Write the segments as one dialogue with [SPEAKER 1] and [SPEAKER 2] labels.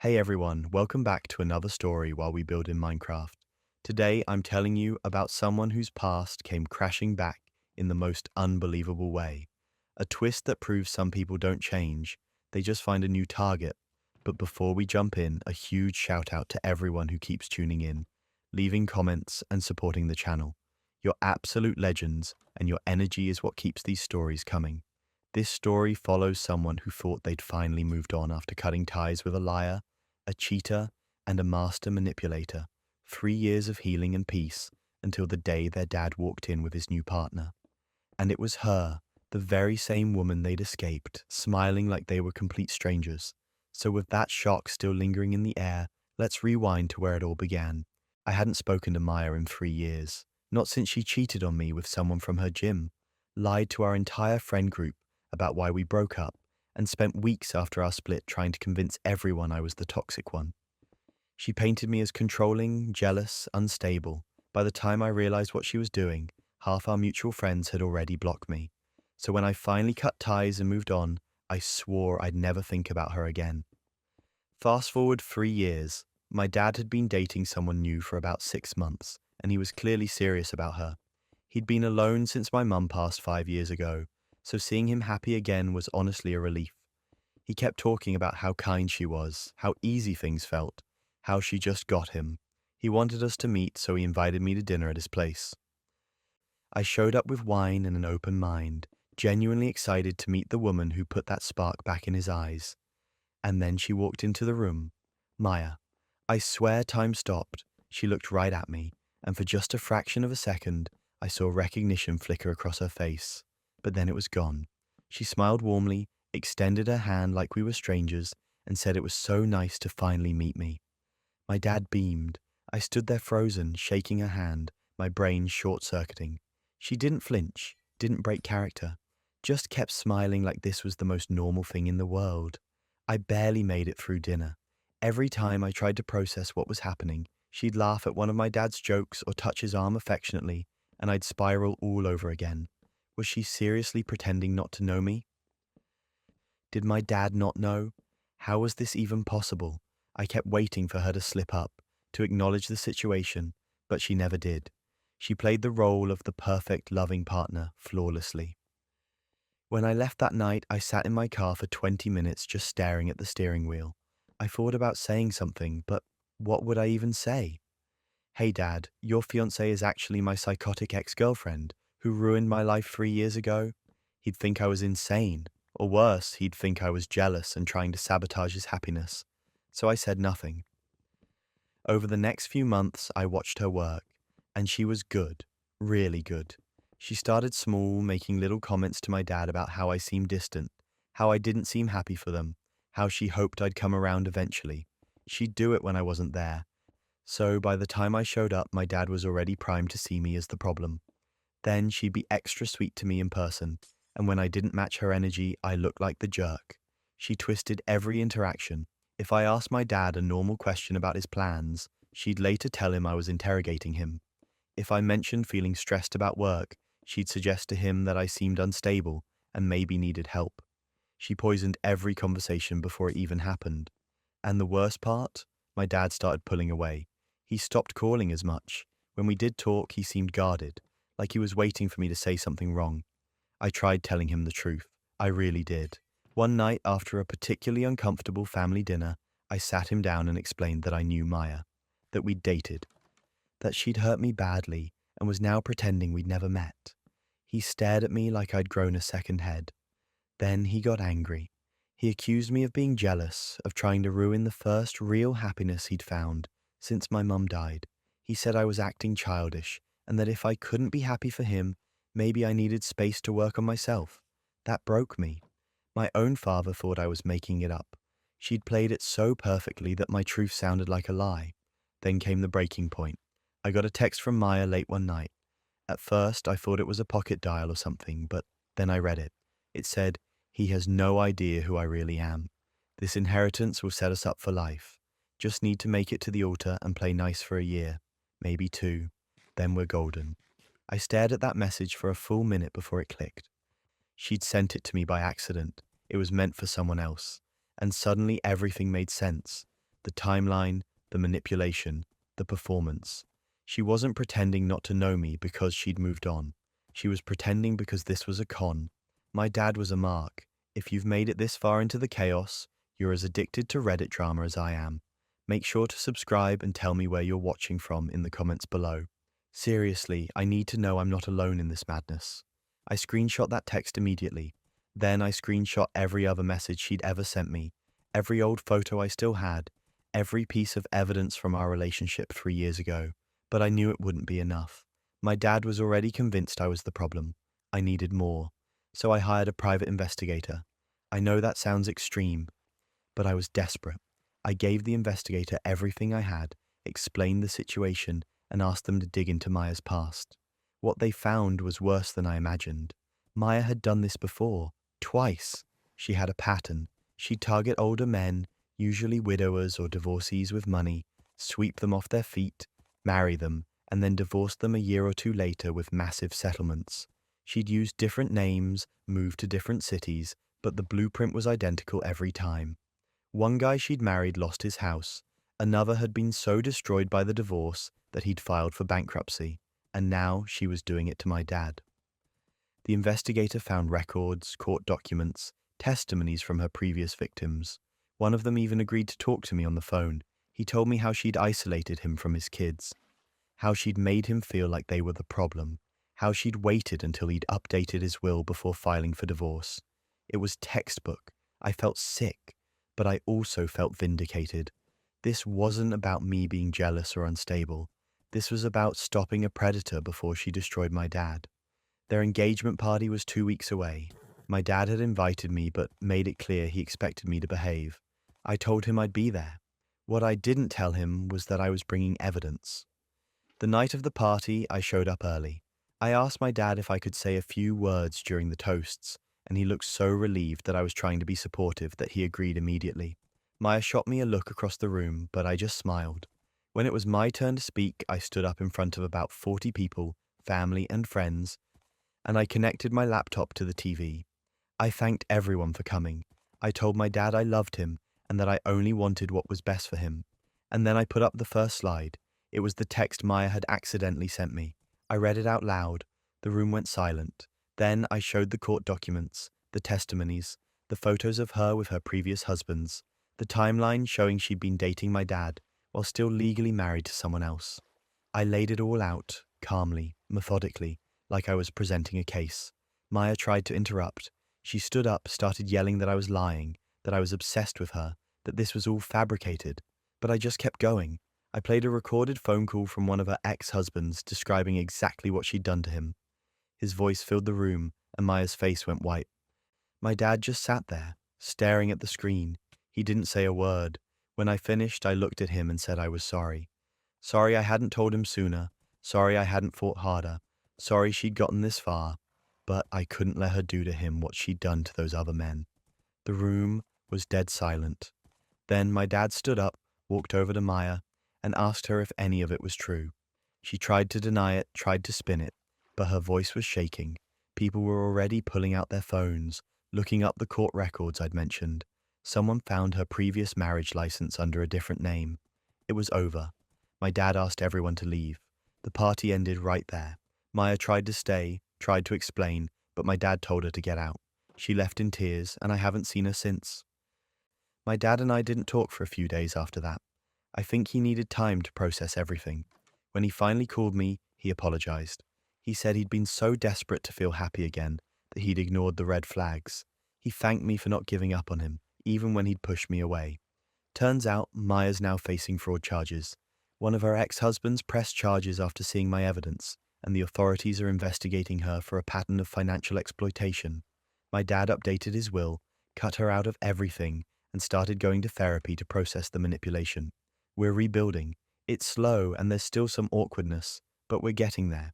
[SPEAKER 1] Hey everyone, welcome back to another story while we build in Minecraft. Today I'm telling you about someone whose past came crashing back in the most unbelievable way. A twist that proves some people don't change, they just find a new target. But before we jump in, a huge shout out to everyone who keeps tuning in, leaving comments and supporting the channel. You're absolute legends, and your energy is what keeps these stories coming. This story follows someone who thought they'd finally moved on after cutting ties with a liar, a cheater, and a master manipulator. 3 years of healing and peace until the day their dad walked in with his new partner. And it was her, the very same woman they'd escaped, smiling like they were complete strangers. So, with that shock still lingering in the air, let's rewind to where it all began. I hadn't spoken to Maya in 3 years, not since she cheated on me with someone from her gym, lied to our entire friend group about why we broke up, and spent weeks after our split trying to convince everyone I was the toxic one. She painted me as controlling, jealous, unstable. By the time I realized what she was doing, half our mutual friends had already blocked me. So when I finally cut ties and moved on, I swore I'd never think about her again. Fast forward 3 years, my dad had been dating someone new for about 6 months, and he was clearly serious about her. He'd been alone since my mum passed 5 years ago, so seeing him happy again was honestly a relief. He kept talking about how kind she was, how easy things felt, how she just got him. He wanted us to meet, so he invited me to dinner at his place. I showed up with wine and an open mind, genuinely excited to meet the woman who put that spark back in his eyes. And then she walked into the room. Maya. I swear time stopped. She looked right at me, and for just a fraction of a second, I saw recognition flicker across her face. But then it was gone. She smiled warmly, extended her hand like we were strangers, and said it was so nice to finally meet me. My dad beamed. I stood there frozen, shaking her hand, my brain short-circuiting. She didn't flinch, didn't break character, just kept smiling like this was the most normal thing in the world. I barely made it through dinner. Every time I tried to process what was happening, she'd laugh at one of my dad's jokes or touch his arm affectionately, and I'd spiral all over again. Was she seriously pretending not to know me? Did my dad not know? How was this even possible? I kept waiting for her to slip up, to acknowledge the situation, but she never did. She played the role of the perfect, loving partner flawlessly. When I left that night, I sat in my car for 20 minutes just staring at the steering wheel. I thought about saying something, but what would I even say? Hey dad, your fiancée is actually my psychotic ex-girlfriend who ruined my life 3 years ago. He'd think I was insane. Or worse, he'd think I was jealous and trying to sabotage his happiness. So I said nothing. Over the next few months, I watched her work, and she was good, really good. She started small, making little comments to my dad about how I seemed distant, how I didn't seem happy for them, how she hoped I'd come around eventually. She'd do it when I wasn't there. So by the time I showed up, my dad was already primed to see me as the problem. Then she'd be extra sweet to me in person, and when I didn't match her energy, I looked like the jerk. She twisted every interaction. If I asked my dad a normal question about his plans, she'd later tell him I was interrogating him. If I mentioned feeling stressed about work, she'd suggest to him that I seemed unstable and maybe needed help. She poisoned every conversation before it even happened. And the worst part? My dad started pulling away. He stopped calling as much. When we did talk, he seemed guarded, like he was waiting for me to say something wrong. I tried telling him the truth. I really did. One night, after a particularly uncomfortable family dinner, I sat him down and explained that I knew Maya, that we'd dated, that she'd hurt me badly and was now pretending we'd never met. He stared at me like I'd grown a second head. Then he got angry. He accused me of being jealous, of trying to ruin the first real happiness he'd found since my mum died. He said I was acting childish, and that if I couldn't be happy for him, maybe I needed space to work on myself. That broke me. My own father thought I was making it up. She'd played it so perfectly that my truth sounded like a lie. Then came the breaking point. I got a text from Maya late one night. At first, I thought it was a pocket dial or something, but then I read it. It said, "He has no idea who I really am. This inheritance will set us up for life. Just need to make it to the altar and play nice for a year, maybe two. Then we're golden." I stared at that message for a full minute before it clicked. She'd sent it to me by accident. It was meant for someone else. And suddenly everything made sense. the timeline, the manipulation, the performance. She wasn't pretending not to know me because she'd moved on. She was pretending because this was a con. My dad was a mark. If you've made it this far into the chaos, you're as addicted to Reddit drama as I am. Make sure to subscribe and tell me where you're watching from in the comments below. Seriously, I need to know I'm not alone in this madness. I screenshot that text immediately. Then I screenshot every other message she'd ever sent me, every old photo I still had, every piece of evidence from our relationship 3 years ago. But I knew it wouldn't be enough. My dad was already convinced I was the problem. I needed more. So I hired a private investigator. I know that sounds extreme, but I was desperate. I gave the investigator everything I had, explained the situation, and asked them to dig into Maya's past. What they found was worse than I imagined. Maya had done this before, twice. She had a pattern. She'd target older men, usually widowers or divorcees with money, sweep them off their feet, marry them, and then divorce them a year or two later with massive settlements. She'd used different names, moved to different cities, but the blueprint was identical every time. One guy she'd married lost his house. Another had been so destroyed by the divorce that he'd filed for bankruptcy, and now she was doing it to my dad. The investigator found records, court documents, testimonies from her previous victims. One of them even agreed to talk to me on the phone. He told me how she'd isolated him from his kids, how she'd made him feel like they were the problem, how she'd waited until he'd updated his will before filing for divorce. It was textbook. I felt sick, but I also felt vindicated. This wasn't about me being jealous or unstable. This was about stopping a predator before she destroyed my dad. Their engagement party was 2 weeks away. My dad had invited me but made it clear he expected me to behave. I told him I'd be there. What I didn't tell him was that I was bringing evidence. The night of the party, I showed up early. I asked my dad if I could say a few words during the toasts, and he looked so relieved that I was trying to be supportive that he agreed immediately. Maya shot me a look across the room, but I just smiled. When it was my turn to speak, I stood up in front of about 40 people, family and friends, and I connected my laptop to the TV. I thanked everyone for coming. I told my dad I loved him and that I only wanted what was best for him. And then I put up the first slide. It was the text Maya had accidentally sent me. I read it out loud. The room went silent. Then I showed the court documents, the testimonies, the photos of her with her previous husbands, the timeline showing she'd been dating my dad while still legally married to someone else. I laid it all out, calmly, methodically, like I was presenting a case. Maya tried to interrupt. She stood up, started yelling that I was lying, that I was obsessed with her, that this was all fabricated. But I just kept going. I played a recorded phone call from one of her ex-husbands describing exactly what she'd done to him. His voice filled the room, and Maya's face went white. My dad just sat there, staring at the screen. He didn't say a word. When I finished, I looked at him and said I was sorry. Sorry I hadn't told him sooner. Sorry I hadn't fought harder. Sorry she'd gotten this far. But I couldn't let her do to him what she'd done to those other men. The room was dead silent. Then my dad stood up, walked over to Maya, and asked her if any of it was true. She tried to deny it, tried to spin it, but her voice was shaking. People were already pulling out their phones, looking up the court records I'd mentioned. Someone found her previous marriage license under a different name. It was over. My dad asked everyone to leave. The party ended right there. Maya tried to stay, tried to explain, but my dad told her to get out. She left in tears, and I haven't seen her since. My dad and I didn't talk for a few days after that. I think he needed time to process everything. When he finally called me, he apologized. He said he'd been so desperate to feel happy again that he'd ignored the red flags. He thanked me for not giving up on him, even when he'd pushed me away. Turns out Maya's now facing fraud charges. One of her ex-husbands pressed charges after seeing my evidence, and the authorities are investigating her for a pattern of financial exploitation. My dad updated his will, cut her out of everything, and started going to therapy to process the manipulation. We're rebuilding. It's slow and there's still some awkwardness, but we're getting there.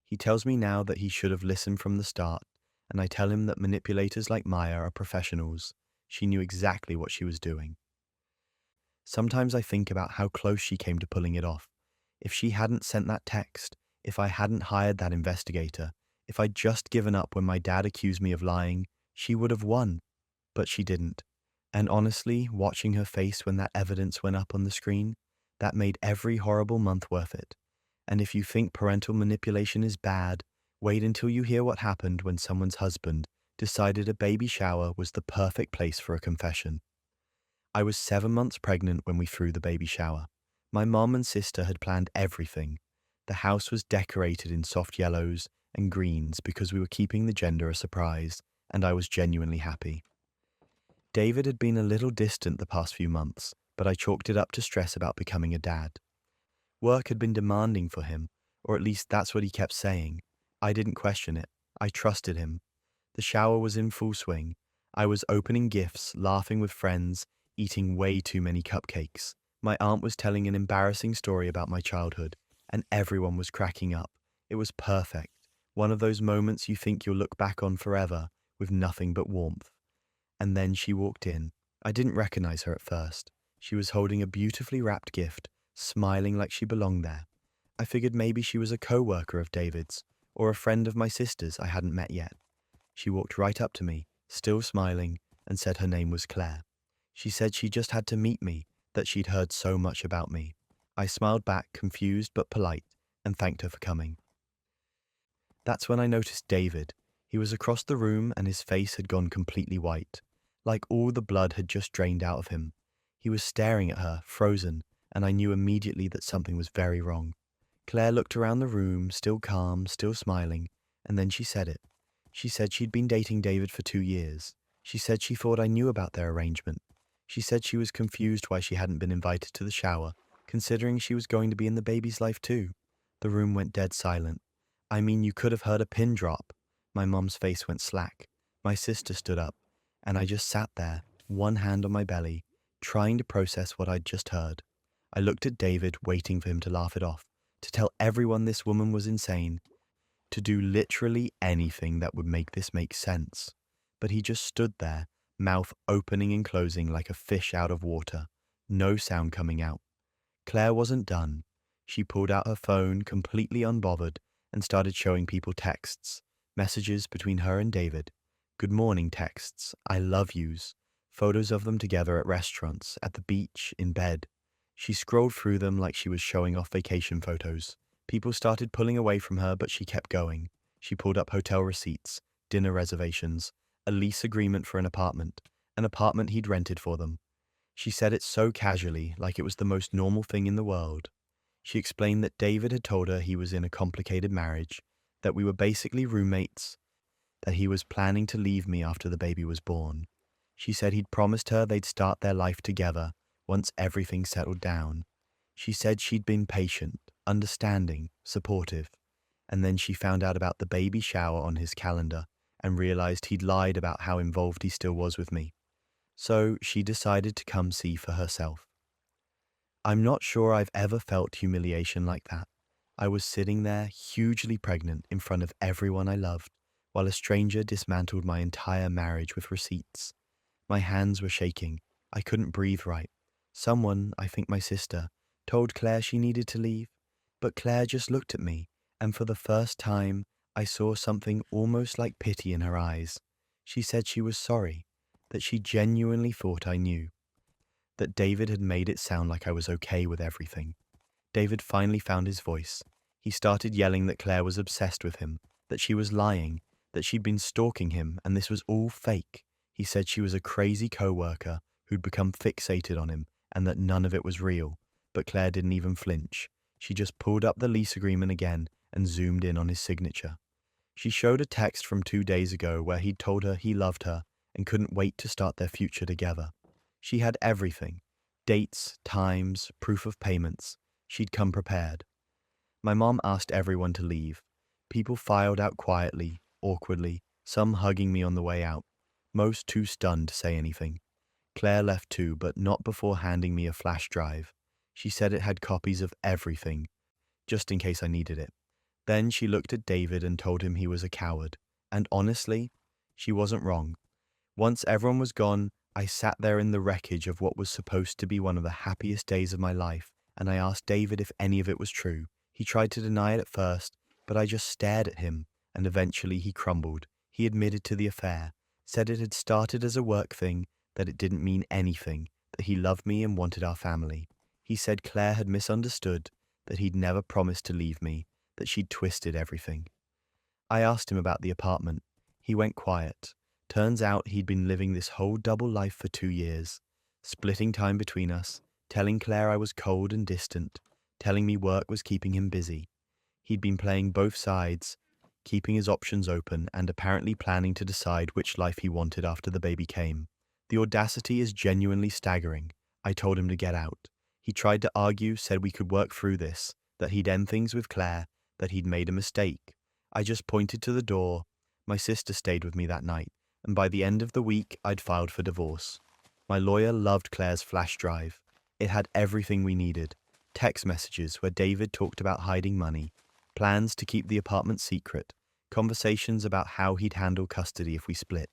[SPEAKER 1] He tells me now that he should have listened from the start, and I tell him that manipulators like Maya are professionals. She knew exactly what she was doing. Sometimes I think about how close she came to pulling it off. If she hadn't sent that text, if I hadn't hired that investigator, if I'd just given up when my dad accused me of lying, she would have won. But she didn't. And honestly, watching her face when that evidence went up on the screen, that made every horrible month worth it. And if you think parental manipulation is bad, wait until you hear what happened when someone's husband decided a baby shower was the perfect place for a confession. I was 7 months pregnant when we threw the baby shower. My mom and sister had planned everything. The house was decorated in soft yellows and greens because we were keeping the gender a surprise, and I was genuinely happy. David had been a little distant the past few months, but I chalked it up to stress about becoming a dad. Work had been demanding for him, or at least that's what he kept saying. I didn't question it. I trusted him. The shower was in full swing. I was opening gifts, laughing with friends, eating way too many cupcakes. My aunt was telling an embarrassing story about my childhood, and everyone was cracking up. It was perfect. One of those moments you think you'll look back on forever, with nothing but warmth. And then she walked in. I didn't recognize her at first. She was holding a beautifully wrapped gift, smiling like she belonged there. I figured maybe she was a co-worker of David's, or a friend of my sister's I hadn't met yet. She walked right up to me, still smiling, and said her name was Claire. She said she just had to meet me, that she'd heard so much about me. I smiled back, confused but polite, and thanked her for coming. That's when I noticed David. He was across the room and his face had gone completely white, like all the blood had just drained out of him. He was staring at her, frozen, and I knew immediately that something was very wrong. Claire looked around the room, still calm, still smiling, and then she said it. She said she'd been dating David for 2 years. She said she thought I knew about their arrangement. She said she was confused why she hadn't been invited to the shower, considering she was going to be in the baby's life too. The room went dead silent. I mean, you could have heard a pin drop. My mom's face went slack. My sister stood up, and I just sat there, one hand on my belly, trying to process what I'd just heard. I looked at David, waiting for him to laugh it off, to tell everyone this woman was insane, to do literally anything that would make this make sense. But he just stood there, mouth opening and closing like a fish out of water, no sound coming out. Claire wasn't done. She pulled out her phone, completely unbothered, and started showing people texts, messages between her and David. Good morning texts, I love yous, photos of them together at restaurants, at the beach, in bed. She scrolled through them like she was showing off vacation photos. People started pulling away from her, but she kept going. She pulled up hotel receipts, dinner reservations, a lease agreement for an apartment he'd rented for them. She said it so casually, like it was the most normal thing in the world. She explained that David had told her he was in a complicated marriage, that we were basically roommates, that he was planning to leave me after the baby was born. She said he'd promised her they'd start their life together once everything settled down. She said she'd been patient, understanding, supportive, and then she found out about the baby shower on his calendar and realized he'd lied about how involved he still was with me. So she decided to come see for herself. I'm not sure I've ever felt humiliation like that. I was sitting there, hugely pregnant, in front of everyone I loved, while a stranger dismantled my entire marriage with receipts. My hands were shaking. I couldn't breathe right. Someone, I think my sister, told Claire she needed to leave, but Claire just looked at me, and for the first time, I saw something almost like pity in her eyes. She said she was sorry, that she genuinely thought I knew, that David had made it sound like I was okay with everything. David finally found his voice. He started yelling that Claire was obsessed with him, that she was lying, that she'd been stalking him, and this was all fake. He said she was a crazy co-worker who'd become fixated on him, and that none of it was real. But Claire didn't even flinch. She just pulled up the lease agreement again and zoomed in on his signature. She showed a text from 2 days ago where he'd told her he loved her and couldn't wait to start their future together. She had everything: dates, times, proof of payments. She'd come prepared. My mom asked everyone to leave. People filed out quietly, awkwardly, some hugging me on the way out, most too stunned to say anything. Claire left too, but not before handing me a flash drive. She said it had copies of everything, just in case I needed it. Then she looked at David and told him he was a coward. And honestly, she wasn't wrong. Once everyone was gone, I sat there in the wreckage of what was supposed to be one of the happiest days of my life, and I asked David if any of it was true. He tried to deny it at first, but I just stared at him, and eventually he crumbled. He admitted to the affair, said it had started as a work thing, that it didn't mean anything, that he loved me and wanted our family. He said Claire had misunderstood, that he'd never promised to leave me, that she'd twisted everything. I asked him about the apartment. He went quiet. Turns out he'd been living this whole double life for 2 years, splitting time between us, telling Claire I was cold and distant, telling me work was keeping him busy. He'd been playing both sides, keeping his options open and apparently planning to decide which life he wanted after the baby came. The audacity is genuinely staggering. I told him to get out. He tried to argue, said we could work through this, that he'd end things with Claire, that he'd made a mistake. I just pointed to the door. My sister stayed with me that night, and by the end of the week, I'd filed for divorce. My lawyer loved Claire's flash drive. It had everything we needed. Text messages where David talked about hiding money, plans to keep the apartment secret, conversations about how he'd handle custody if we split.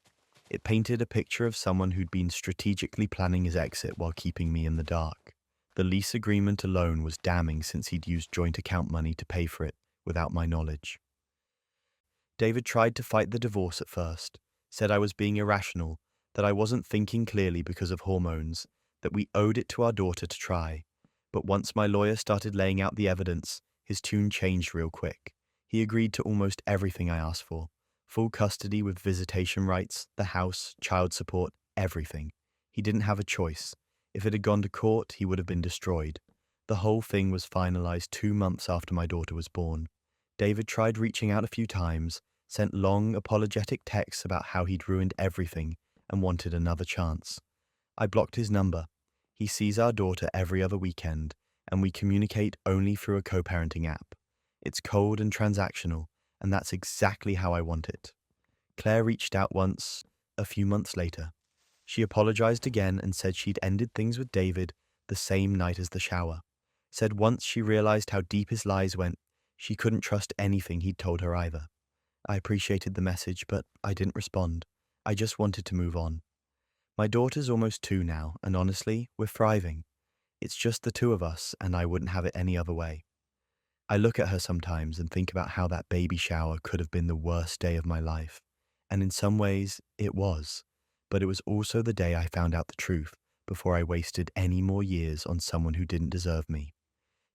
[SPEAKER 1] It painted a picture of someone who'd been strategically planning his exit while keeping me in the dark. The lease agreement alone was damning since he'd used joint account money to pay for it without my knowledge. David tried to fight the divorce at first, said I was being irrational, that I wasn't thinking clearly because of hormones, that we owed it to our daughter to try. But once my lawyer started laying out the evidence, his tune changed real quick. He agreed to almost everything I asked for. Full custody with visitation rights, the house, child support, everything. He didn't have a choice. If it had gone to court, he would have been destroyed. The whole thing was finalized 2 months after my daughter was born. David tried reaching out a few times, sent long, apologetic texts about how he'd ruined everything and wanted another chance. I blocked his number. He sees our daughter every other weekend, and we communicate only through a co-parenting app. It's cold and transactional, and that's exactly how I want it. Claire reached out once, a few months later. She apologized again and said she'd ended things with David the same night as the shower. Said once she realized how deep his lies went, she couldn't trust anything he'd told her either. I appreciated the message, but I didn't respond. I just wanted to move on. My daughter's almost 2 now, and honestly, we're thriving. It's just the two of us, and I wouldn't have it any other way. I look at her sometimes and think about how that baby shower could have been the worst day of my life. And in some ways, it was. But it was also the day I found out the truth before I wasted any more years on someone who didn't deserve me.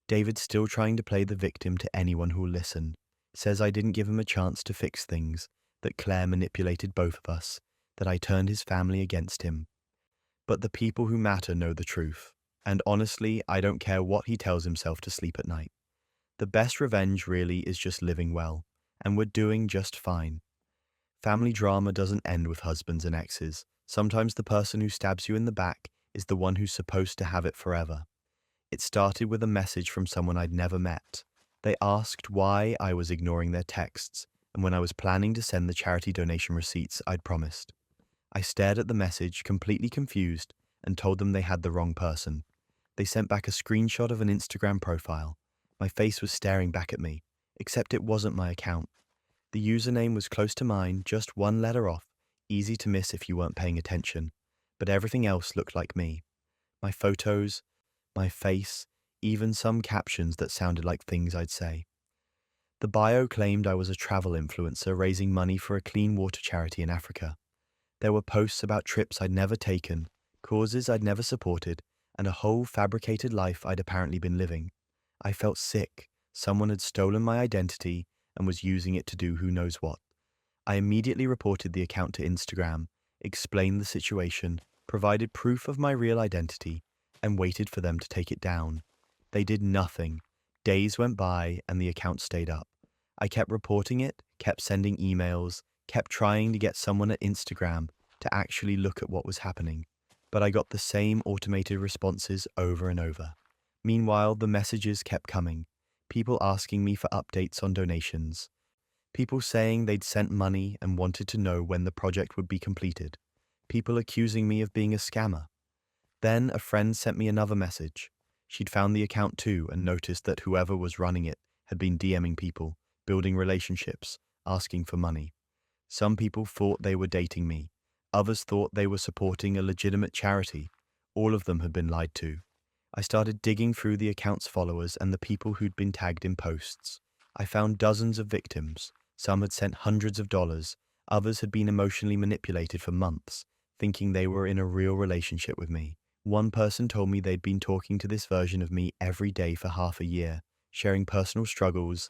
[SPEAKER 1] David's still trying to play the victim to anyone who'll listen. Says I didn't give him a chance to fix things, that Claire manipulated both of us, that I turned his family against him. But the people who matter know the truth. And honestly, I don't care what he tells himself to sleep at night. The best revenge really is just living well, and we're doing just fine. Family drama doesn't end with husbands and exes. Sometimes the person who stabs you in the back is the one who's supposed to have it forever. It started with a message from someone I'd never met. They asked why I was ignoring their texts, and when I was planning to send the charity donation receipts I'd promised. I stared at the message, completely confused, and told them they had the wrong person. They sent back a screenshot of an Instagram profile. My face was staring back at me, except it wasn't my account. The username was close to mine, just one letter off, easy to miss if you weren't paying attention, but everything else looked like me. My photos, my face, even some captions that sounded like things I'd say. The bio claimed I was a travel influencer raising money for a clean water charity in Africa. There were posts about trips I'd never taken, causes I'd never supported, and a whole fabricated life I'd apparently been living. I felt sick. Someone had stolen my identity and was using it to do who knows what. I immediately reported the account to Instagram, explained the situation, provided proof of my real identity, and waited for them to take it down. They did nothing. Days went by and the account stayed up. I kept reporting it, kept sending emails, kept trying to get someone at Instagram to actually look at what was happening. But I got the same automated responses over and over. Meanwhile, the messages kept coming. People asking me for updates on donations. People saying they'd sent money and wanted to know when the project would be completed. People accusing me of being a scammer. Then a friend sent me another message. She'd found the account too and noticed that whoever was running it had been DMing people, building relationships, asking for money. Some people thought they were dating me. Others thought they were supporting a legitimate charity. All of them had been lied to. I started digging through the account's followers and the people who'd been tagged in posts. I found dozens of victims. Some had sent hundreds of dollars. Others had been emotionally manipulated for months. thinking they were in a real relationship with me. One person told me they'd been talking to this version of me every day for half a year, sharing personal struggles,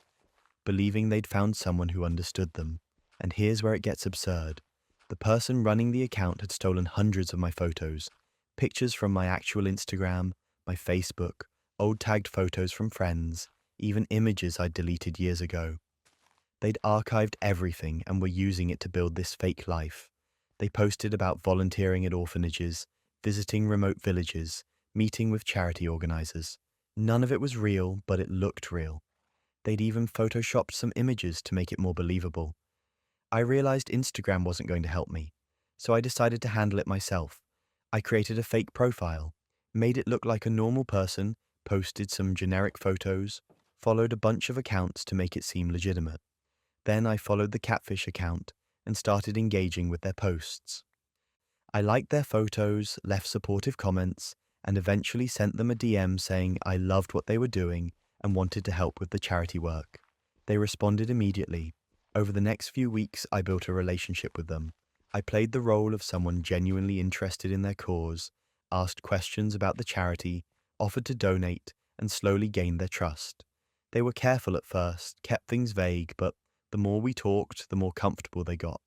[SPEAKER 1] believing they'd found someone who understood them. And here's where it gets absurd. The person running the account had stolen hundreds of my photos, pictures from my actual Instagram, my Facebook, old tagged photos from friends, even images I'd deleted years ago. They'd archived everything and were using it to build this fake life. They posted about volunteering at orphanages, visiting remote villages, meeting with charity organizers. None of it was real, but it looked real. They'd even photoshopped some images to make it more believable. I realized Instagram wasn't going to help me, so I decided to handle it myself. I created a fake profile, made it look like a normal person, posted some generic photos, followed a bunch of accounts to make it seem legitimate. Then I followed the Catfish account and started engaging with their posts. I liked their photos, left supportive comments, and eventually sent them a DM saying I loved what they were doing and wanted to help with the charity work. They responded immediately. Over the next few weeks, I built a relationship with them. I played the role of someone genuinely interested in their cause, asked questions about the charity, offered to donate, and slowly gained their trust. They were careful at first, kept things vague, but the more we talked, the more comfortable they got.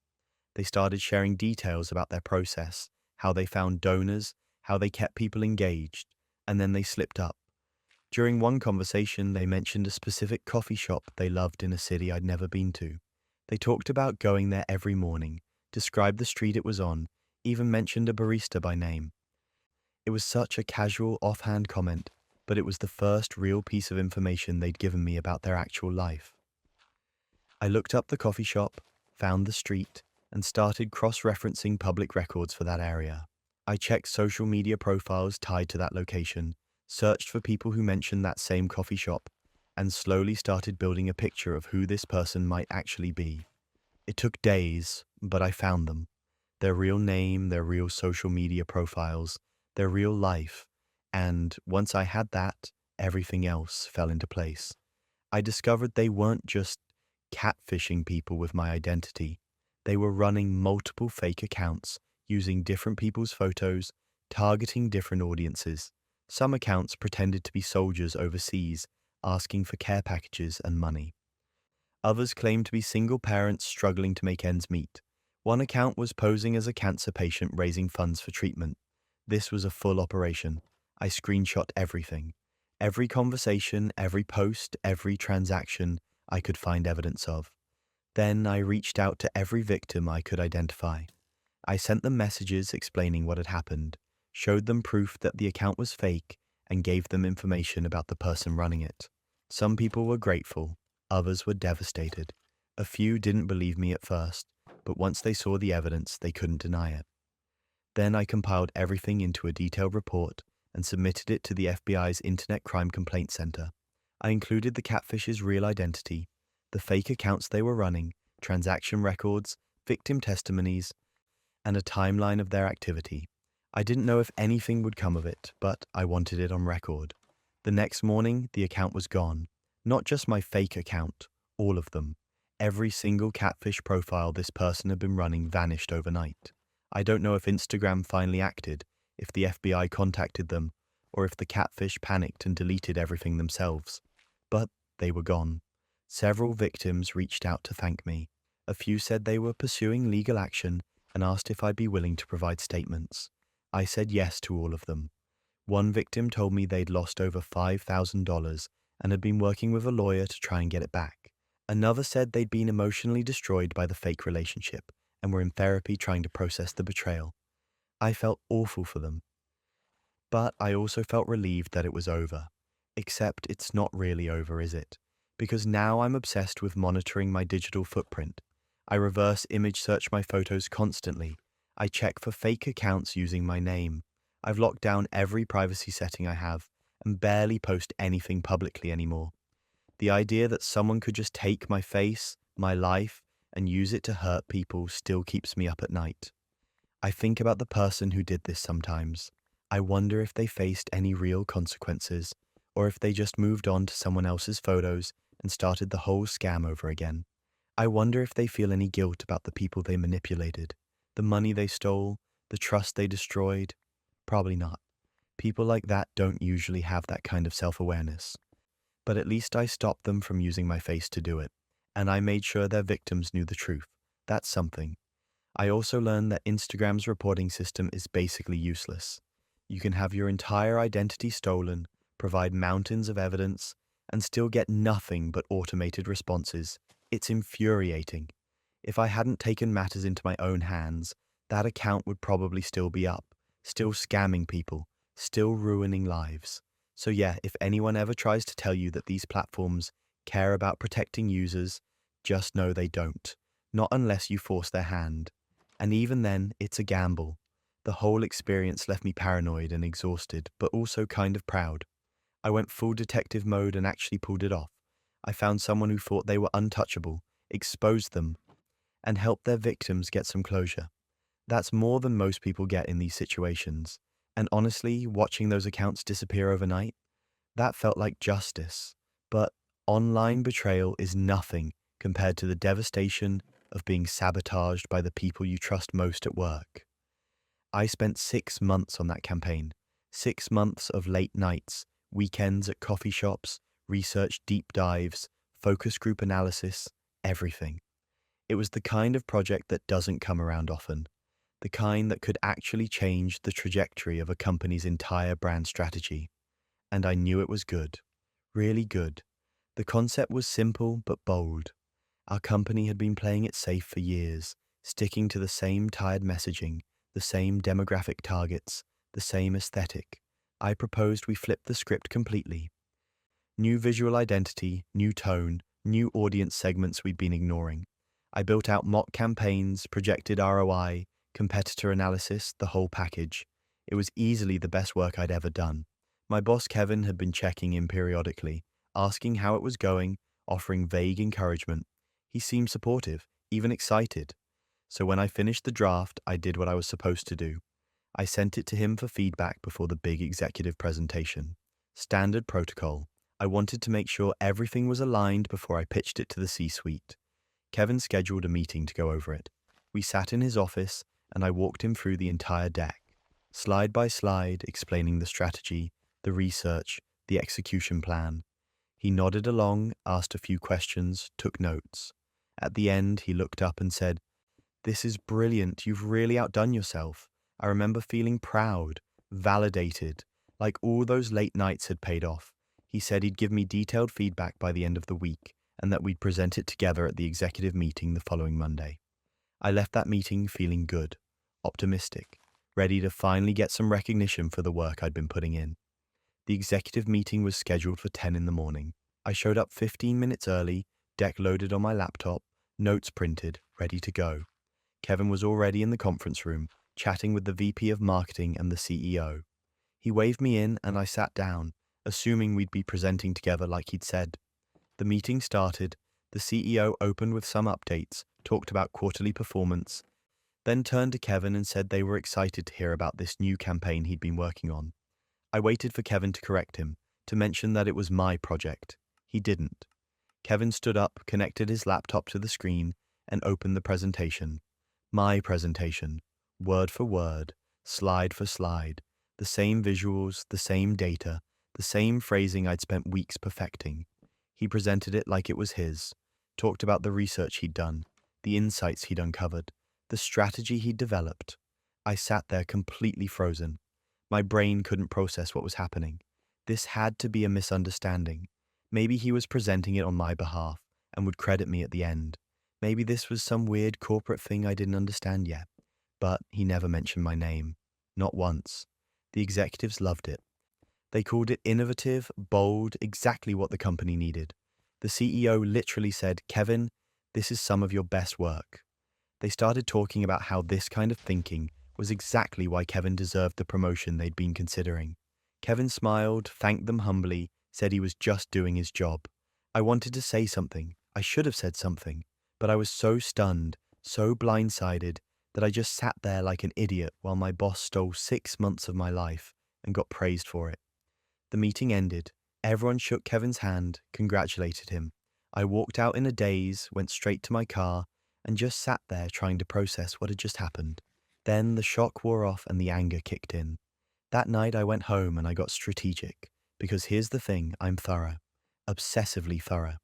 [SPEAKER 1] They started sharing details about their process, how they found donors, how they kept people engaged, and then they slipped up. During one conversation, they mentioned a specific coffee shop they loved in a city I'd never been to. They talked about going there every morning, described the street it was on, even mentioned a barista by name. It was such a casual, offhand comment, but it was the first real piece of information they'd given me about their actual life. I looked up the coffee shop, found the street, and started cross-referencing public records for that area. I checked social media profiles tied to that location, searched for people who mentioned that same coffee shop, and slowly started building a picture of who this person might actually be. It took days, but I found them. Their real name, their real social media profiles, their real life, and once I had that, everything else fell into place. I discovered they weren't just catfishing people with my identity. They were running multiple fake accounts, using different people's photos, targeting different audiences. Some accounts pretended to be soldiers overseas, asking for care packages and money. Others claimed to be single parents struggling to make ends meet. One account was posing as a cancer patient raising funds for treatment. This was a full operation. I screenshot everything. Every conversation, every post, every transaction I could find evidence of. Then I reached out to every victim I could identify. I sent them messages explaining what had happened, showed them proof that the account was fake, and gave them information about the person running it. Some people were grateful, others were devastated. A few didn't believe me at first, but once they saw the evidence, they couldn't deny it. Then I compiled everything into a detailed report and submitted it to the FBI's Internet Crime Complaint Center. I included the catfish's real identity, the fake accounts they were running, transaction records, victim testimonies, and a timeline of their activity. I didn't know if anything would come of it, but I wanted it on record. The next morning, the account was gone. Not just my fake account, all of them. Every single catfish profile this person had been running vanished overnight. I don't know if Instagram finally acted, if the FBI contacted them, or if the catfish panicked and deleted everything themselves. But they were gone. Several victims reached out to thank me. A few said they were pursuing legal action and asked if I'd be willing to provide statements. I said yes to all of them. One victim told me they'd lost over $5,000 and had been working with a lawyer to try and get it back. Another said they'd been emotionally destroyed by the fake relationship and were in therapy trying to process the betrayal. I felt awful for them. But I also felt relieved that it was over. Except it's not really over, is it? Because now I'm obsessed with monitoring my digital footprint. I reverse image search my photos constantly. I check for fake accounts using my name. I've locked down every privacy setting I have and barely post anything publicly anymore. The idea that someone could just take my face, my life, and use it to hurt people still keeps me up at night. I think about the person who did this sometimes. I wonder if they faced any real consequences, or if they just moved on to someone else's photos and started the whole scam over again. I wonder if they feel any guilt about the people they manipulated, the money they stole, The trust they destroyed? Probably not. People like that don't usually have that kind of self-awareness. But at least I stopped them from using my face to do it, and I made sure their victims knew the truth. That's something. I also learned that Instagram's reporting system is basically useless. You can have your entire identity stolen, provide mountains of evidence, and still get nothing but automated responses. It's infuriating. If I hadn't taken matters into my own hands, that account would probably still be up, still scamming people, still ruining lives. So yeah, if anyone ever tries to tell you that these platforms care about protecting users, just know they don't. Not unless you force their hand. And even then, it's a gamble. The whole experience left me paranoid and exhausted, but also kind of proud. I went full detective mode and actually pulled it off. I found someone who thought they were untouchable, exposed them, and helped their victims get some closure. That's more than most people get in these situations. And honestly, watching those accounts disappear overnight, that felt like justice. But online betrayal is nothing compared to the devastation of being sabotaged by the people you trust most at work. I spent 6 months on that campaign. 6 months of late nights, weekends at coffee shops, research deep dives, focus group analysis, everything. It was the kind of project that doesn't come around often. The kind that could actually change the trajectory of a company's entire brand strategy. And I knew it was good. Really good. The concept was simple but bold. Our company had been playing it safe for years, sticking to the same tired messaging, the same demographic targets, the same aesthetic. I proposed we flip the script completely. New visual identity, new tone, new audience segments we'd been ignoring. I built out mock campaigns, projected ROI, competitor analysis, the whole package. It was easily the best work I'd ever done. My boss Kevin had been checking in periodically, asking how it was going, offering vague encouragement. He seemed supportive, even excited. So when I finished the draft, I did what I was supposed to do. I sent it to him for feedback before the big executive presentation. Standard protocol. I wanted to make sure everything was aligned before I pitched it to the C-suite. Kevin scheduled a meeting to go over it. We sat in his office, and I walked him through the entire deck, slide by slide, explaining the strategy, the research, the execution plan. He nodded along, asked a few questions, took notes. At the end, he looked up and said, "This is brilliant. You've really outdone yourself." I remember feeling proud, validated, like all those late nights had paid off. He said he'd give me detailed feedback by the end of the week and that we'd present it together at the executive meeting the following Monday. I left that meeting feeling good, optimistic, ready to finally get some recognition for the work I'd been putting in. The executive meeting was scheduled for 10 in the morning. I showed up 15 minutes early, deck loaded on my laptop, notes printed, ready to go. Kevin was already in the conference room, chatting with the VP of Marketing and the CEO. He waved me in and I sat down, assuming we'd be presenting together like he'd said. The meeting started, the CEO opened with some updates, talked about quarterly performance, then turned to Kevin and said they were excited to hear about this new campaign he'd been working on. I waited for Kevin to correct him, to mention that it was my project. He didn't. Kevin stood up, connected his laptop to the screen, and opened the presentation. My presentation, word for word, slide for slide, the same visuals, the same data, the same phrasing I'd spent weeks perfecting. He presented it like it was his, talked about the research he'd done, the insights he'd uncovered, the strategy he'd developed. I sat there completely frozen. My brain couldn't process what was happening. This had to be a misunderstanding. Maybe he was presenting it on my behalf and would credit me at the end. Maybe this was some weird corporate thing I didn't understand yet. But he never mentioned my name. Not once. The executives loved it. They called it innovative, bold, exactly what the company needed. The CEO literally said, "Kevin, this is some of your best work." They started talking about how this kind of thinking was exactly why Kevin deserved the promotion they'd been considering. Kevin smiled, thanked them humbly, said he was just doing his job. I wanted to say something. I should have said something. But I was so stunned, so blindsided, that I just sat there like an idiot while my boss stole 6 months of my life and got praised for it. The meeting ended. Everyone shook Kevin's hand, congratulated him. I walked out in a daze, went straight to my car, and just sat there trying to process what had just happened. Then the shock wore off and the anger kicked in. That night I went home and I got strategic, because here's the thing, I'm thorough, obsessively thorough.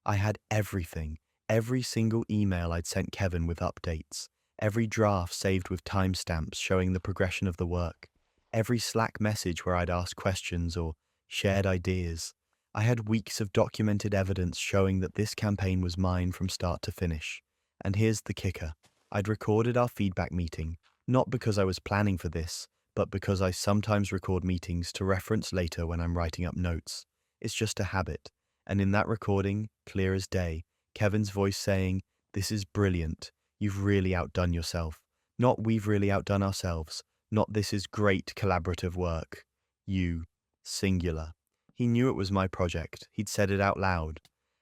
[SPEAKER 1] I had everything, every single email I'd sent Kevin with updates, every draft saved with timestamps showing the progression of the work, every Slack message where I'd asked questions or shared ideas. I had weeks of documented evidence showing that this campaign was mine from start to finish. And here's the kicker. I'd recorded our feedback meeting, not because I was planning for this, but because I sometimes record meetings to reference later when I'm writing up notes. It's just a habit. And in that recording, clear as day, Kevin's voice saying, "This is brilliant. You've really outdone yourself. Not we've really outdone ourselves. Not this is great collaborative work. You, singular." He knew it was my project. He'd said it out loud.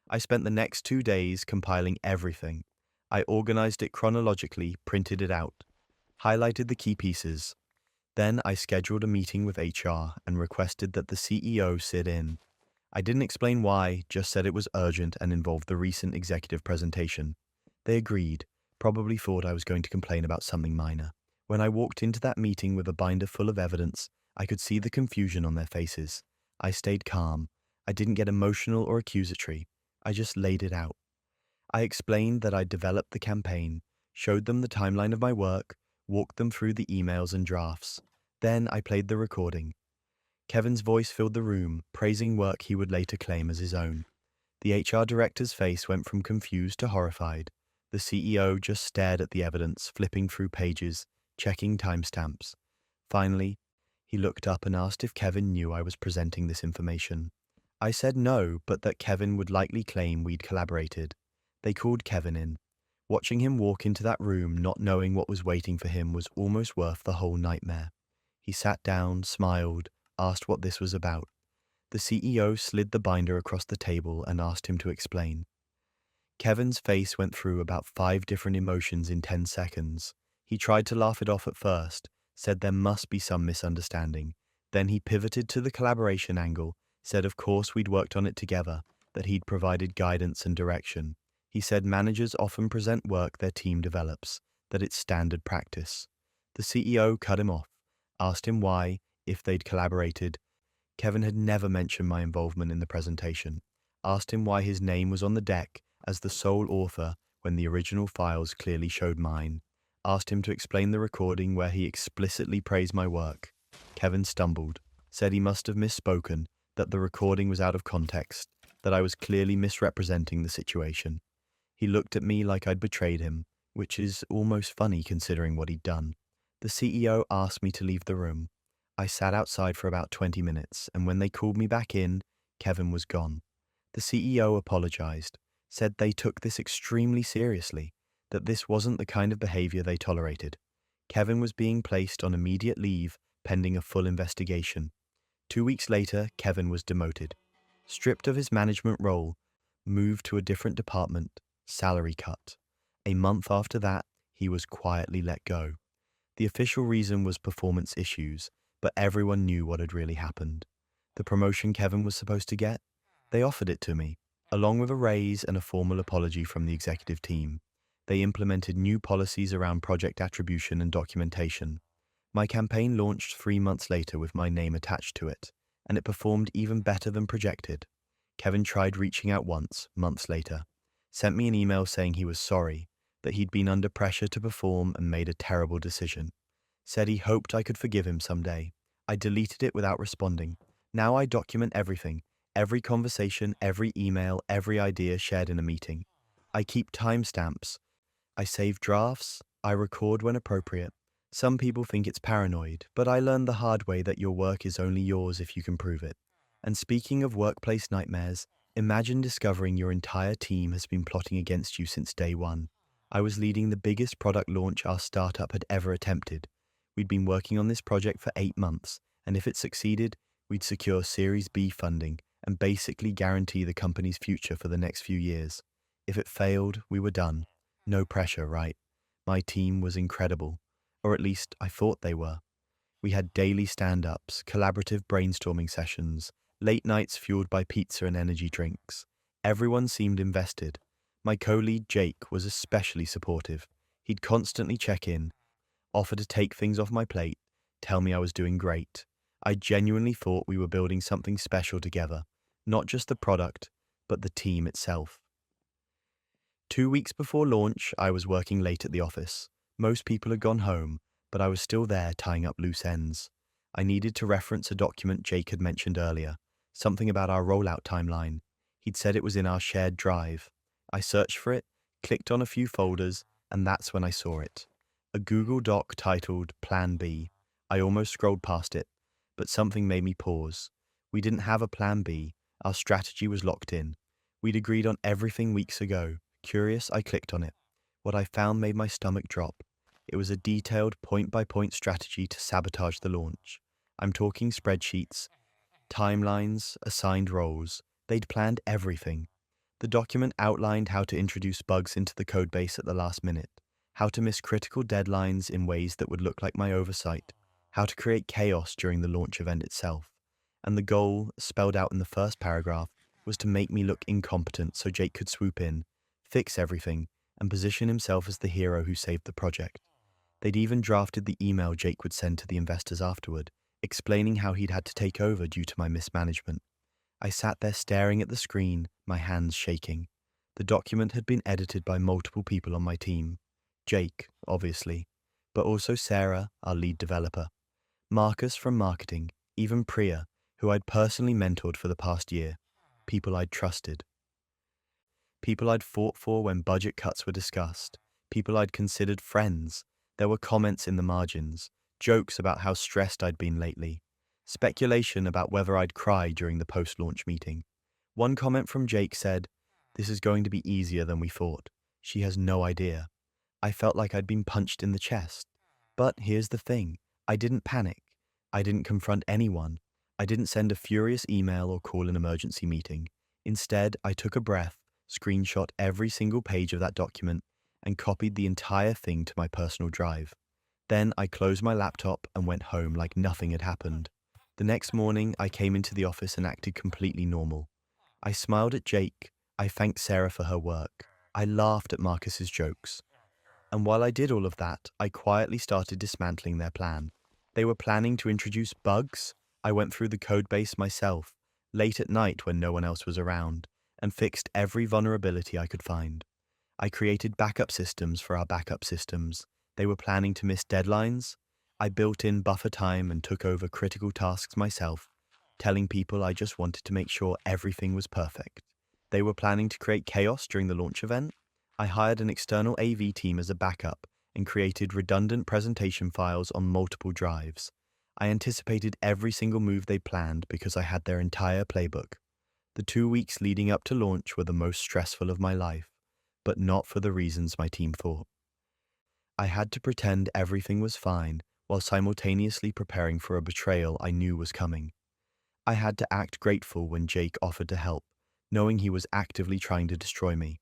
[SPEAKER 1] I spent the next 2 days compiling everything. I organized it chronologically, printed it out, highlighted the key pieces. Then I scheduled a meeting with HR and requested that the CEO sit in. I didn't explain why, just said it was urgent and involved the recent executive presentation. They agreed, probably thought I was going to complain about something minor. When I walked into that meeting with a binder full of evidence, I could see the confusion on their faces. I stayed calm. I didn't get emotional or accusatory. I just laid it out. I explained that I'd developed the campaign, showed them the timeline of my work, walked them through the emails and drafts. Then I played the recording. Kevin's voice filled the room, praising work he would later claim as his own. The HR director's face went from confused to horrified. The CEO just stared at the evidence, flipping through pages, checking timestamps. Finally, he looked up and asked if Kevin knew I was presenting this information. I said no, but that Kevin would likely claim we'd collaborated. They called Kevin in. Watching him walk into that room, not knowing what was waiting for him, was almost worth the whole nightmare. He sat down, smiled, asked what this was about. The CEO slid the binder across the table and asked him to explain. Kevin's face went through about 5 different emotions in 10 seconds. He tried to laugh it off at first, said there must be some misunderstanding. Then he pivoted to the collaboration angle, said of course we'd worked on it together, that he'd provided guidance and direction. He said managers often present work their team develops, that it's standard practice. The CEO cut him off, asked him why, if they'd collaborated. Kevin had never mentioned my involvement in the presentation, asked him why his name was on the deck as the sole author when the original files clearly showed mine, asked him to explain the recording where he explicitly praised my work. Kevin stumbled, said he must have misspoken, that the recording was out of context, that I was clearly misrepresenting the situation. He looked at me like I'd betrayed him, which is almost funny considering what he'd done. The CEO asked me to leave the room. I sat outside for about 20 minutes, and when they called me back in, Kevin was gone. The CEO apologized, said they took this extremely seriously, that this wasn't the kind of behavior they tolerated. Kevin was being placed on immediate leave pending a full investigation. 2 weeks later, Kevin was demoted. Stripped of his management role, moved to a different department, salary cut. A month after that, he was quietly let go. The official reason was performance issues, but everyone knew what had really happened. The promotion Kevin was supposed to get? They offered it to me, along with a raise and a formal apology from the executive team. They implemented new policies around project attribution and documentation. My campaign launched 3 months later with my name attached to it, and it performed even better than projected. Kevin tried reaching out once, months later, sent me an email saying he was sorry, that he'd been under pressure to perform and made a terrible decision. Said he hoped I could forgive him someday. I deleted it without responding. Now I document everything, every conversation, every email, every idea shared in a meeting. I keep timestamps. I save drafts. I record when appropriate. Some people think it's paranoid, but I learned the hard way that your work is only yours if you can prove it. And speaking of workplace nightmares, imagine discovering your entire team has been plotting against you since day one. I was leading the biggest product launch our startup had ever attempted. We'd been working on this project for 8 months, and if it succeeded, we'd secure Series B funding and basically guarantee the company's future for the next few years. If it failed, we were done. No pressure, right? My team was incredible, or at least I thought they were. We had daily stand-ups, collaborative brainstorming sessions, late nights fueled by pizza and energy drinks. Everyone seemed invested. My co-lead Jake was especially supportive. He'd constantly check in. offer to take things off my plate, tell me I was doing great. I genuinely thought we were building something special together, not just the product, but the team itself. 2 weeks before launch, I was working late at the office. Most people had gone home, but I was still there tying up loose ends. I needed to reference a document Jake had mentioned earlier, something about our rollout timeline. He'd said it was in our shared drive. I searched for it, clicked on a few folders, and that's when I saw it. A Google Doc titled Plan B. I almost scrolled past it, but something made me pause. We didn't have a Plan B. Our strategy was locked in. We'd agreed on everything weeks ago. Curious, I clicked on it. What I found made my stomach drop. It was a detailed point-by-point strategy to sabotage the launch. I'm talking spreadsheets, timelines, assigned roles. They'd planned everything. The document outlined how to introduce bugs into the codebase at the last minute, how to miss critical deadlines in ways that would look like my oversight, how to create chaos during the launch event itself. And the goal, spelled out in the first paragraph, was to make me look incompetent so Jake could swoop in, fix everything, and position himself as the hero who saved the project. They'd even drafted the email Jake would send to the investors afterward, explaining how he'd had to take over due to my mismanagement. I sat there staring at the screen, my hands shaking. The document had been edited by multiple people on my team. Jake, obviously, but also Sarah, our lead developer, Marcus from marketing, even Priya, who I'd personally mentored for the past year, people I'd trusted. People I'd fought for when budget cuts were discussed, people I'd considered friends. There were comments in the margins, jokes about how stressed I'd been lately, speculation about whether I'd cry during the post-launch meeting. One comment from Jake said, "This is going to be easier than we thought. She has no idea." I felt like I'd been punched in the chest. But here's the thing, I didn't panic. I didn't confront anyone. I didn't send a furious email or call an emergency meeting. Instead, I took a breath, screenshot every single page of that document, and copied the entire thing to my personal drive. Then I closed my laptop and went home like nothing had happened. The next morning, I came into the office and acted completely normal. I smiled at Jake. I thanked Sarah for her work. I laughed at Marcus's jokes. And while I did all of that, I quietly started dismantling their plan. They were planning to introduce bugs. I went through the code base myself, late at night when no one else was around, and fixed every vulnerability I could find. I created backup systems for our backup systems. They were planning to miss deadlines. I built in buffer time and took over critical tasks myself, telling people I just wanted to make sure everything was perfect. They were planning to create chaos during the launch event. I hired an external AV team as a backup and created redundant presentation files on multiple drives. I anticipated every single move they planned because I had their entire playbook. The 2 weeks leading up to launch were the most stressful of my life, but not for the reasons my team thought. I had to pretend everything was fine while simultaneously preparing for a betrayal I knew was coming. I had to act grateful when Jake offered to help, knowing he was actively trying to destroy me.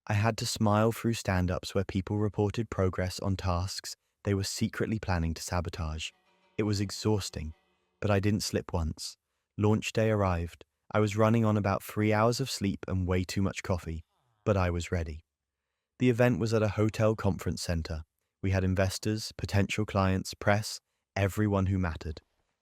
[SPEAKER 1] I had to smile through stand-ups where people reported progress on tasks they were secretly planning to sabotage. It was exhausting, but I didn't slip once. Launch day arrived. I was running on about 3 hours of sleep and way too much coffee, but I was ready. The event was at a hotel conference center. We had investors, potential clients, press, everyone who mattered.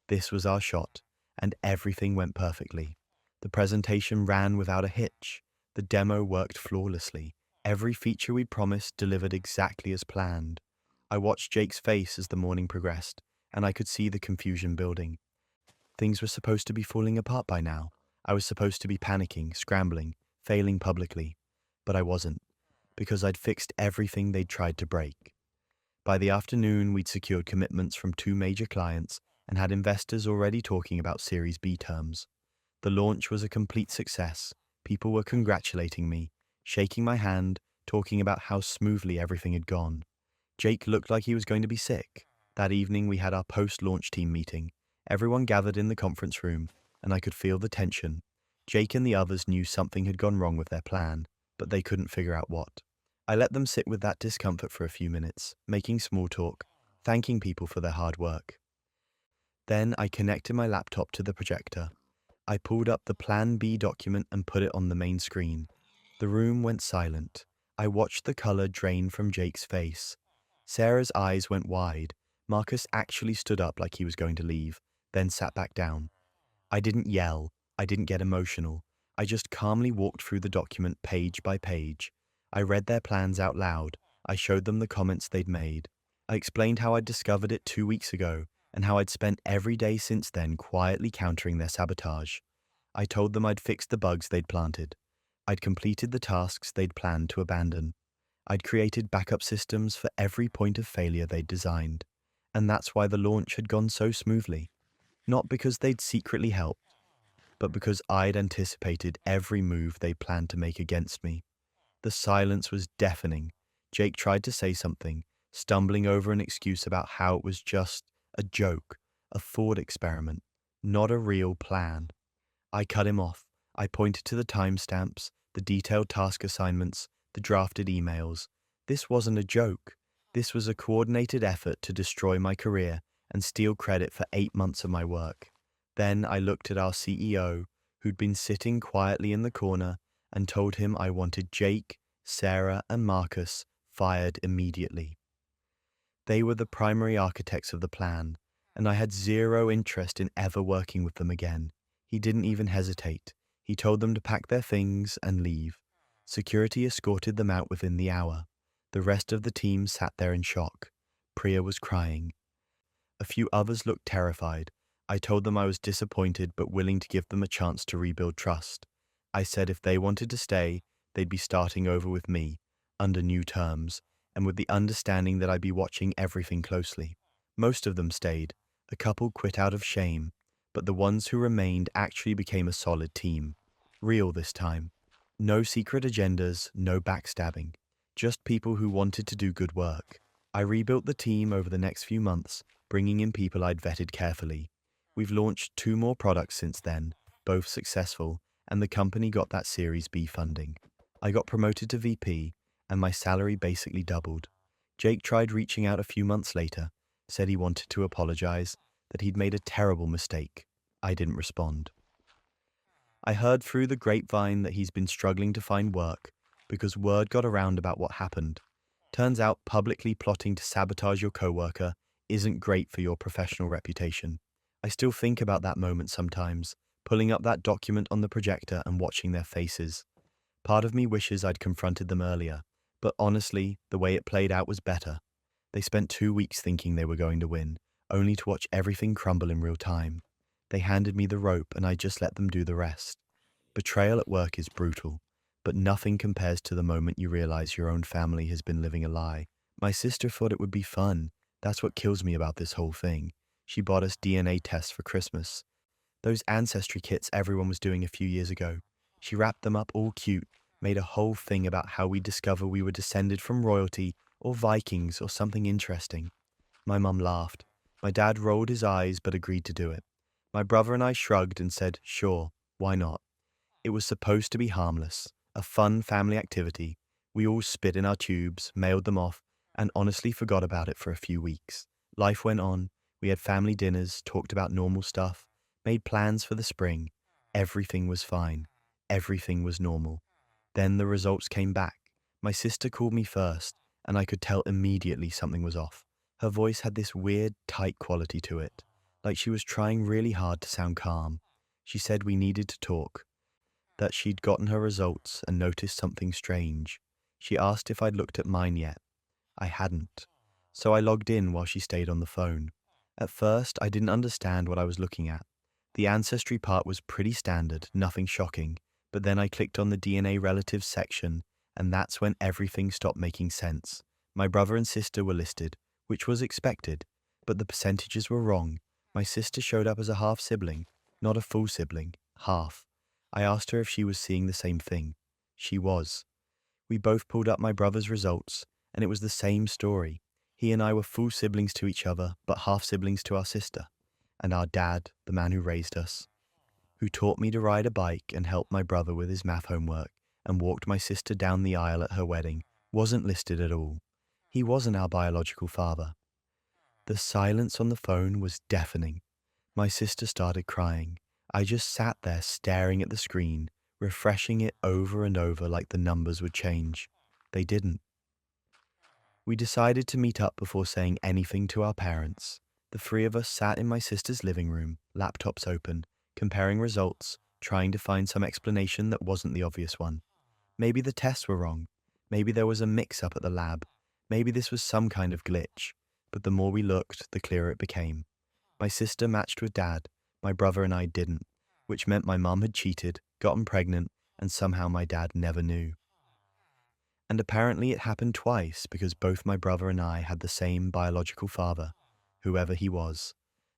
[SPEAKER 1] This was our shot, and everything went perfectly. The presentation ran without a hitch. The demo worked flawlessly. Every feature we'd promised delivered exactly as planned. I watched Jake's face as the morning progressed, and I could see the confusion building. Things were supposed to be falling apart by now. I was supposed to be panicking, scrambling, failing publicly. But I wasn't, because I'd fixed everything they'd tried to break. By the afternoon, we'd secured commitments from 2 major clients and had investors already talking about Series B terms. The launch was a complete success. People were congratulating me, shaking my hand, talking about how smoothly everything had gone. Jake looked like he was going to be sick. That evening, we had our post-launch team meeting. Everyone gathered in the conference room, and I could feel the tension. Jake and the others knew something had gone wrong with their plan, but they couldn't figure out what. I let them sit with that discomfort for a few minutes, making small talk, thanking people for their hard work. Then I connected my laptop to the projector. I pulled up the Plan B document and put it on the main screen. The room went silent. I watched the color drain from Jake's face. Sarah's eyes went wide. Marcus actually stood up like he was going to leave, then sat back down. I didn't yell. I didn't get emotional. I just calmly walked through the document page by page. I read their plans out loud. I showed them the comments they'd made. I explained how I'd discovered it 2 weeks ago and how I'd spent every day since then quietly countering their sabotage. I told them I'd fixed the bugs they'd planted. I'd completed the tasks they'd planned to abandon. I'd created backup systems for every point of failure they'd designed. And that's why the launch had gone so smoothly. Not because they'd secretly helped, but because I'd anticipated every move they planned to make against me. The silence was deafening. Jake tried to say something, stumbling over an excuse about how it was just a joke, a thought experiment, not a real plan. I cut him off. I pointed to the timestamps, the detailed task assignments, the drafted emails. This wasn't a joke. This was a coordinated effort to destroy my career and steal credit for 8 months of my work. Then I looked at our CEO, who'd been sitting quietly in the corner, and told him I wanted Jake, Sarah, and Marcus fired immediately. They were the primary architects of the plan, and I had zero interest in ever working with them again. He didn't even hesitate. He told them to pack their things and leave. Security escorted them out within the hour. The rest of the team sat there in shock. Priya was crying. A few others looked terrified. I told them I was disappointed but willing to give them a chance to rebuild trust. I said if they wanted to stay, they'd be starting over with me, under new terms, and with the understanding that I'd be watching everything closely. Most of them stayed. A couple quit out of shame, but the ones who remained actually became a solid team. Real this time. No secret agendas, no backstabbing. Just people who wanted to do good work. I rebuilt the team over the next few months, bringing in people I'd vetted carefully. We've launched 2 more products since then, both successful, and the company got that Series B funding. I got promoted to VP, and my salary basically doubled. Jake tried reaching out a few months later, said he wanted to apologize, that he'd made a terrible mistake. I didn't respond. I heard through the grapevine that he's been struggling to find work because word got around about what happened. Turns out publicly plotting to sabotage your coworker isn't great for your professional reputation. I still think about that moment sometimes, pulling up that document on the projector and watching their faces. Part of me wishes I'd confronted them earlier, but honestly, the way it played out was better. They spent 2 weeks thinking they were going to win, only to watch everything crumble in real time. They handed me the rope and I just let them do the rest. Betrayal at work is brutal, but nothing compares to the moment you realize your own family has been living a lie. My sister thought it would be fun. That's what kills me about this whole thing. She bought us DNA tests for Christmas. Those ancestry kits everyone was doing a few years ago. She wrapped them up all cute, made a whole thing about how we discover we were descended from royalty or Vikings or something interesting. My mum laughed. My dad rolled his eyes but agreed to do it. My brother and I shrugged and said, sure, why not? It was supposed to be harmless, a fun family activity. We all spit in our tubes, mailed them off, and honestly forgot about it for a few weeks. Life went on. We had family dinners, talked about normal stuff, made plans for the spring. Everything was fine. Everything was normal. Then the results came back. My sister called me first, and I could tell immediately something was off. Her voice had this weird, tight quality to it, like she was trying really hard to sound calm. She said we needed to talk, that she'd gotten her results and noticed something strange. She asked if I'd looked at mine yet. I hadn't. So I logged in while she stayed on the phone. At first, I didn't understand what I was looking at. The ancestry part was pretty standard, nothing shocking, but then I clicked on the DNA relatives section, and that's when everything stopped making sense. My brother and sister were listed, which was expected, but the percentages were wrong. My sister showed up as a half-sibling, not a full sibling, half. I asked her if she was seeing the same thing. She was. We both pulled up my brother's results, and it was the same story. He and I were full siblings to each other, but half-siblings to our sister. And our dad, the man who raised us, who taught me to ride a bike and helped my brother with his math homework and walked my sister down the aisle at her wedding, wasn't listed at all. He wasn't our biological father. The silence on the phone was deafening. My sister started crying. I just sat there staring at the screen, refreshing it over and over like the numbers would change. They didn't. We decided to meet up before saying anything to our parents. The three of us sat in my sister's living room, laptops open, comparing results, trying to find some explanation that wasn't the obvious one. Maybe the tests were wrong. Maybe there was a mix-up at the lab. Maybe this was some kind of glitch. But the more we looked, the clearer it became. My sister matched with Dad. My brother and I didn't, which meant my mum had cheated, gotten pregnant, and somehow my dad never knew. And apparently it happened twice because both my brother and I had the same biological father, whoever he was.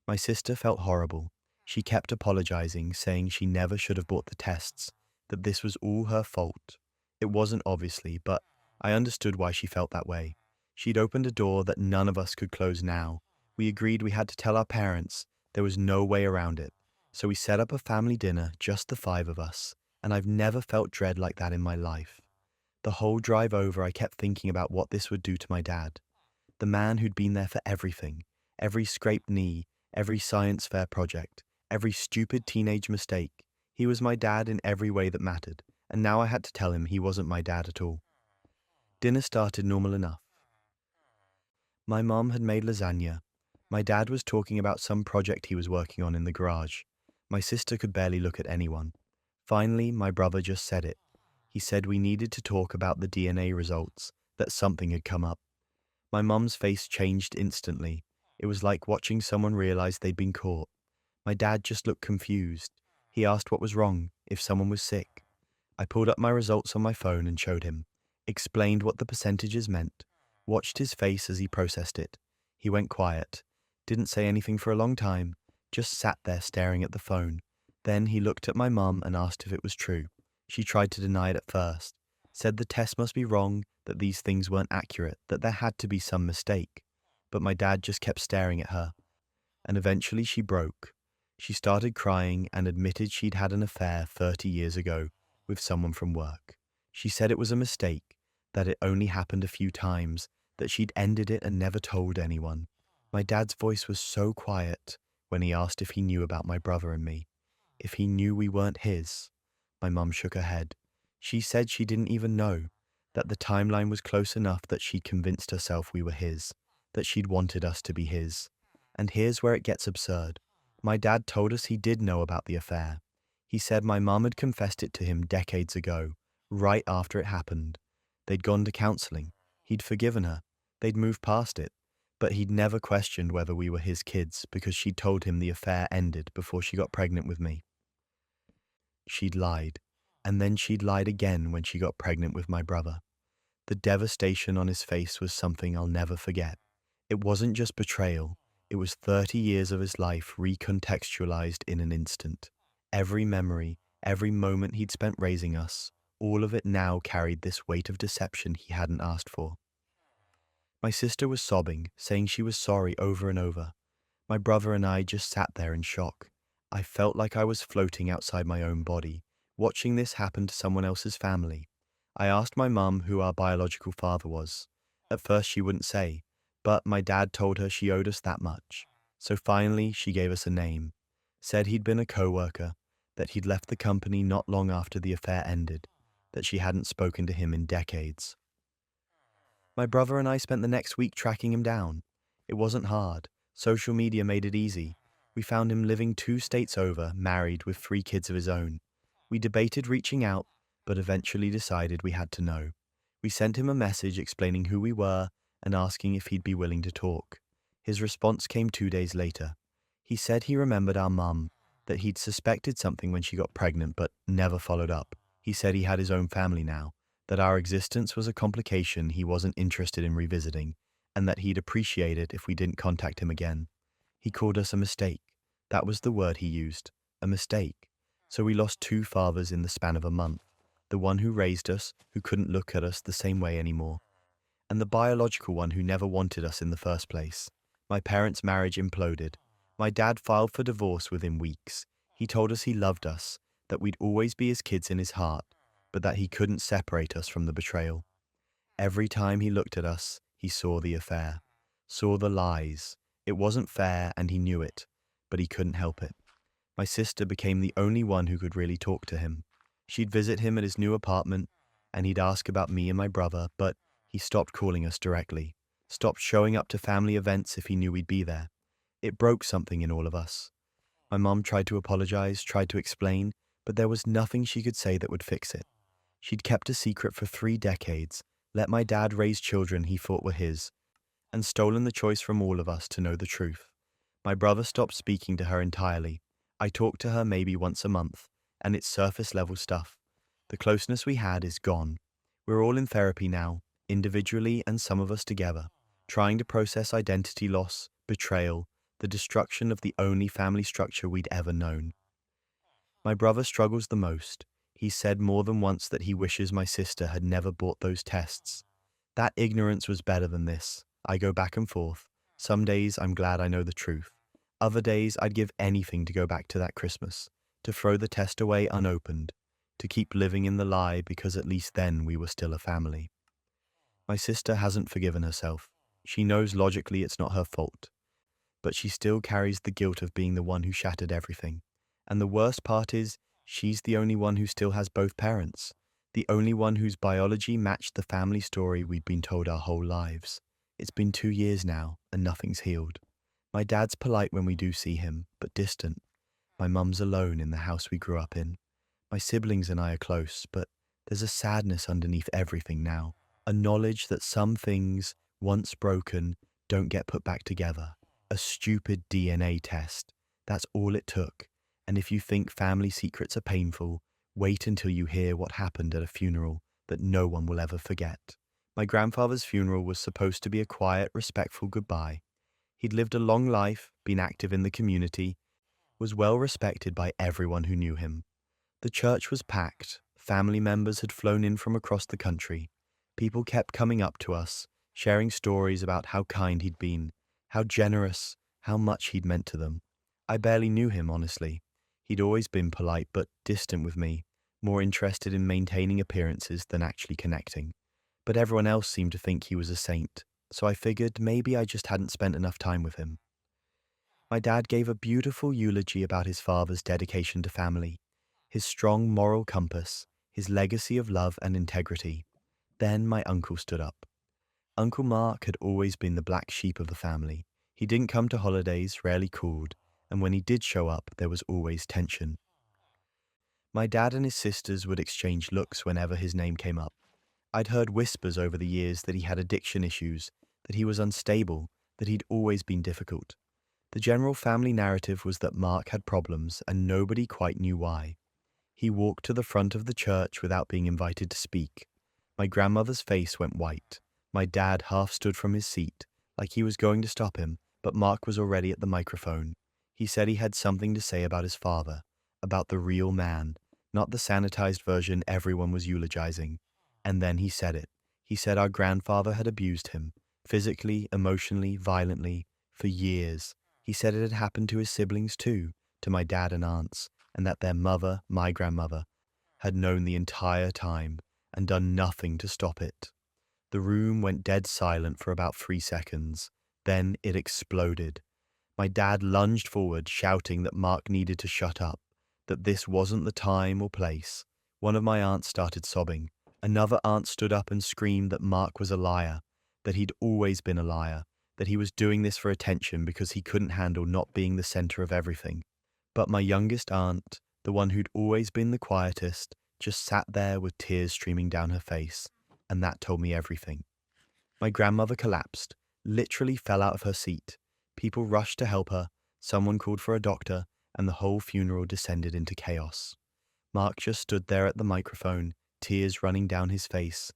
[SPEAKER 1] My sister felt horrible. She kept apologizing, saying she never should have bought the tests, that this was all her fault. It wasn't obviously, but I understood why she felt that way. She'd opened a door that none of us could close now. We agreed we had to tell our parents. There was no way around it. So we set up a family dinner, just the five of us, and I've never felt dread like that in my life. The whole drive over, I kept thinking about what this would do to my dad. The man who'd been there for everything, every scraped knee, every science fair project, every stupid teenage mistake. He was my dad in every way that mattered, and now I had to tell him he wasn't my dad at all. Dinner started normal enough. My mom had made lasagna. My dad was talking about some project he was working on in the garage. My sister could barely look at anyone. Finally, my brother just said it. He said we needed to talk about the DNA results, that something had come up. My mum's face changed instantly. It was like watching someone realize they'd been caught. My dad just looked confused. He asked what was wrong, if someone was sick. I pulled up my results on my phone and showed him, explained what the percentages meant, watched his face as he processed it. He went quiet, didn't say anything for a long time, just sat there staring at the phone. Then he looked at my mum and asked if it was true. She tried to deny it at first, said the test must be wrong, that these things weren't accurate, that there had to be some mistake. But my dad just kept staring at her. And eventually she broke. She started crying and admitted she'd had an affair 30 years ago with someone from work. She said it was a mistake, that it only happened a few times, that she'd ended it and never told anyone. My dad's voice was so quiet when he asked if he knew about my brother and me, if he knew we weren't his. My mum shook her head. She said she didn't even know, that the timeline was close enough that she'd convinced herself we were his, that she'd wanted us to be his. And here's where it gets absurd. My dad told us he did know about the affair. He said my mum had confessed it to him decades ago, right after it happened. They'd gone to counseling. He'd forgiven her. They'd moved past it. But he'd never questioned whether we were his kids because she'd told him the affair ended before she got pregnant with me. She'd lied. And then she'd lied again when she got pregnant with my brother. The devastation on his face was something I'll never forget. It wasn't just betrayal. It was 30 years of his life recontextualized in an instant. Every memory, every moment he'd spent raising us, all of it now carried this weight of deception he hadn't asked for. My sister was sobbing, saying she was sorry over and over. My brother and I just sat there in shock. I felt like I was floating outside my own body, watching this happen to someone else's family. I asked my mum who our biological father was. At first she wouldn't say, but my dad told her she owed us that much. So finally she gave us a name, said he'd been a co-worker, that he'd left the company not long after the affair ended, that she hadn't spoken to him in decades. My brother and I spent the next week tracking him down. It wasn't hard. Social media made it easy. We found him living 2 states over, married with 3 kids of his own. We debated reaching out, but eventually decided we had to know. We sent him a message explaining who we were and asking if he'd be willing to talk. His response came 2 days later. He said he remembered our mum, that he'd suspected something when she got pregnant but never followed up. He said he had his own family now, that our existence was a complication he wasn't interested in revisiting, and that he'd appreciate it if we didn't contact him again. He called us a mistake. That was the word he used, a mistake. So we lost 2 fathers in the span of a month. The one who raised us, who couldn't look at us the same way anymore, and the biological one who never wanted us in the first place. My parents' marriage imploded. My dad filed for divorce within weeks. He told us he loved us, that we'd always be his kids in his heart, but that he couldn't separate us from the betrayal. Every time he looked at us, he saw the affair, saw the lies. It wasn't fair and he knew it, but he couldn't help it. My sister became the only one who could really talk to him. She'd visit him at his new apartment, and he'd ask about me and my brother, but he stopped calling us directly. stopped showing up to family events if he knew we'd be there. It broke something in all of us. My mom tried to apologize, tried to explain, but there was nothing she could say that would fix it. She'd kept a secret for 3 decades, let my dad raise children he thought were his, and stolen the choice from all of us to know the truth. My brother stopped speaking to her entirely. I talked to her maybe once a month, and it's surface level stuff. The closeness we had is gone. We're all in therapy now, individually and some of us together, trying to process identity loss, betrayal, the destruction of the only family structure we'd ever known. My brother struggles the most. He said more than once that he wishes my sister had never bought those tests. That ignorance was better than this. I go back and forth. Some days I'm glad I know the truth. Other days I'd give anything to go back to that Christmas, to throw the test away unopened, to keep living in the lie because at least then we were still a family. My sister hasn't forgiven herself. She knows logically it's not her fault, but she still carries the guilt of being the one who shattered everything. And the worst part is, she's the only one who still has both parents, the only one whose biology matched the family story we'd been told our whole lives. It's been 2 years now, and nothing's healed. My dad's polite when we do see him, but distant. My mum's alone in the house we grew up in. My siblings and I are close, but there's a sadness underneath everything now, a knowledge that some things, once broken, don't get put back together. A stupid DNA test. That's all it took. And if you think family secrets are painful, wait until you hear what happened at a funeral that no one will ever forget. My grandfather's funeral was supposed to be a quiet, respectful goodbye. He'd lived a long life, been active in the community, was well respected by everyone who knew him. The church was packed. Family members had flown in from across the country. People kept coming up to us, sharing stories about how kind he'd been, how generous, how much he'd meant to them. I barely knew him, honestly. He'd always been polite but distant with me, more interested in maintaining appearances than actually connecting. But everyone else seemed to think he was a saint, so I figured maybe I just hadn't spent enough time with him. My dad gave a beautiful eulogy about his father's dedication to family, his strong moral compass, his legacy of love and integrity. Then my uncle stood up. Uncle Mark had always been the black sheep of the family. He didn't come to holidays, rarely called, and when he did show up, there was always tension. My dad and his sisters would exchange looks whenever his name came up. I'd heard whispers over the years that he had addiction issues, that he was unstable, that he'd always been difficult. The general family narrative was that Mark had problems and nobody quite knew why. He walked to the front of the church without being invited to speak. My grandmother's face went white. My dad half stood from his seat, like he was going to stop him, but Mark was already at the microphone. He said he had something to say about his father, about the real man, not the sanitized version everyone was eulogizing. And then he said it. He said our grandfather had abused him, physically, emotionally, violently, for years. He said it had happened to his siblings too, to my dad and aunts, and that their mother, my grandmother, had known the entire time and done nothing to stop it. The room went dead silent for about 3 seconds. Then it exploded. My dad lunged forward, shouting that Mark needed to shut up, that this wasn't the time or place. One of my aunts started sobbing. Another aunt stood up and screamed that Mark was a liar, that he'd always been a liar, that he was doing this for attention because he couldn't handle not being the center of everything. But my youngest aunt, the one who'd always been the quietest, just sat there with tears streaming down her face, and that told me everything. My grandmother collapsed, literally fell out of her seat. People rushed to help her, someone called for a doctor, and the whole funeral descended into chaos. Mark just stood there at the microphone, tears running down his face,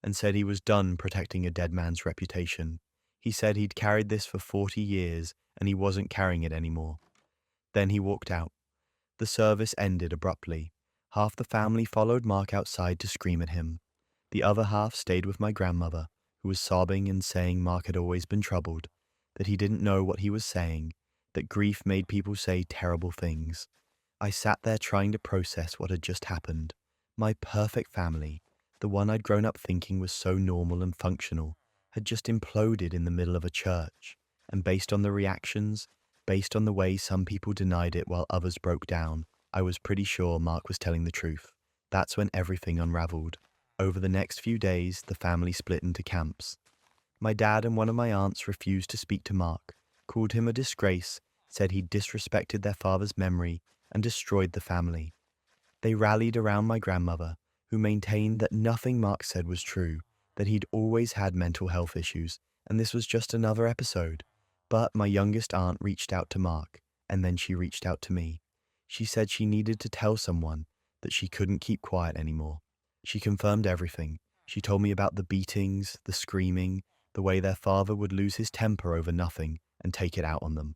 [SPEAKER 1] and said he was done protecting a dead man's reputation. He said he'd carried this for 40 years and he wasn't carrying it anymore. Then he walked out. The service ended abruptly. Half the family followed Mark outside to scream at him. The other half stayed with my grandmother, who was sobbing and saying Mark had always been troubled, that he didn't know what he was saying, that grief made people say terrible things. I sat there trying to process what had just happened. My perfect family, the one I'd grown up thinking was so normal and functional, had just imploded in the middle of a church, and based on the reactions, based on the way some people denied it while others broke down, I was pretty sure Mark was telling the truth. That's when everything unraveled. Over the next few days, the family split into camps. My dad and one of my aunts refused to speak to Mark, called him a disgrace, said he'd disrespected their father's memory, and destroyed the family. They rallied around my grandmother, who maintained that nothing Mark said was true, that he'd always had mental health issues, and this was just another episode. But my youngest aunt reached out to Mark, and then she reached out to me. She said she needed to tell someone, that she couldn't keep quiet anymore. She confirmed everything. She told me about the beatings, the screaming, the way their father would lose his temper over nothing and take it out on them.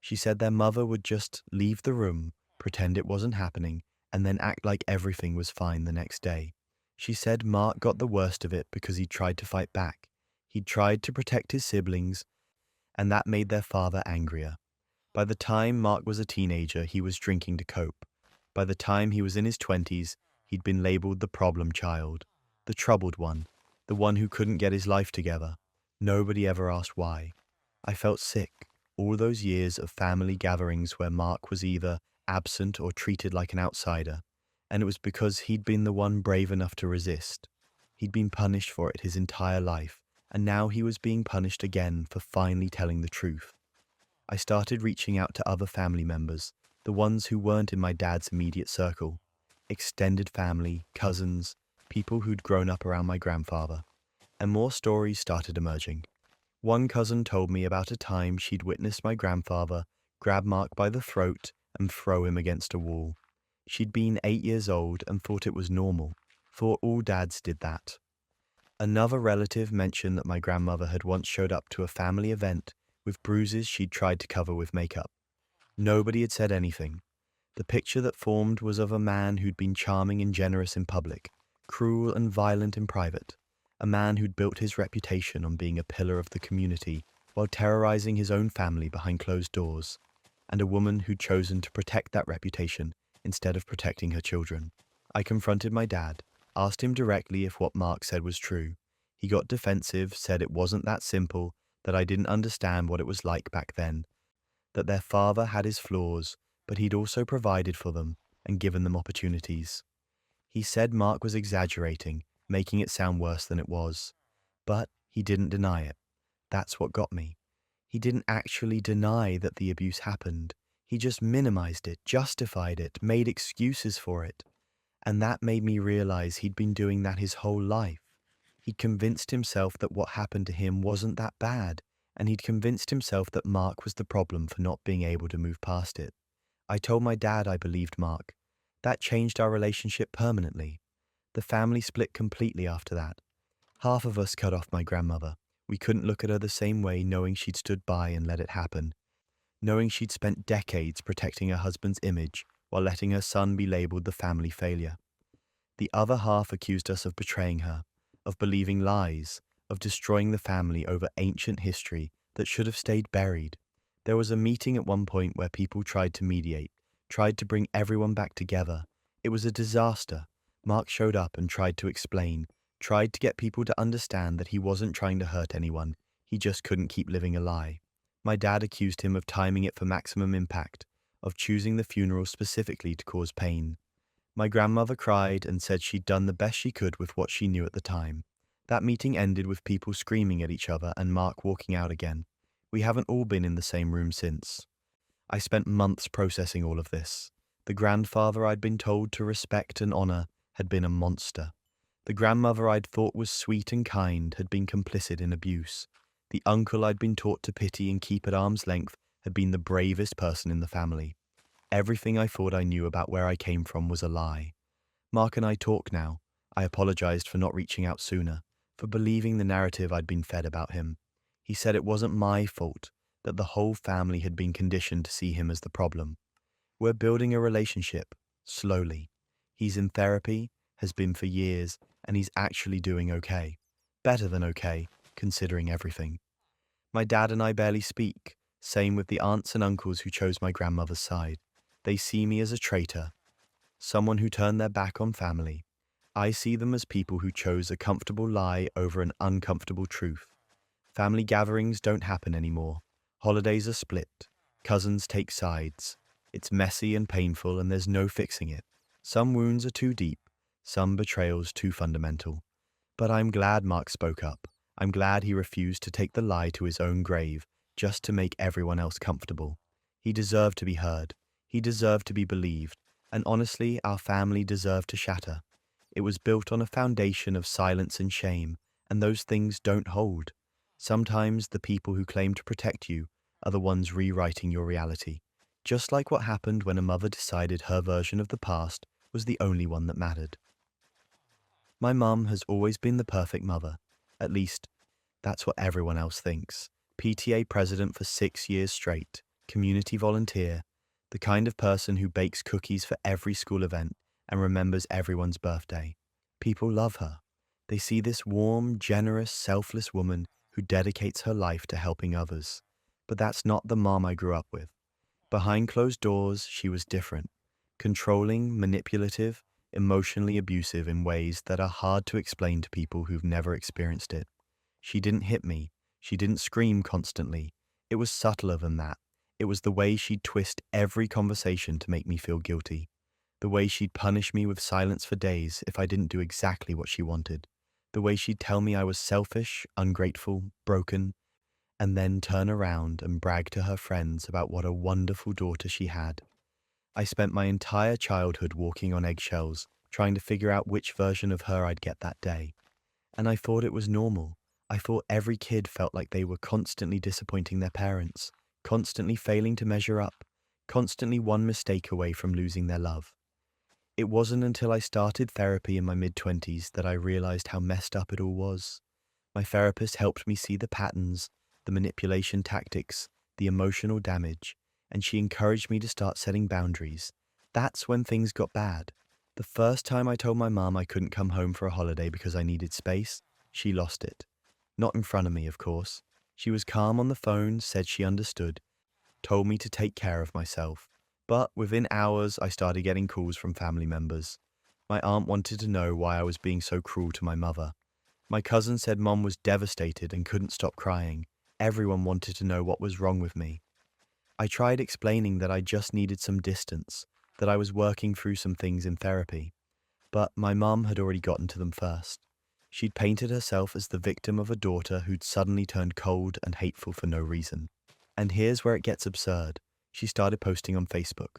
[SPEAKER 1] She said their mother would just leave the room, pretend it wasn't happening, and then act like everything was fine the next day. She said Mark got the worst of it because he tried to fight back. He'd tried to protect his siblings, and that made their father angrier. By the time Mark was a teenager, he was drinking to cope. By the time he was in his 20s, he'd been labeled the problem child, the troubled one, the one who couldn't get his life together. Nobody ever asked why. I felt sick. All those years of family gatherings where Mark was either absent or treated like an outsider, and it was because he'd been the one brave enough to resist. He'd been punished for it his entire life, and now he was being punished again for finally telling the truth. I started reaching out to other family members, the ones who weren't in my dad's immediate circle, extended family, cousins, people who'd grown up around my grandfather, and more stories started emerging. One cousin told me about a time she'd witnessed my grandfather grab Mark by the throat and throw him against a wall. She'd been 8 years old and thought it was normal, thought all dads did that. Another relative mentioned that my grandmother had once showed up to a family event with bruises she'd tried to cover with makeup. Nobody had said anything. The picture that formed was of a man who'd been charming and generous in public, cruel and violent in private. A man who'd built his reputation on being a pillar of the community while terrorizing his own family behind closed doors, and a woman who'd chosen to protect that reputation instead of protecting her children. I confronted my dad, asked him directly if what Mark said was true. He got defensive, said it wasn't that simple, that I didn't understand what it was like back then, that their father had his flaws, but he'd also provided for them and given them opportunities. He said Mark was exaggerating, making it sound worse than it was. But he didn't deny it. That's what got me. He didn't actually deny that the abuse happened. He just minimized it, justified it, made excuses for it. And that made me realize he'd been doing that his whole life. He'd convinced himself that what happened to him wasn't that bad, and he'd convinced himself that Mark was the problem for not being able to move past it. I told my dad I believed Mark. That changed our relationship permanently. The family split completely after that. Half of us cut off my grandmother. We couldn't look at her the same way, knowing she'd stood by and let it happen, knowing she'd spent decades protecting her husband's image while letting her son be labeled the family failure. The other half accused us of betraying her, of believing lies, of destroying the family over ancient history that should have stayed buried. There was a meeting at one point where people tried to mediate, tried to bring everyone back together. It was a disaster. Mark showed up and tried to explain, tried to get people to understand that he wasn't trying to hurt anyone, he just couldn't keep living a lie. My dad accused him of timing it for maximum impact, of choosing the funeral specifically to cause pain. My grandmother cried and said she'd done the best she could with what she knew at the time. That meeting ended with people screaming at each other and Mark walking out again. We haven't all been in the same room since. I spent months processing all of this. The grandfather I'd been told to respect and honor had been a monster. The grandmother I'd thought was sweet and kind had been complicit in abuse. The uncle I'd been taught to pity and keep at arm's length had been the bravest person in the family. Everything I thought I knew about where I came from was a lie. Mark and I talk now. I apologized for not reaching out sooner, for believing the narrative I'd been fed about him. He said it wasn't my fault, that the whole family had been conditioned to see him as the problem. We're building a relationship, slowly. He's in therapy, has been for years, and he's actually doing okay. Better than okay, considering everything. My dad and I barely speak, same with the aunts and uncles who chose my grandmother's side. They see me as a traitor, someone who turned their back on family. I see them as people who chose a comfortable lie over an uncomfortable truth. Family gatherings don't happen anymore. Holidays are split. Cousins take sides. It's messy and painful and there's no fixing it. Some wounds are too deep, some betrayals too fundamental. But I'm glad Mark spoke up. I'm glad he refused to take the lie to his own grave just to make everyone else comfortable. He deserved to be heard. He deserved to be believed. And honestly, our family deserved to shatter. It was built on a foundation of silence and shame, and those things don't hold. Sometimes the people who claim to protect you are the ones rewriting your reality. Just like what happened when a mother decided her version of the past was the only one that mattered. My mum has always been the perfect mother. At least, that's what everyone else thinks. PTA president for 6 years straight, community volunteer, the kind of person who bakes cookies for every school event and remembers everyone's birthday. People love her. They see this warm, generous, selfless woman who dedicates her life to helping others. But that's not the mom I grew up with. Behind closed doors, she was different. Controlling, manipulative, emotionally abusive in ways that are hard to explain to people who've never experienced it. She didn't hit me. She didn't scream constantly. It was subtler than that. It was the way she'd twist every conversation to make me feel guilty. The way she'd punish me with silence for days if I didn't do exactly what she wanted. The way she'd tell me I was selfish, ungrateful, broken, and then turn around and brag to her friends about what a wonderful daughter she had. I spent my entire childhood walking on eggshells, trying to figure out which version of her I'd get that day. And I thought it was normal. I thought every kid felt like they were constantly disappointing their parents, constantly failing to measure up, constantly one mistake away from losing their love. It wasn't until I started therapy in my mid-20s that I realized how messed up it all was. My therapist helped me see the patterns, the manipulation tactics, the emotional damage, and she encouraged me to start setting boundaries. That's when things got bad. The first time I told my mom I couldn't come home for a holiday because I needed space, she lost it. Not in front of me, of course. She was calm on the phone, said she understood, told me to take care of myself. But within hours, I started getting calls from family members. My aunt wanted to know why I was being so cruel to my mother. My cousin said Mom was devastated and couldn't stop crying. Everyone wanted to know what was wrong with me. I tried explaining that I just needed some distance, that I was working through some things in therapy. But my mum had already gotten to them first. She'd painted herself as the victim of a daughter who'd suddenly turned cold and hateful for no reason. And here's where it gets absurd. She started posting on Facebook.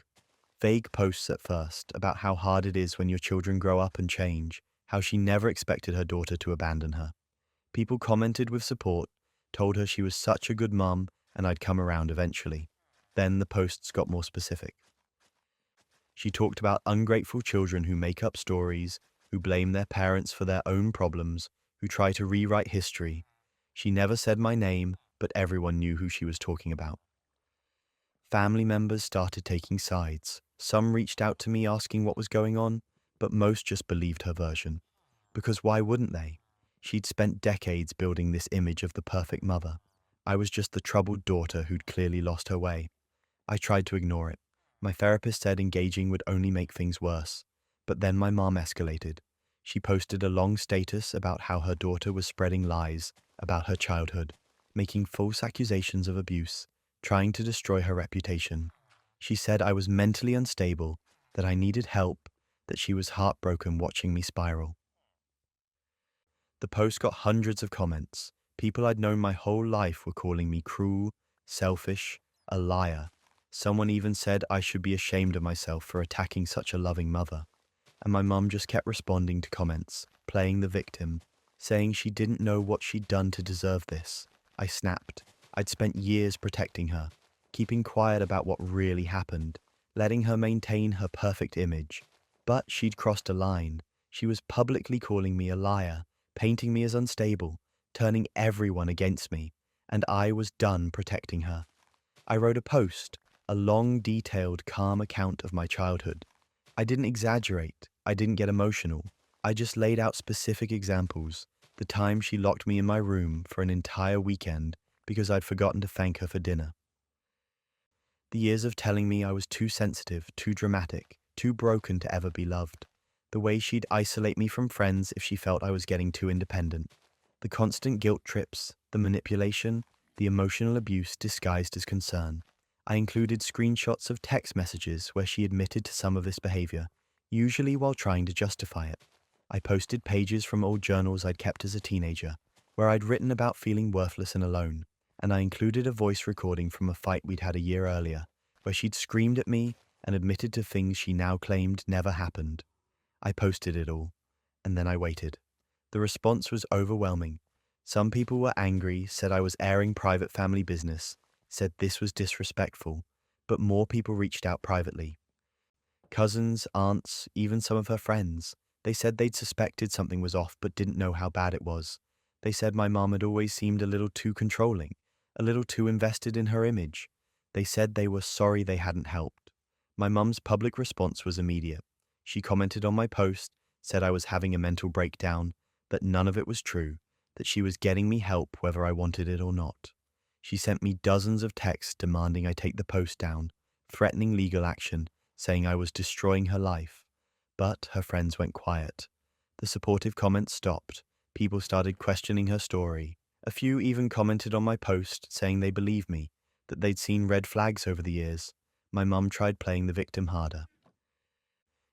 [SPEAKER 1] Vague posts at first about how hard it is when your children grow up and change, how she never expected her daughter to abandon her. People commented with support, told her she was such a good mum and I'd come around eventually. Then the posts got more specific. She talked about ungrateful children who make up stories, who blame their parents for their own problems, who try to rewrite history. She never said my name, but everyone knew who she was talking about. Family members started taking sides. Some reached out to me asking what was going on, but most just believed her version. Because why wouldn't they? She'd spent decades building this image of the perfect mother. I was just the troubled daughter who'd clearly lost her way. I tried to ignore it. My therapist said engaging would only make things worse. But then my mom escalated. She posted a long status about how her daughter was spreading lies about her childhood, making false accusations of abuse, trying to destroy her reputation. She said I was mentally unstable, that I needed help, that she was heartbroken watching me spiral. The post got hundreds of comments. People I'd known my whole life were calling me cruel, selfish, a liar. Someone even said I should be ashamed of myself for attacking such a loving mother. And my mum just kept responding to comments, playing the victim, saying she didn't know what she'd done to deserve this. I snapped. I'd spent years protecting her, keeping quiet about what really happened, letting her maintain her perfect image. But she'd crossed a line. She was publicly calling me a liar, painting me as unstable, turning everyone against me, and I was done protecting her. I wrote a post, a long, detailed, calm account of my childhood. I didn't exaggerate. I didn't get emotional. I just laid out specific examples. The time she locked me in my room for an entire weekend because I'd forgotten to thank her for dinner. The years of telling me I was too sensitive, too dramatic, too broken to ever be loved. The way she'd isolate me from friends if she felt I was getting too independent. The constant guilt trips, the manipulation, the emotional abuse disguised as concern. I included screenshots of text messages where she admitted to some of this behavior, usually while trying to justify it. I posted pages from old journals I'd kept as a teenager, where I'd written about feeling worthless and alone, and I included a voice recording from a fight we'd had a year earlier, where she'd screamed at me and admitted to things she now claimed never happened. I posted it all, and then I waited. The response was overwhelming. Some people were angry, said I was airing private family business, said this was disrespectful, but more people reached out privately. Cousins, aunts, even some of her friends. They said they'd suspected something was off but didn't know how bad it was. They said my mom had always seemed a little too controlling, a little too invested in her image. They said they were sorry they hadn't helped. My mum's public response was immediate. She commented on my post, said I was having a mental breakdown, that none of it was true, that she was getting me help whether I wanted it or not. She sent me dozens of texts demanding I take the post down, threatening legal action, saying I was destroying her life. But her friends went quiet. The supportive comments stopped. People started questioning her story. A few even commented on my post, saying they believed me, that they'd seen red flags over the years. My mum tried playing the victim harder.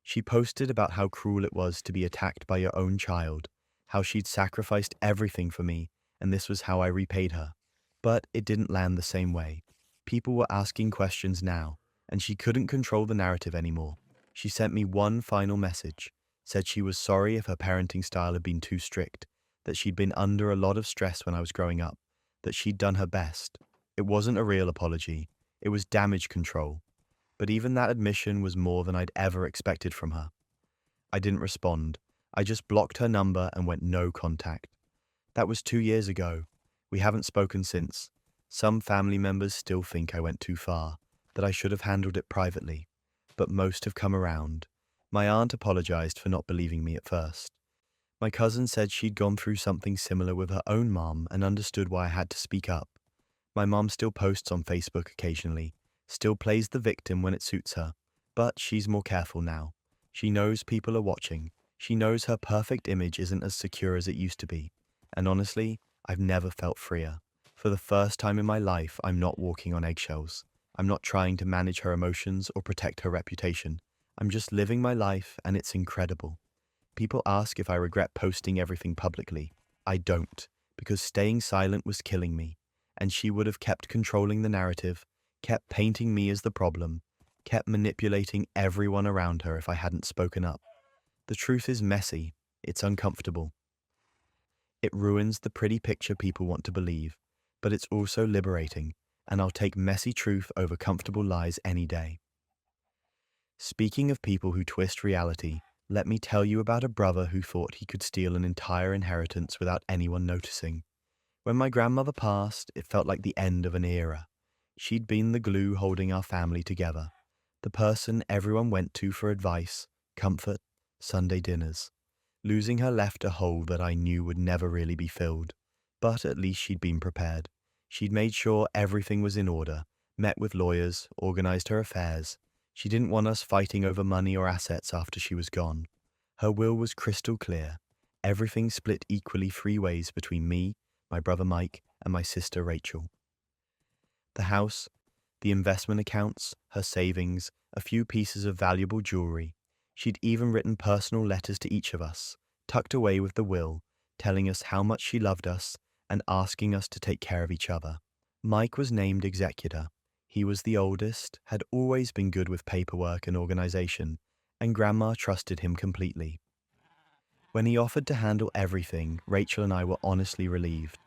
[SPEAKER 1] She posted about how cruel it was to be attacked by your own child, how she'd sacrificed everything for me, and this was how I repaid her. But it didn't land the same way. People were asking questions now, and she couldn't control the narrative anymore. She sent me one final message, said she was sorry if her parenting style had been too strict, that she'd been under a lot of stress when I was growing up, that she'd done her best. It wasn't a real apology, it was damage control. But even that admission was more than I'd ever expected from her. I didn't respond. I just blocked her number and went no contact. That was 2 years ago. We haven't spoken since. Some family members still think I went too far, that I should have handled it privately. But most have come around. My aunt apologized for not believing me at first. My cousin said she'd gone through something similar with her own mom and understood why I had to speak up. My mom still posts on Facebook occasionally, still plays the victim when it suits her, but she's more careful now. She knows people are watching. She knows her perfect image isn't as secure as it used to be. And honestly, I've never felt freer. For the first time in my life, I'm not walking on eggshells. I'm not trying to manage her emotions or protect her reputation. I'm just living my life, and it's incredible. People ask if I regret posting everything publicly. I don't, because staying silent was killing me, and she would have kept controlling the narrative, kept painting me as the problem, kept manipulating everyone around her if I hadn't spoken up. The truth is messy. It's uncomfortable. It ruins the pretty picture people want to believe, but it's also liberating, and I'll take messy truth over comfortable lies any day. Speaking of people who twist reality, let me tell you about a brother who thought he could steal an entire inheritance without anyone noticing. When my grandmother passed, it felt like the end of an era. She'd been the glue holding our family together, the person everyone went to for advice, comfort, Sunday dinners. Losing her left a hole that I knew would never really be filled, but at least she'd been prepared. She'd made sure everything was in order, met with lawyers, organized her affairs. She didn't want us fighting over money or assets after she was gone. Her will was crystal clear. Everything split equally 3 ways between me, my brother Mike, and my sister Rachel. The house, the investment accounts, her savings, a few pieces of valuable jewelry. She'd even written personal letters to each of us, tucked away with the will, telling us how much she loved us and asking us to take care of each other. Mike was named executor. He was the oldest, had always been good with paperwork and organization, and Grandma trusted him completely. When he offered to handle everything, Rachel and I were honestly relieved.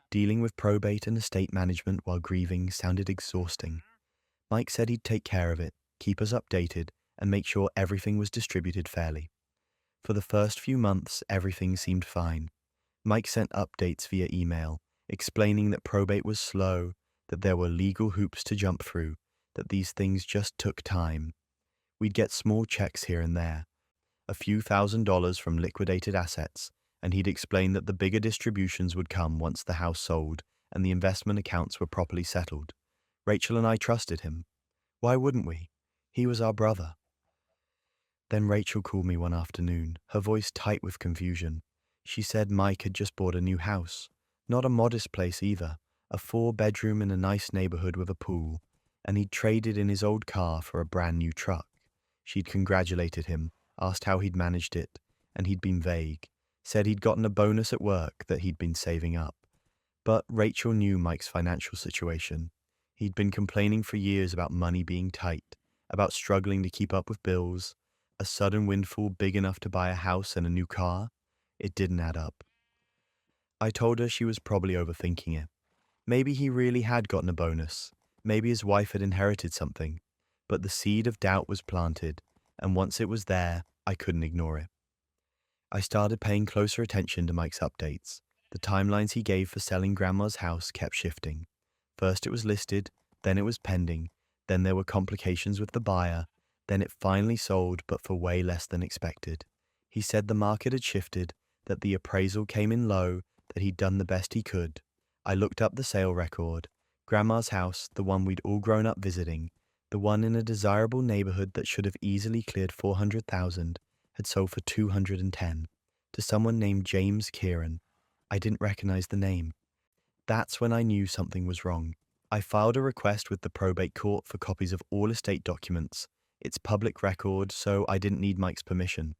[SPEAKER 1] Dealing with probate and estate management while grieving sounded exhausting. Mike said he'd take care of it, keep us updated, and make sure everything was distributed fairly. For the first few months, everything seemed fine. Mike sent updates via email, explaining that probate was slow, that there were legal hoops to jump through, that these things just took time. We'd get small checks here and there, a few $1,000s from liquidated assets, and he'd explain that the bigger distributions would come once the house sold and the investment accounts were properly settled. Rachel and I trusted him. Why wouldn't we? He was our brother. Then Rachel called me one afternoon, her voice tight with confusion. She said Mike had just bought a new house. Not a modest place either, a 4-bedroom in a nice neighborhood with a pool, and he'd traded in his old car for a brand new truck. She'd congratulated him, asked how he'd managed it, and he'd been vague. said he'd gotten a bonus at work that he'd been saving up. But Rachel knew Mike's financial situation. He'd been complaining for years about money being tight, about struggling to keep up with bills, a sudden windfall big enough to buy a house and a new car. It didn't add up. I told her she was probably overthinking it. Maybe he really had gotten a bonus. Maybe his wife had inherited something. But the seed of doubt was planted, and once it was there, I couldn't ignore it. I started paying closer attention to Mike's updates. The timelines he gave for selling Grandma's house kept shifting. First it was listed, then it was pending, then there were complications with the buyer, then it finally sold but for way less than expected. He said the market had shifted, that the appraisal came in low, that he'd done the best he could. I looked up the sale record. Grandma's house, the one we'd all grown up visiting, the one in a desirable neighborhood that should have easily cleared $400,000, had sold for $210 to someone named James Kieran. I didn't recognize the name. That's when I knew something was wrong. I filed a request with the probate court for copies of all estate documents. It's public record, so I didn't need Mike's permission.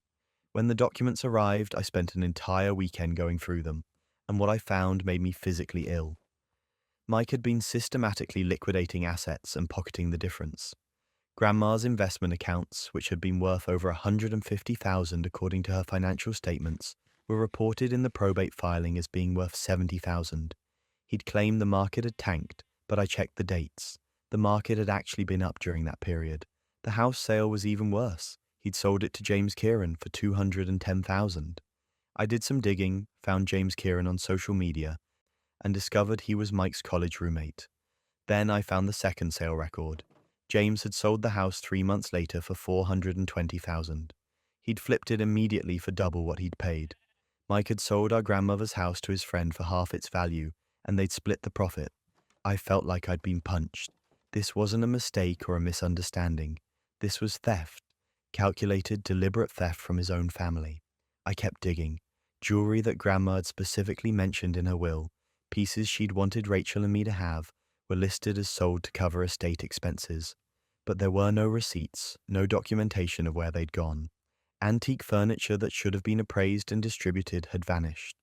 [SPEAKER 1] When the documents arrived, I spent an entire weekend going through them, and what I found made me physically ill. Mike had been systematically liquidating assets and pocketing the difference. Grandma's investment accounts, which had been worth over $150,000 according to her financial statements, were reported in the probate filing as being worth $70,000. He'd claimed the market had tanked, but I checked the dates. The market had actually been up during that period. The house sale was even worse. He'd sold it to James Kieran for $210,000. I did some digging, found James Kieran on social media, and discovered he was Mike's college roommate. Then I found the second sale record. James had sold the house 3 months later for $420,000. He'd flipped it immediately for double what he'd paid. Mike had sold our grandmother's house to his friend for half its value, and they'd split the profit. I felt like I'd been punched. This wasn't a mistake or a misunderstanding. This was theft. Calculated, deliberate theft from his own family. I kept digging. Jewelry that Grandma had specifically mentioned in her will, pieces she'd wanted Rachel and me to have, were listed as sold to cover estate expenses. But there were no receipts, no documentation of where they'd gone. Antique furniture that should have been appraised and distributed had vanished.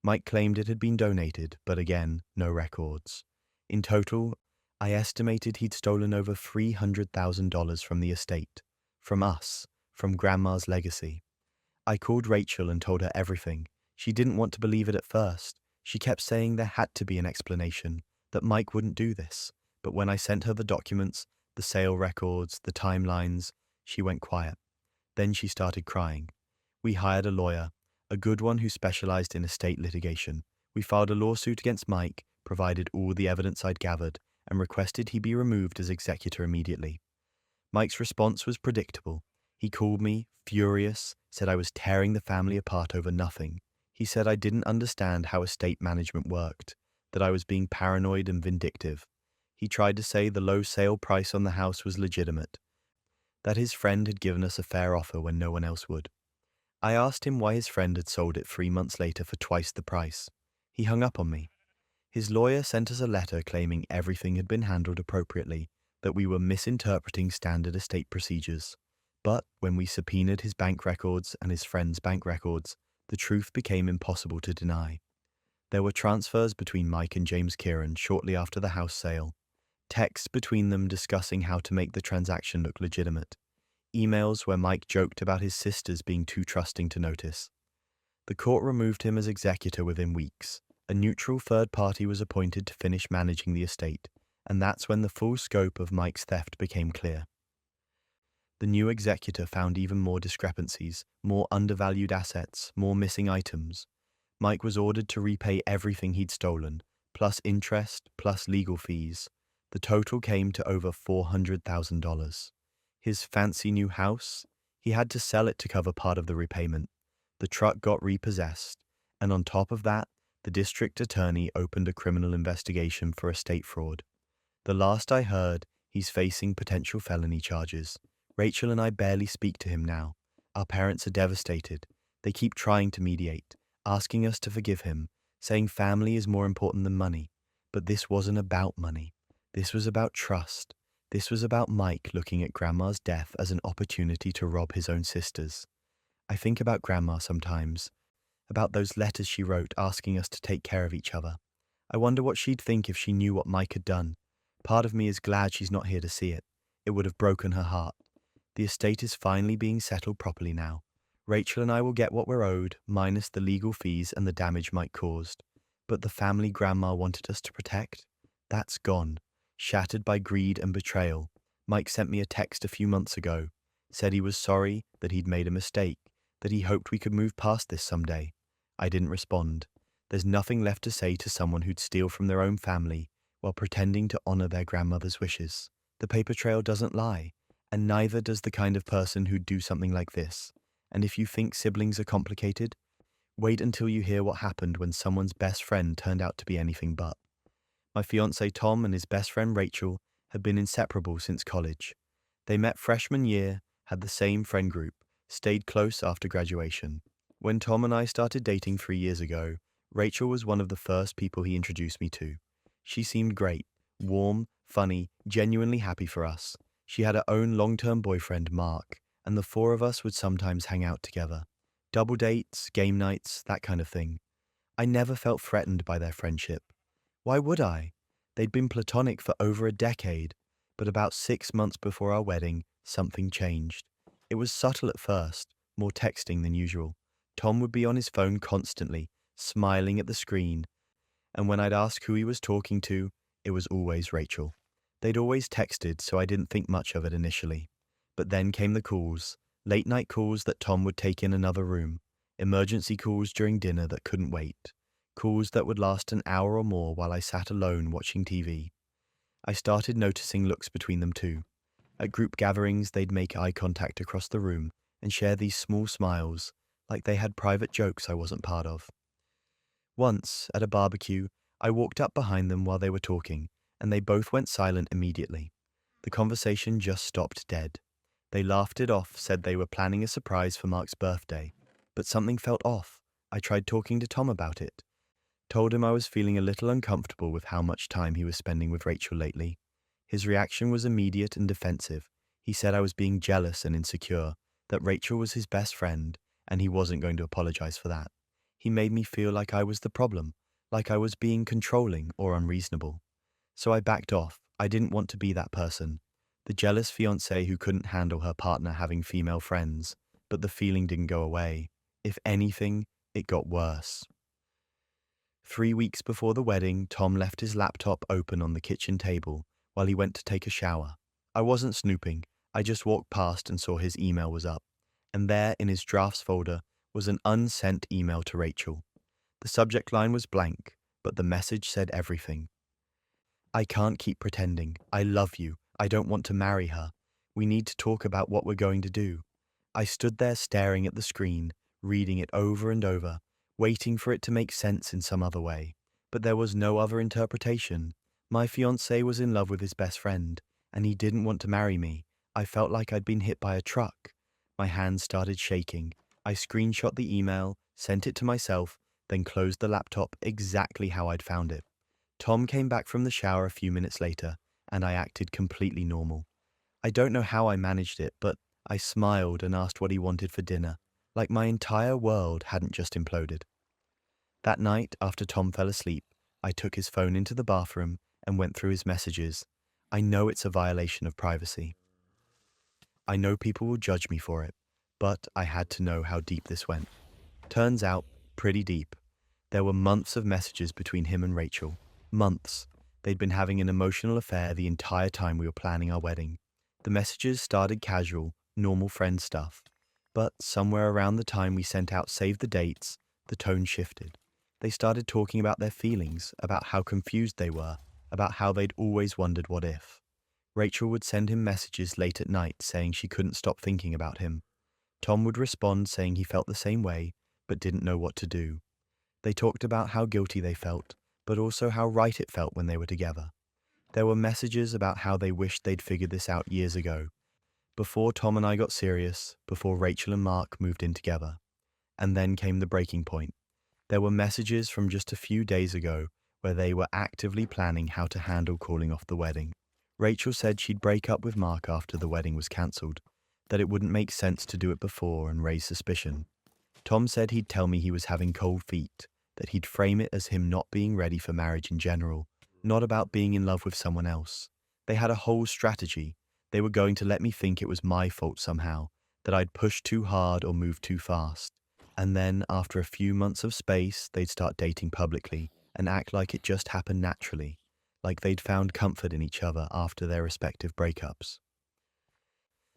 [SPEAKER 1] Mike claimed it had been donated, but again, no records. In total, I estimated he'd stolen over $300,000 from the estate. From us. From Grandma's legacy. I called Rachel and told her everything. She didn't want to believe it at first. She kept saying there had to be an explanation, that Mike wouldn't do this. But when I sent her the documents, the sale records, the timelines, she went quiet. Then she started crying. We hired a lawyer, a good one who specialized in estate litigation. We filed a lawsuit against Mike, provided all the evidence I'd gathered, and requested he be removed as executor immediately. Mike's response was predictable. He called me, furious, said I was tearing the family apart over nothing. He said I didn't understand how estate management worked, that I was being paranoid and vindictive. He tried to say the low sale price on the house was legitimate, that his friend had given us a fair offer when no one else would. I asked him why his friend had sold it 3 months later for twice the price. He hung up on me. His lawyer sent us a letter claiming everything had been handled appropriately, that we were misinterpreting standard estate procedures. But when we subpoenaed his bank records and his friend's bank records, the truth became impossible to deny. There were transfers between Mike and James Kieran shortly after the house sale, texts between them discussing how to make the transaction look legitimate, emails where Mike joked about his sisters being too trusting to notice. The court removed him as executor within weeks. A neutral third party was appointed to finish managing the estate, and that's when the full scope of Mike's theft became clear. The new executor found even more discrepancies, more undervalued assets, more missing items. Mike was ordered to repay everything he'd stolen, plus interest, plus legal fees. The total came to over $400,000. His fancy new house? He had to sell it to cover part of the repayment. The truck got repossessed, and on top of that, the district attorney opened a criminal investigation for estate fraud. The last I heard, he's facing potential felony charges. Rachel and I barely speak to him now. Our parents are devastated. They keep trying to mediate, asking us to forgive him, saying family is more important than money. But this wasn't about money. This was about trust. This was about Mike looking at Grandma's death as an opportunity to rob his own sisters. I think about Grandma sometimes, about those letters she wrote asking us to take care of each other. I wonder what she'd think if she knew what Mike had done. Part of me is glad she's not here to see it. It would have broken her heart. The estate is finally being settled properly now. Rachel and I will get what we're owed, minus the legal fees and the damage Mike caused. But the family Grandma wanted us to protect? That's gone, shattered by greed and betrayal. Mike sent me a text a few months ago, said he was sorry, that he'd made a mistake, that he hoped we could move past this someday. I didn't respond. There's nothing left to say to someone who'd steal from their own family while pretending to honor their grandmother's wishes. The paper trail doesn't lie, and neither does the kind of person who'd do something like this. And if you think siblings are complicated, wait until you hear what happened when someone's best friend turned out to be anything but. My fiancé Tom and his best friend Rachel have been inseparable since college. They met freshman year, had the same friend group, stayed close after graduation. When Tom and I started dating 3 years ago, Rachel was one of the first people he introduced me to. She seemed great, warm, funny, genuinely happy for us. She had her own long-term boyfriend, Mark, and the four of us would sometimes hang out together. Double dates, game nights, that kind of thing. I never felt threatened by their friendship. Why would I? They'd been platonic for over a decade, but about 6 months before our wedding, something changed. It was subtle at first, more texting than usual. Tom would be on his phone constantly, smiling at the screen, and when I'd ask who he was talking to, it was always Rachel. They'd always texted, so I didn't think much of it initially. But then came the calls, late-night calls that Tom would take in another room, emergency calls during dinner that couldn't wait, calls that would last an hour or more while I sat alone watching TV. I started noticing looks between them too. At group gatherings, they'd make eye contact across the room and share these small smiles, like they had private jokes I wasn't part of. Once, at a barbecue, I walked up behind them while they were talking, and they both went silent immediately. The conversation just stopped dead. They laughed it off, said they were planning a surprise for Mark's birthday, but something felt off. I tried talking to Tom about it. Told him I was feeling a little uncomfortable with how much time he was spending with Rachel lately. His reaction was immediate and defensive. He said I was being jealous and insecure, that Rachel was his best friend, and he wasn't going to apologize for that. He made me feel like I was the problem, like I was being controlling or unreasonable. So I backed off. I didn't want to be that person. The jealous fiancée who couldn't handle her partner having female friends, but the feeling didn't go away. If anything, it got worse. 3 weeks before the wedding, Tom left his laptop open on the kitchen table while he went to take a shower. I wasn't snooping. I just walked past and saw his email was up. And there, in his drafts folder, was an unsent email to Rachel. The subject line was blank, but the message said everything. I can't keep pretending. I love you. I don't want to marry her. We need to talk about what we're going to do. I stood there staring at the screen, reading it over and over, waiting for it to make sense in some other way. But there was no other interpretation. My fiancé was in love with his best friend, and he didn't want to marry me. I felt like I'd been hit by a truck. My hands started shaking. I screenshot the email, sent it to myself, then closed the laptop exactly how I'd found it. Tom came back from the shower a few minutes later, and I acted completely normal. I don't know how I managed it, but I smiled and asked what he wanted for dinner, like my entire world hadn't just imploded. That night, after Tom fell asleep, I took his phone into the bathroom and went through his messages. I know it's a violation of privacy. I know people will judge me for it, but I had to know how deep this went. Turns out, pretty deep. There were months of messages between him and Rachel. Months. They'd been having an emotional affair the entire time we were planning our wedding. The messages started casual, normal friend stuff. But somewhere around the time we sent out save the dates, the tone shifted. They started talking about their feelings, about how confused they were, about how they'd always wondered what if. Rachel would send him messages late at night saying she couldn't stop thinking about him. Tom would respond saying he felt the same way, but didn't know what to do. They talked about how guilty they felt, but also how right it felt when they were together. There were messages about how they wished they'd figured this out years ago, before Tom and I got serious, before Rachel and Mark moved in together. And then came the breaking point. There were messages from just a few days ago where they were actively planning how to handle calling off the wedding. Rachel said she'd break up with Mark after the wedding was cancelled, that it wouldn't make sense to do it before and raise suspicion. Tom said he'd tell me he was having cold feet, that he'd frame it as him not being ready for marriage in general, not about being in love with someone else. They had a whole strategy. They were going to let me think it was my fault somehow, that I'd pushed too hard or moved too fast. And then, after a few months of space, they'd start dating publicly and act like it just happened naturally, like they'd found comfort in each other after their respective breakups.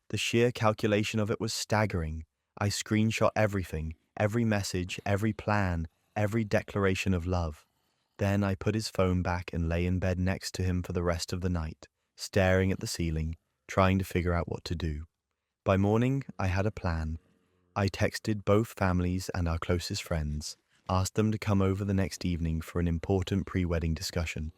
[SPEAKER 1] The sheer calculation of it was staggering. I screenshot everything, every message, every plan, every declaration of love. Then I put his phone back and lay in bed next to him for the rest of the night, staring at the ceiling, trying to figure out what to do. By morning, I had a plan. I texted both families and our closest friends, asked them to come over the next evening for an important pre-wedding discussion.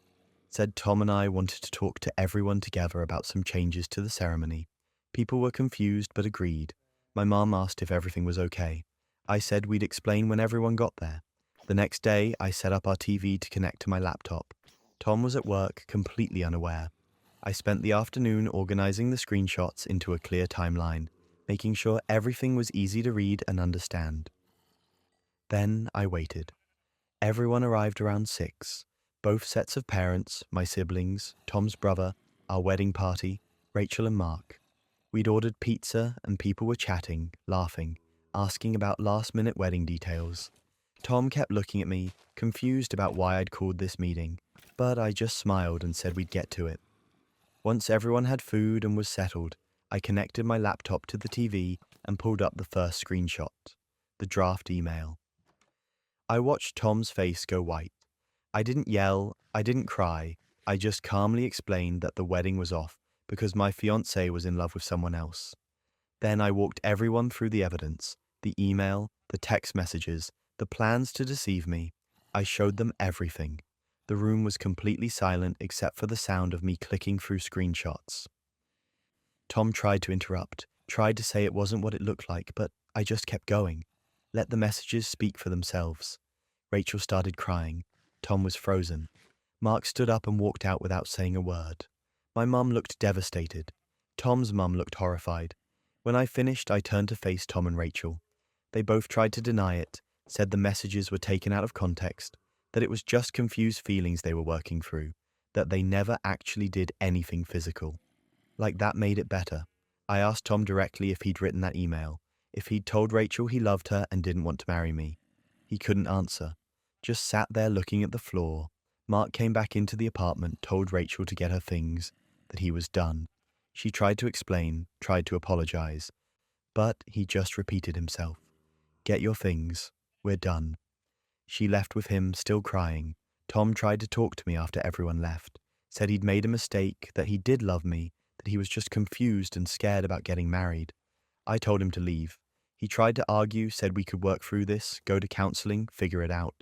[SPEAKER 1] Said Tom and I wanted to talk to everyone together about some changes to the ceremony. People were confused but agreed. My mom asked if everything was okay. I said we'd explain when everyone got there. The next day, I set up our TV to connect to my laptop. Tom was at work, completely unaware. I spent the afternoon organizing the screenshots into a clear timeline, making sure everything was easy to read and understand. Then I waited. Everyone arrived around 6. Both sets of parents, my siblings, Tom's brother, our wedding party, Rachel and Mark. We'd ordered pizza and people were chatting, laughing, asking about last-minute wedding details. Tom kept looking at me, confused about why I'd called this meeting, but I just smiled and said we'd get to it. Once everyone had food and was settled, I connected my laptop to the TV and pulled up the first screenshot, the draft email. I watched Tom's face go white. I didn't yell, I didn't cry, I just calmly explained that the wedding was off because my fiancée was in love with someone else. Then I walked everyone through the evidence, the email, the text messages, the plans to deceive me. I showed them everything. The room was completely silent except for the sound of me clicking through screenshots. Tom tried to interrupt, tried to say it wasn't what it looked like, but I just kept going. Let the messages speak for themselves. Rachel started crying. Tom was frozen. Mark stood up and walked out without saying a word. My mum looked devastated. Tom's mum looked horrified. When I finished, I turned to face Tom and Rachel. They both tried to deny it, said the messages were taken out of context, that it was just confused feelings they were working through, that they never actually did anything physical. Like that made it better. I asked Tom directly if he'd written that email, if he'd told Rachel he loved her and didn't want to marry me. He couldn't answer, just sat there looking at the floor. Mark came back into the apartment, told Rachel to get her things, that he was done. She tried to explain, tried to apologize, but he just repeated himself. Get your things, we're done. She left with him, still crying. Tom tried to talk to me after everyone left, said he'd made a mistake, that he did love me, that he was just confused and scared about getting married. I told him to leave. He tried to argue, said we could work through this, go to counseling, figure it out.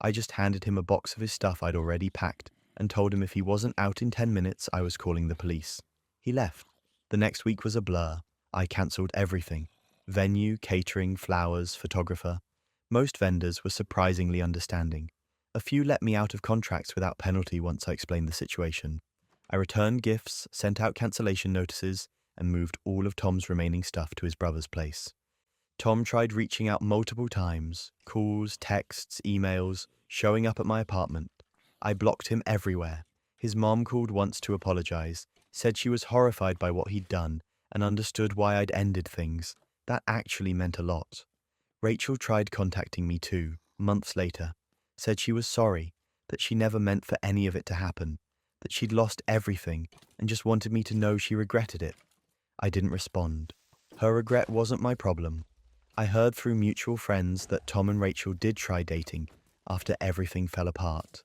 [SPEAKER 1] I just handed him a box of his stuff I'd already packed and told him if he wasn't out in 10 minutes, I was calling the police. He left. The next week was a blur. I cancelled everything. Venue, catering, flowers, photographer. Most vendors were surprisingly understanding. A few let me out of contracts without penalty once I explained the situation. I returned gifts, sent out cancellation notices, and moved all of Tom's remaining stuff to his brother's place. Tom tried reaching out multiple times, calls, texts, emails, showing up at my apartment. I blocked him everywhere. His mom called once to apologize, said she was horrified by what he'd done and understood why I'd ended things. That actually meant a lot. Rachel tried contacting me too, months later, said she was sorry, that she never meant for any of it to happen, that she'd lost everything and just wanted me to know she regretted it. I didn't respond. Her regret wasn't my problem. I heard through mutual friends that Tom and Rachel did try dating after everything fell apart.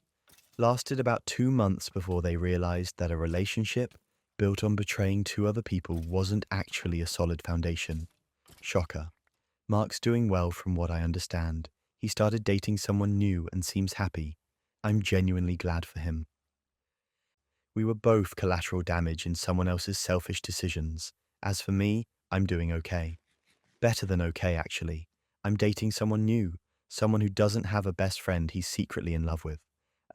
[SPEAKER 1] Lasted about 2 months before they realized that a relationship built on betraying 2 other people wasn't actually a solid foundation. Shocker. Mark's doing well from what I understand. He started dating someone new and seems happy. I'm genuinely glad for him. We were both collateral damage in someone else's selfish decisions. As for me, I'm doing okay. Better than okay, actually. I'm dating someone new, someone who doesn't have a best friend he's secretly in love with.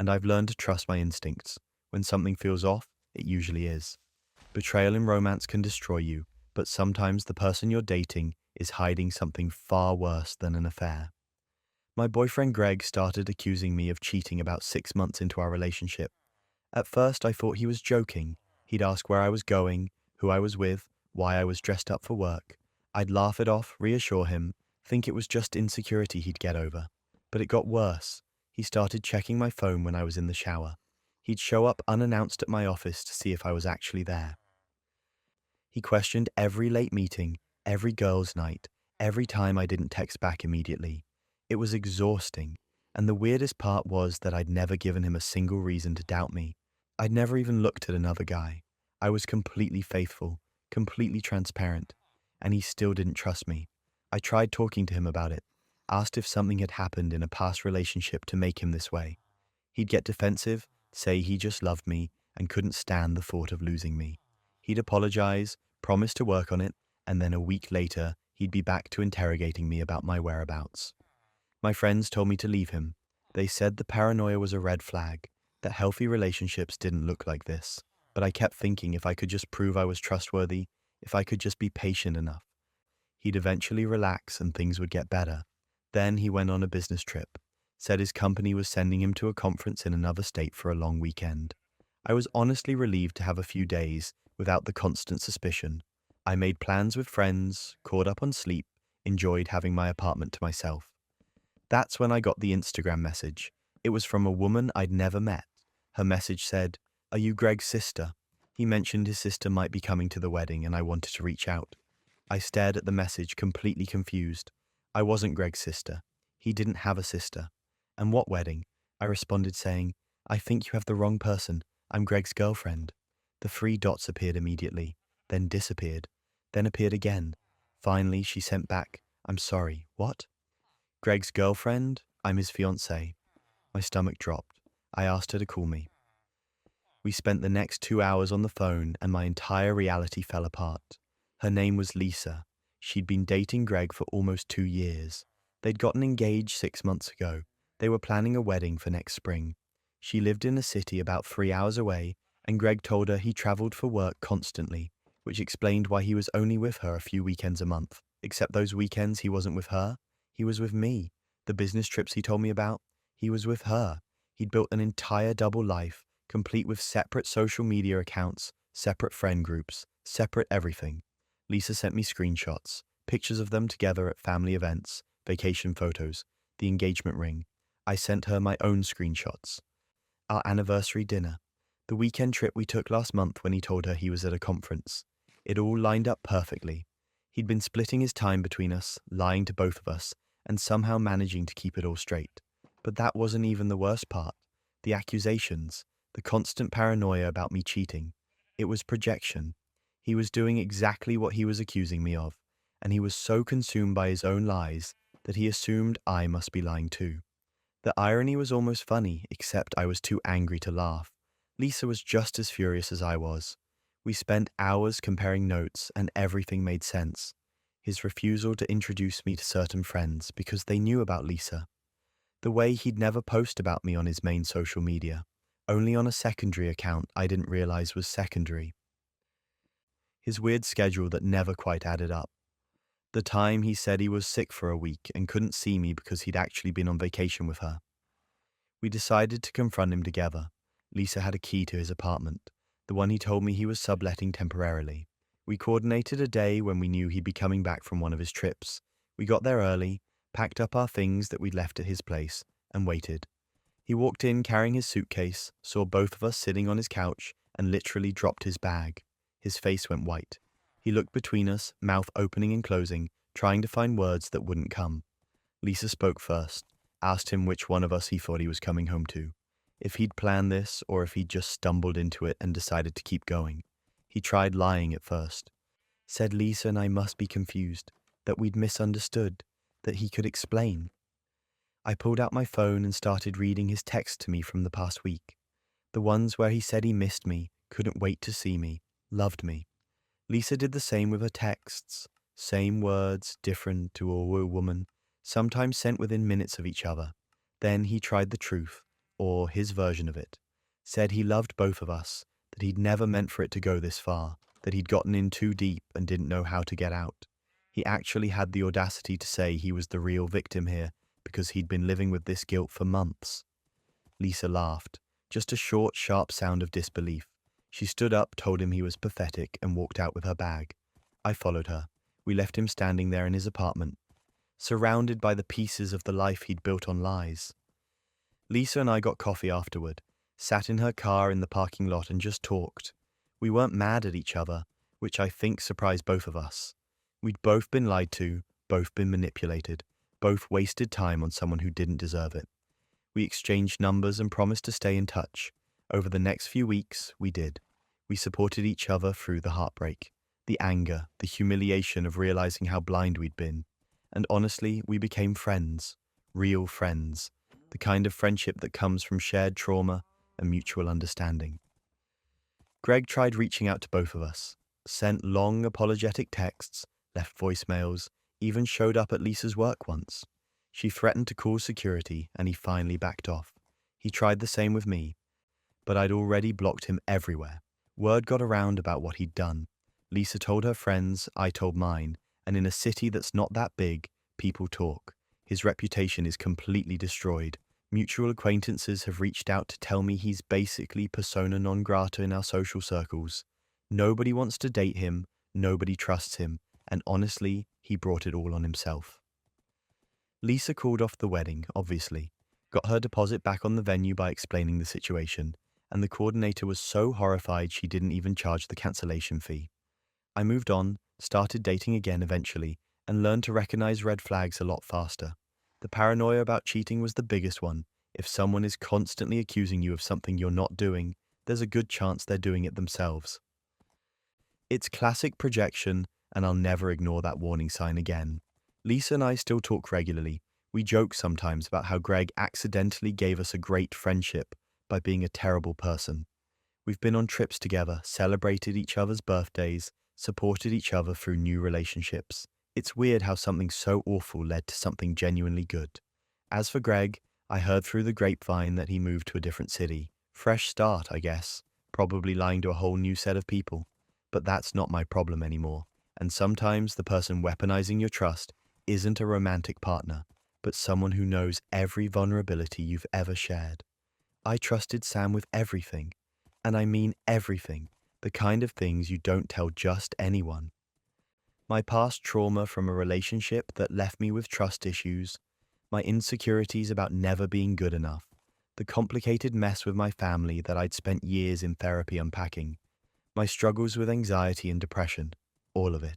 [SPEAKER 1] And I've learned to trust my instincts. When something feels off, it usually is. Betrayal in romance can destroy you, but sometimes the person you're dating is hiding something far worse than an affair. My boyfriend Greg started accusing me of cheating about 6 months into our relationship. At first, I thought he was joking. He'd ask where I was going, who I was with, why I was dressed up for work. I'd laugh it off, reassure him, think it was just insecurity he'd get over. But it got worse. He started checking my phone when I was in the shower. He'd show up unannounced at my office to see if I was actually there. He questioned every late meeting, every girls' night, every time I didn't text back immediately. It was exhausting, and the weirdest part was that I'd never given him a single reason to doubt me. I'd never even looked at another guy. I was completely faithful, completely transparent, and he still didn't trust me. I tried talking to him about it, asked if something had happened in a past relationship to make him this way. He'd get defensive, say he just loved me and couldn't stand the thought of losing me. He'd apologize, promise to work on it, and then a week later, he'd be back to interrogating me about my whereabouts. My friends told me to leave him. They said the paranoia was a red flag, that healthy relationships didn't look like this. But I kept thinking if I could just prove I was trustworthy, if I could just be patient enough, he'd eventually relax and things would get better. Then he went on a business trip, said his company was sending him to a conference in another state for a long weekend. I was honestly relieved to have a few days without the constant suspicion. I made plans with friends, caught up on sleep, enjoyed having my apartment to myself. That's when I got the Instagram message. It was from a woman I'd never met. Her message said, "Are you Greg's sister?" He mentioned his sister might be coming to the wedding and I wanted to reach out. I stared at the message, completely confused. I wasn't Greg's sister. He didn't have a sister. "And what wedding?" I responded saying, "I think you have the wrong person. I'm Greg's girlfriend." The three dots appeared immediately, then disappeared, then appeared again. Finally, she sent back, "I'm sorry, what?" Greg's girlfriend? I'm his fiancée. My stomach dropped. I asked her to call me. We spent the next 2 hours on the phone and my entire reality fell apart. Her name was Lisa. She'd been dating Greg for almost 2 years. They'd gotten engaged 6 months ago. They were planning a wedding for next spring. She lived in a city about 3 hours away, and Greg told her he traveled for work constantly, which explained why he was only with her a few weekends a month. Except those weekends he wasn't with her, he was with me. The business trips he told me about, he was with her. He'd built an entire double life, complete with separate social media accounts, separate friend groups, separate everything. Lisa sent me screenshots, pictures of them together at family events, vacation photos, the engagement ring. I sent her my own screenshots. Our anniversary dinner. The weekend trip we took last month when he told her he was at a conference. It all lined up perfectly. He'd been splitting his time between us, lying to both of us, and somehow managing to keep it all straight. But that wasn't even the worst part. The accusations, the constant paranoia about me cheating. It was projection. He was doing exactly what he was accusing me of, and he was so consumed by his own lies that he assumed I must be lying too. The irony was almost funny, except I was too angry to laugh. Lisa was just as furious as I was. We spent hours comparing notes, and everything made sense. His refusal to introduce me to certain friends because they knew about Lisa. The way he'd never post about me on his main social media, only on a secondary account I didn't realize was secondary. His weird schedule that never quite added up. The time he said he was sick for a week and couldn't see me because he'd actually been on vacation with her. We decided to confront him together. Lisa had a key to his apartment, the one he told me he was subletting temporarily. We coordinated a day when we knew he'd be coming back from one of his trips. We got there early, packed up our things that we'd left at his place, and waited. He walked in carrying his suitcase, saw both of us sitting on his couch, and literally dropped his bag. His face went white. He looked between us, mouth opening and closing, trying to find words that wouldn't come. Lisa spoke first, asked him which one of us he thought he was coming home to, if he'd planned this or if he'd just stumbled into it and decided to keep going. He tried lying at first. Said Lisa and I must be confused, that we'd misunderstood, that he could explain. I pulled out my phone and started reading his texts to me from the past week. The ones where he said he missed me, couldn't wait to see me, loved me. Lisa did the same with her texts. Same words, different to a woman, sometimes sent within minutes of each other. Then he tried the truth, or his version of it. Said he loved both of us, that he'd never meant for it to go this far, that he'd gotten in too deep and didn't know how to get out. He actually had the audacity to say he was the real victim here because he'd been living with this guilt for months. Lisa laughed, just a short, sharp sound of disbelief. She stood up, told him he was pathetic, and walked out with her bag. I followed her. We left him standing there in his apartment, surrounded by the pieces of the life he'd built on lies. Lisa and I got coffee afterward, sat in her car in the parking lot and just talked. We weren't mad at each other, which I think surprised both of us. We'd both been lied to, both been manipulated, both wasted time on someone who didn't deserve it. We exchanged numbers and promised to stay in touch. Over the next few weeks, we did. We supported each other through the heartbreak, the anger, the humiliation of realizing how blind we'd been. And honestly, we became friends, real friends, the kind of friendship that comes from shared trauma and mutual understanding. Greg tried reaching out to both of us, sent long apologetic texts, left voicemails, even showed up at Lisa's work once. She threatened to call security, and he finally backed off. He tried the same with me, but I'd already blocked him everywhere. Word got around about what he'd done. Lisa told her friends, I told mine, and in a city that's not that big, people talk. His reputation is completely destroyed. Mutual acquaintances have reached out to tell me he's basically persona non grata in our social circles. Nobody wants to date him, nobody trusts him, and honestly, he brought it all on himself. Lisa called off the wedding, obviously, got her deposit back on the venue by explaining the situation, and the coordinator was so horrified she didn't even charge the cancellation fee. I moved on, started dating again eventually, and learned to recognize red flags a lot faster. The paranoia about cheating was the biggest one. If someone is constantly accusing you of something you're not doing, there's a good chance they're doing it themselves. It's classic projection, and I'll never ignore that warning sign again. Lisa and I still talk regularly. We joke sometimes about how Greg accidentally gave us a great friendship by being a terrible person. We've been on trips together, celebrated each other's birthdays, supported each other through new relationships. It's weird how something so awful led to something genuinely good. As for Greg, I heard through the grapevine that he moved to a different city. Fresh start, I guess. Probably lying to a whole new set of people. But that's not my problem anymore. And sometimes the person weaponizing your trust isn't a romantic partner, but someone who knows every vulnerability you've ever shared. I trusted Sam with everything. And I mean everything. The kind of things you don't tell just anyone. My past trauma from a relationship that left me with trust issues, my insecurities about never being good enough, the complicated mess with my family that I'd spent years in therapy unpacking, my struggles with anxiety and depression, all of it.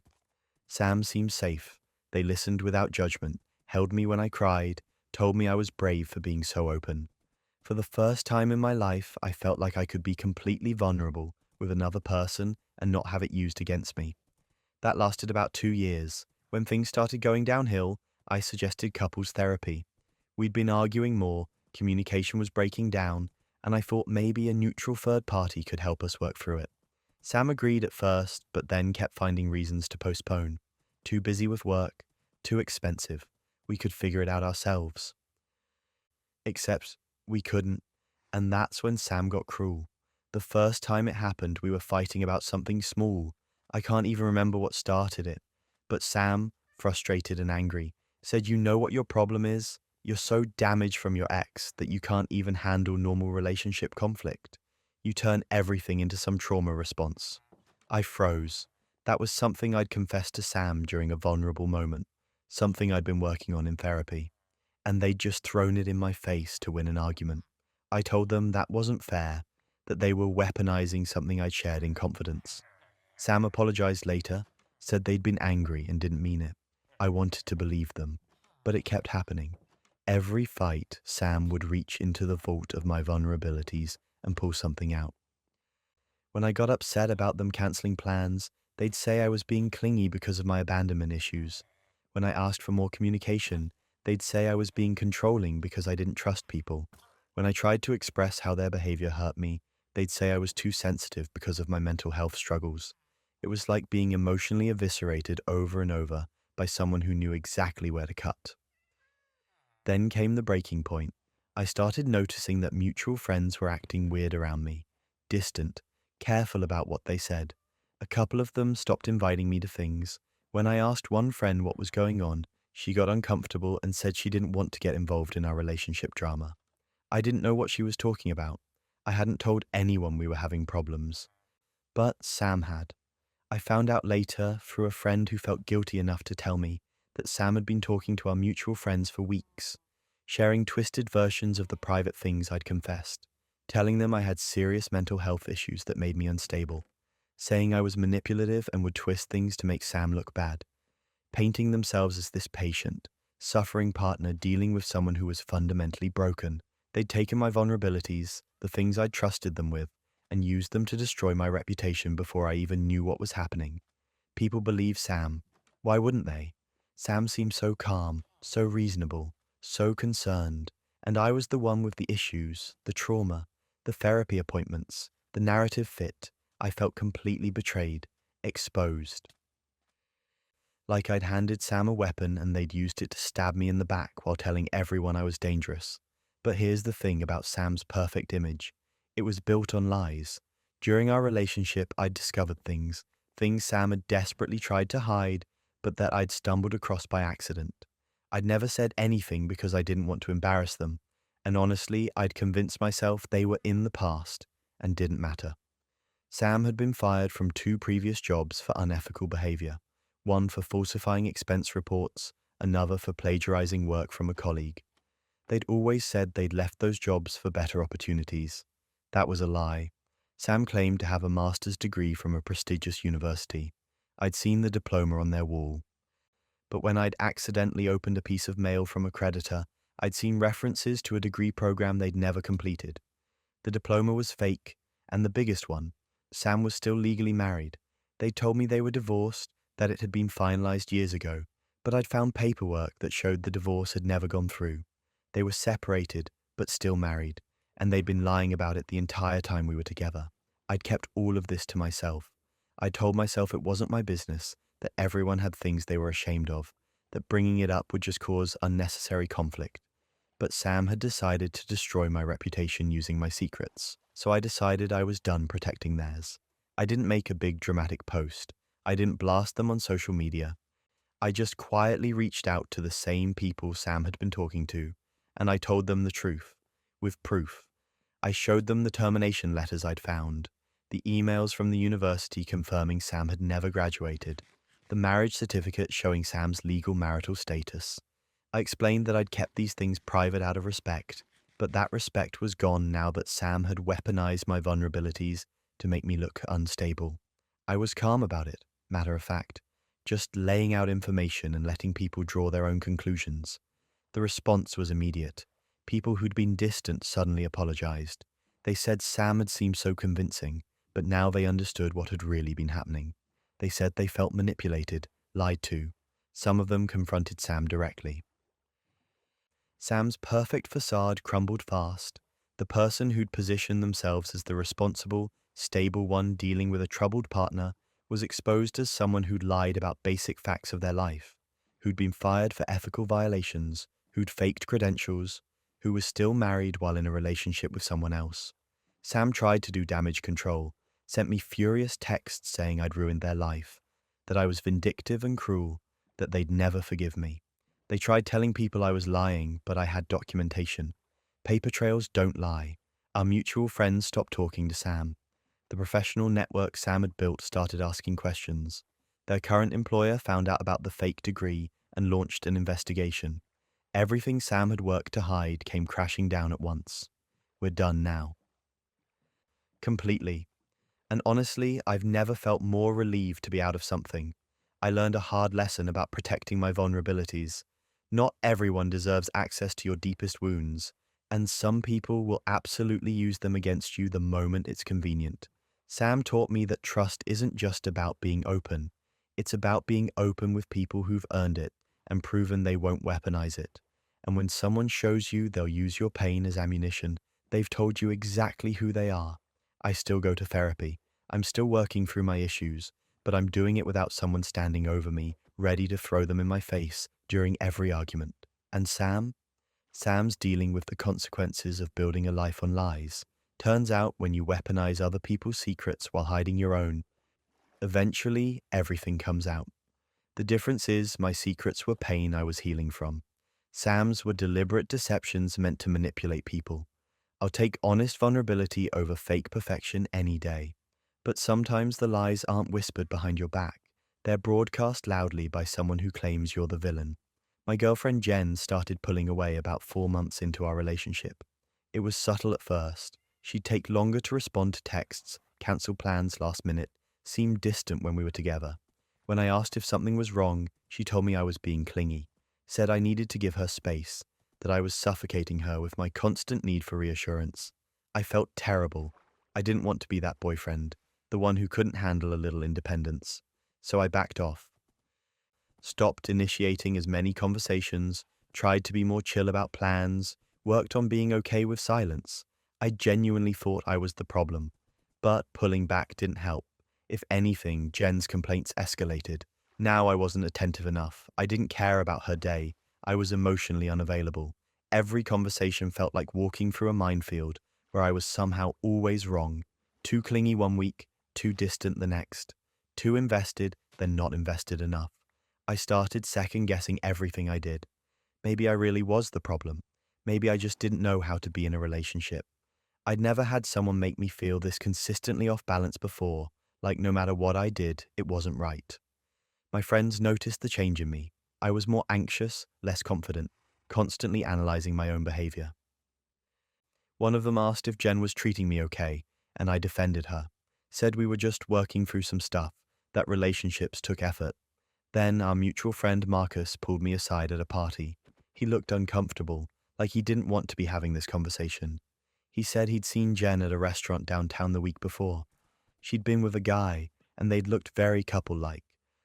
[SPEAKER 1] Sam seemed safe. They listened without judgment, held me when I cried, told me I was brave for being so open. For the first time in my life, I felt like I could be completely vulnerable with another person and not have it used against me. That lasted about 2 years. When things started going downhill, I suggested couples therapy. We'd been arguing more, communication was breaking down, and I thought maybe a neutral third party could help us work through it. Sam agreed at first, but then kept finding reasons to postpone. Too busy with work, too expensive. We could figure it out ourselves. Except we couldn't, and that's when Sam got cruel. The first time it happened, we were fighting about something small. I can't even remember what started it. But Sam, frustrated and angry, said, "You know what your problem is? You're so damaged from your ex that you can't even handle normal relationship conflict. You turn everything into some trauma response." I froze. That was something I'd confessed to Sam during a vulnerable moment, something I'd been working on in therapy. And they'd just thrown it in my face to win an argument. I told them that wasn't fair, that they were weaponizing something I'd shared in confidence. Sam apologized later, said they'd been angry and didn't mean it. I wanted to believe them, but it kept happening. Every fight, Sam would reach into the vault of my vulnerabilities and pull something out. When I got upset about them canceling plans, they'd say I was being clingy because of my abandonment issues. When I asked for more communication, they'd say I was being controlling because I didn't trust people. When I tried to express how their behavior hurt me, they'd say I was too sensitive because of my mental health struggles. It was like being emotionally eviscerated over and over by someone who knew exactly where to cut. Then came the breaking point. I started noticing that mutual friends were acting weird around me, distant, careful about what they said. A couple of them stopped inviting me to things. When I asked one friend what was going on, she got uncomfortable and said she didn't want to get involved in our relationship drama. I didn't know what she was talking about. I hadn't told anyone we were having problems. But Sam had. I found out later through a friend who felt guilty enough to tell me that Sam had been talking to our mutual friends for weeks, sharing twisted versions of the private things I'd confessed, telling them I had serious mental health issues that made me unstable, saying I was manipulative and would twist things to make Sam look bad, painting themselves as this patient, suffering partner dealing with someone who was fundamentally broken. They'd taken my vulnerabilities, the things I'd trusted them with, and used them to destroy my reputation before I even knew what was happening. People believe Sam. Why wouldn't they? Sam seemed so calm, so reasonable, so concerned, and I was the one with the issues, the trauma, the therapy appointments, the narrative fit. I felt completely betrayed, exposed. Like I'd handed Sam a weapon and they'd used it to stab me in the back while telling everyone I was dangerous. But here's the thing about Sam's perfect image. It was built on lies. During our relationship, I'd discovered things Sam had desperately tried to hide, but that I'd stumbled across by accident. I'd never said anything because I didn't want to embarrass them, and honestly, I'd convinced myself they were in the past and didn't matter. Sam had been fired from 2 previous jobs for unethical behavior, one for falsifying expense reports, another for plagiarizing work from a colleague. They'd always said they'd left those jobs for better opportunities. That was a lie. Sam claimed to have a master's degree from a prestigious university. I'd seen the diploma on their wall. But when I'd accidentally opened a piece of mail from a creditor, I'd seen references to a degree program they'd never completed. The diploma was fake, and the biggest one, Sam was still legally married. They told me they were divorced, that it had been finalized years ago, but I'd found paperwork that showed the divorce had never gone through. They were separated, but still married, and they'd been lying about it the entire time we were together. I'd kept all of this to myself. I told myself it wasn't my business, that everyone had things they were ashamed of, that bringing it up would just cause unnecessary conflict. But Sam had decided to destroy my reputation using my secrets, so I decided I was done protecting theirs. I didn't make a big dramatic post. I didn't blast them on social media. I just quietly reached out to the same people Sam had been talking to, and I told them the truth, with proof. I showed them the termination letters I'd found, the emails from the university confirming Sam had never graduated, the marriage certificate showing Sam's legal marital status. I explained that I'd kept these things private out of respect, but that respect was gone now that Sam had weaponized my vulnerabilities to make me look unstable. I was calm about it, matter of fact, just laying out information and letting people draw their own conclusions. The response was immediate. People who'd been distant suddenly apologized. They said Sam had seemed so convincing, but now they understood what had really been happening. They said they felt manipulated, lied to. Some of them confronted Sam directly. Sam's perfect facade crumbled fast. The person who'd positioned themselves as the responsible, stable one dealing with a troubled partner was exposed as someone who'd lied about basic facts of their life, who'd been fired for ethical violations, who'd faked credentials, who was still married while in a relationship with someone else. Sam tried to do damage control, sent me furious texts saying I'd ruined their life, that I was vindictive and cruel, that they'd never forgive me. They tried telling people I was lying, but I had documentation. Paper trails don't lie. Our mutual friends stopped talking to Sam. The professional network Sam had built started asking questions. Their current employer found out about the fake degree and launched an investigation. Everything Sam had worked to hide came crashing down at once. We're done now. Completely. And honestly, I've never felt more relieved to be out of something. I learned a hard lesson about protecting my vulnerabilities. Not everyone deserves access to your deepest wounds, and some people will absolutely use them against you the moment it's convenient. Sam taught me that trust isn't just about being open. It's about being open with people who've earned it and proven they won't weaponize it. And when someone shows you they'll use your pain as ammunition, they've told you exactly who they are. I still go to therapy. I'm still working through my issues, but I'm doing it without someone standing over me, ready to throw them in my face during every argument. And Sam? Sam's dealing with the consequences of building a life on lies. Turns out when you weaponize other people's secrets while hiding your own, eventually everything comes out. The difference is my secrets were pain I was healing from. Sam's were deliberate deceptions meant to manipulate people. I'll take honest vulnerability over fake perfection any day. But sometimes the lies aren't whispered behind your back. They're broadcast loudly by someone who claims you're the villain. My girlfriend Jen started pulling away about 4 months into our relationship. It was subtle at first. She'd take longer to respond to texts, cancel plans last minute, seem distant when we were together. When I asked if something was wrong, she told me I was being clingy, said I needed to give her space, that I was suffocating her with my constant need for reassurance. I felt terrible. I didn't want to be that boyfriend, the one who couldn't handle a little independence. So I backed off. Stopped initiating as many conversations, tried to be more chill about plans, worked on being okay with silence. I genuinely thought I was the problem. But pulling back didn't help. If anything, Jen's complaints escalated. Now I wasn't attentive enough. I didn't care about her day. I was emotionally unavailable. Every conversation felt like walking through a minefield where I was somehow always wrong. Too clingy one week, too distant the next. Too invested, then not invested enough. I started second-guessing everything I did. Maybe I really was the problem. Maybe I just didn't know how to be in a relationship. I'd never had someone make me feel this consistently off balance before, like no matter what I did, it wasn't right. My friends noticed the change in me. I was more anxious, less confident, constantly analyzing my own behavior. One of them asked if Jen was treating me okay, and I defended her. Said we were just working through some stuff, that relationships took effort. Then our mutual friend Marcus pulled me aside at a party. He looked uncomfortable, like he didn't want to be having this conversation. He said he'd seen Jen at a restaurant downtown the week before. She'd been with a guy, and they'd looked very couple-like,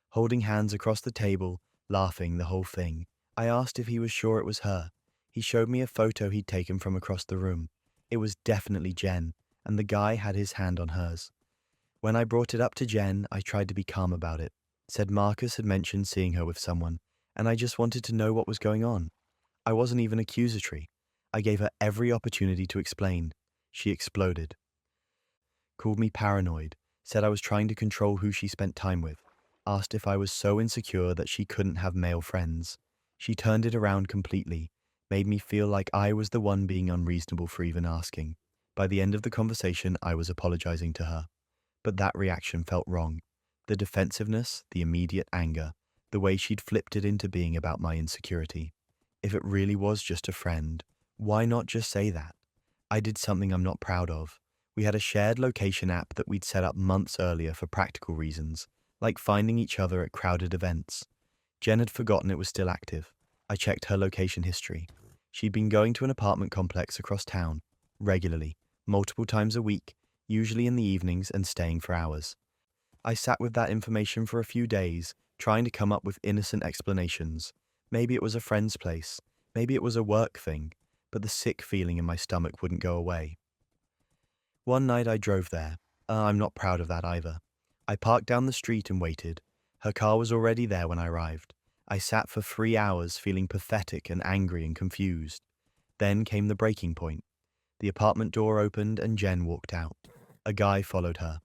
[SPEAKER 1] holding hands across the table, laughing the whole thing. I asked if he was sure it was her. He showed me a photo he'd taken from across the room. It was definitely Jen, and the guy had his hand on hers. When I brought it up to Jen, I tried to be calm about it. Said Marcus had mentioned seeing her with someone, and I just wanted to know what was going on. I wasn't even accusatory. I gave her every opportunity to explain. She exploded. Called me paranoid, said I was trying to control who she spent time with, asked if I was so insecure that she couldn't have male friends. She turned it around completely, made me feel like I was the one being unreasonable for even asking. By the end of the conversation, I was apologizing to her. But that reaction felt wrong. The defensiveness, the immediate anger, the way she'd flipped it into being about my insecurity. If it really was just a friend, why not just say that? I did something I'm not proud of. We had a shared location app that we'd set up months earlier for practical reasons, like finding each other at crowded events. Jen had forgotten it was still active. I checked her location history. She'd been going to an apartment complex across town, regularly, multiple times a week, usually in the evenings and staying for hours. I sat with that information for a few days, trying to come up with innocent explanations. Maybe it was a friend's place, maybe it was a work thing, but the sick feeling in my stomach wouldn't go away. One night I drove there. I'm not proud of that either. I parked down the street and waited. Her car was already there when I arrived. I sat for 3 hours feeling pathetic and angry and confused. Then came the breaking point. The apartment door opened and Jen walked out. A guy followed her.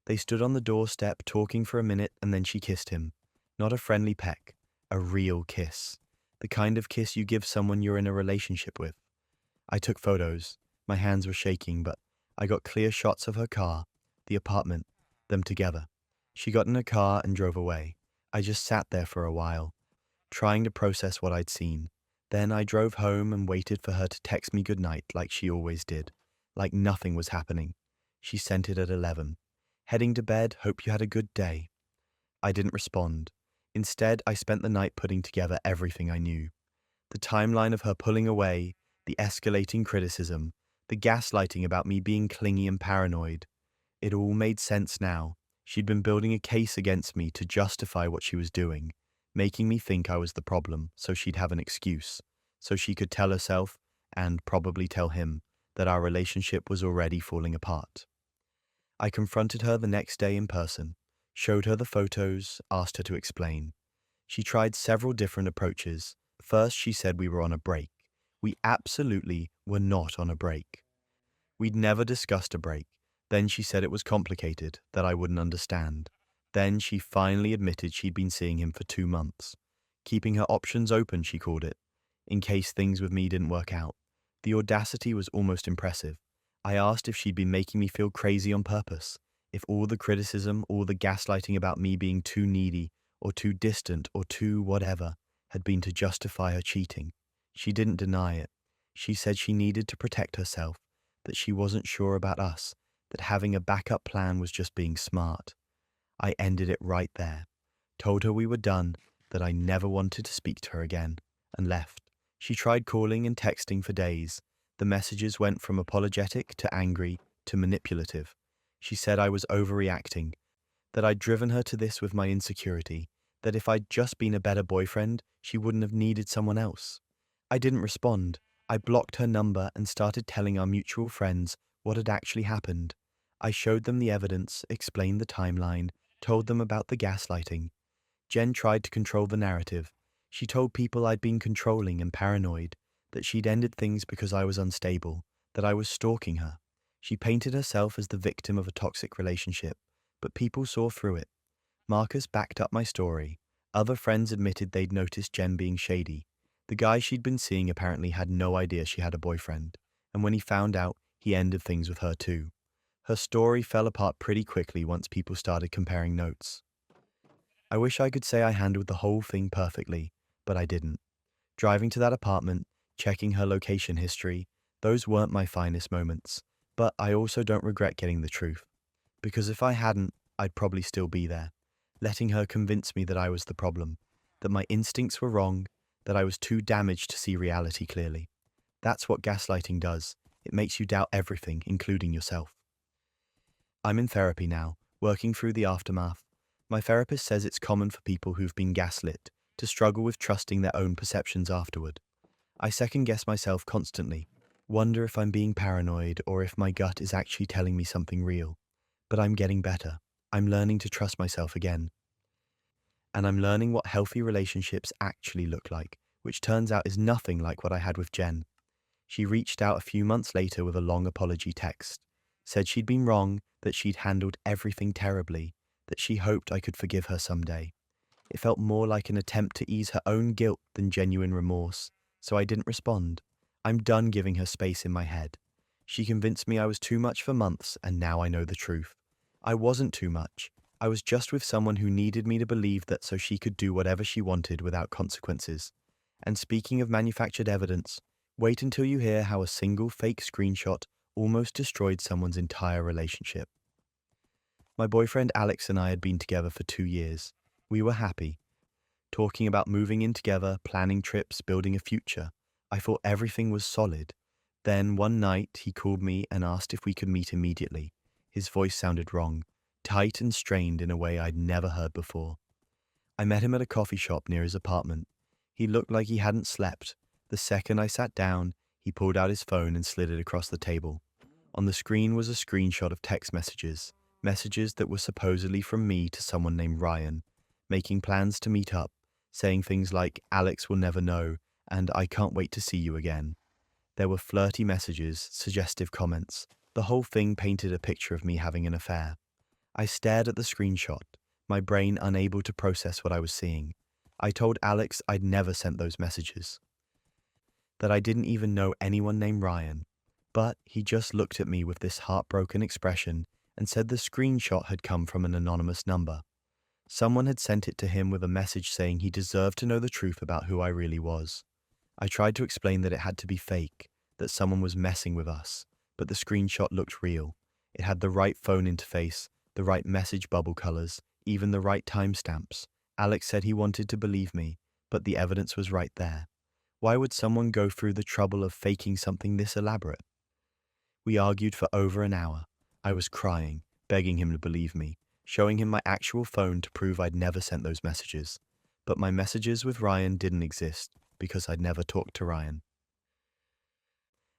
[SPEAKER 1] They stood on the doorstep talking for a minute and then she kissed him. Not a friendly peck, a real kiss. The kind of kiss you give someone you're in a relationship with. I took photos. My hands were shaking, but I got clear shots of her car, the apartment, them together. She got in her car and drove away. I just sat there for a while, trying to process what I'd seen. Then I drove home and waited for her to text me goodnight like she always did, like nothing was happening. She sent it at 11. Heading to bed, hope you had a good day. I didn't respond. Instead, I spent the night putting together everything I knew. The timeline of her pulling away, the escalating criticism, the gaslighting about me being clingy and paranoid. It all made sense now. She'd been building a case against me to justify what she was doing, making me think I was the problem so she'd have an excuse, so she could tell herself, and probably tell him, that our relationship was already falling apart. I confronted her the next day in person, showed her the photos, asked her to explain. She tried several different approaches. First, she said we were on a break. We absolutely were not on a break. We'd never discussed a break. Then she said it was complicated, that I wouldn't understand. Then she finally admitted she'd been seeing him for 2 months. Keeping her options open, she called it, in case things with me didn't work out. The audacity was almost impressive. I asked if she'd been making me feel crazy on purpose, if all the criticism, all the gaslighting about me being too needy, or too distant, or too whatever, had been to justify her cheating. She didn't deny it. She said she needed to protect herself, that she wasn't sure about us, that having a backup plan was just being smart. I ended it right there, told her we were done, that I never wanted to speak to her again, and left. She tried calling and texting for days. The messages went from apologetic to angry to manipulative. She said I was overreacting, that I'd driven her to this with my insecurity, that if I'd just been a better boyfriend, she wouldn't have needed someone else. I didn't respond. I blocked her number and started telling our mutual friends what had actually happened. I showed them the evidence, explained the timeline, told them about the gaslighting. Jen tried to control the narrative. She told people I'd been controlling and paranoid, that she'd ended things because I was unstable, that I was stalking her. She painted herself as the victim of a toxic relationship, but people saw through it. Marcus backed up my story. Other friends admitted they'd noticed Jen being shady. The guy she'd been seeing apparently had no idea she had a boyfriend, and when he found out, he ended things with her too. Her story fell apart pretty quickly once people started comparing notes. I wish I could say I handled the whole thing perfectly, but I didn't. Driving to that apartment, checking her location history, those weren't my finest moments, but I also don't regret getting the truth. Because if I hadn't, I'd probably still be there, letting her convince me that I was the problem, that my instincts were wrong, that I was too damaged to see reality clearly. That's what gaslighting does. It makes you doubt everything, including yourself. I'm in therapy now, working through the aftermath. My therapist says it's common for people who've been gaslit to struggle with trusting their own perceptions afterward. I second-guess myself constantly, wonder if I'm being paranoid or if my gut is actually telling me something real. But I'm getting better. I'm learning to trust myself again. And I'm learning what healthy relationships actually look like, which turns out is nothing like what I had with Jen. She reached out a few months later with a long apology text, said she'd been wrong, that she'd handled everything terribly, that she hoped I could forgive her someday. It felt more like an attempt to ease her own guilt than genuine remorse, so I didn't respond. I'm done giving her space in my head. She convinced me I was too much for months, and now I know the truth. I wasn't too much. I was just with someone who needed me to believe that so she could do whatever she wanted without consequences. And speaking of manufactured evidence, wait until you hear how a single fake screenshot almost destroyed someone's entire relationship. My boyfriend Alex and I had been together for 2 years. We were happy, talking about moving in together, planning trips, building a future. I thought everything was solid. Then one night he called me and asked if we could meet immediately. His voice sounded wrong, tight and strained in a way I'd never heard before. I met him at a coffee shop near his apartment. He looked like he hadn't slept. The second I sat down, he pulled out his phone and slid it across the table. On the screen was a screenshot of text messages that were supposedly from me to someone named Ryan, making plans to meet up, saying things like, "Alex will never know," and "I can't wait to see you again." There were flirty messages, suggestive comments. The whole thing painted a picture of me having an affair. I stared at the screenshot, my brain unable to process what I was seeing. I told Alex I'd never sent those messages, that I didn't even know anyone named Ryan. But he just looked at me with this heartbroken expression and said the screenshot had come from an anonymous number. Someone had sent it to him with a message saying he deserved to know the truth about who I really was. I tried to explain that it had to be fake, that someone was messing with us, but the screenshot looked real. It had the right phone interface, the right message bubble colors, even the right timestamps. Alex said he wanted to believe me, but the evidence was right there. Why would someone go through the trouble of faking something this elaborate? We argued for over an hour. I was crying, begging him to believe me, showing him my actual phone to prove I'd never sent those messages. But my messages with Ryan didn't exist because I'd never talked to Ryan.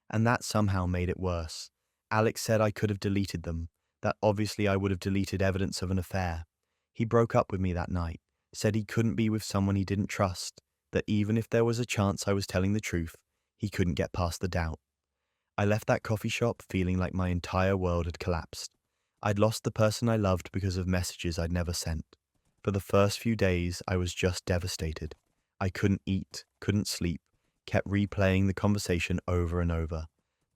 [SPEAKER 1] And that somehow made it worse. Alex said I could have deleted them, that obviously I would have deleted evidence of an affair. He broke up with me that night, said he couldn't be with someone he didn't trust, that even if there was a chance I was telling the truth, he couldn't get past the doubt. I left that coffee shop feeling like my entire world had collapsed. I'd lost the person I loved because of messages I'd never sent. For the first few days, I was just devastated. I couldn't eat, couldn't sleep, kept replaying the conversation over and over.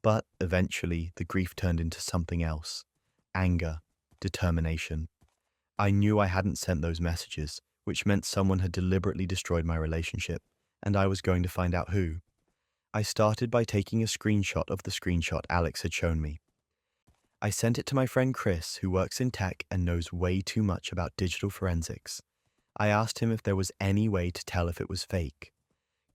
[SPEAKER 1] But eventually, the grief turned into something else: anger, determination. I knew I hadn't sent those messages, which meant someone had deliberately destroyed my relationship, and I was going to find out who. I started by taking a screenshot of the screenshot Alex had shown me. I sent it to my friend Chris, who works in tech and knows way too much about digital forensics. I asked him if there was any way to tell if it was fake.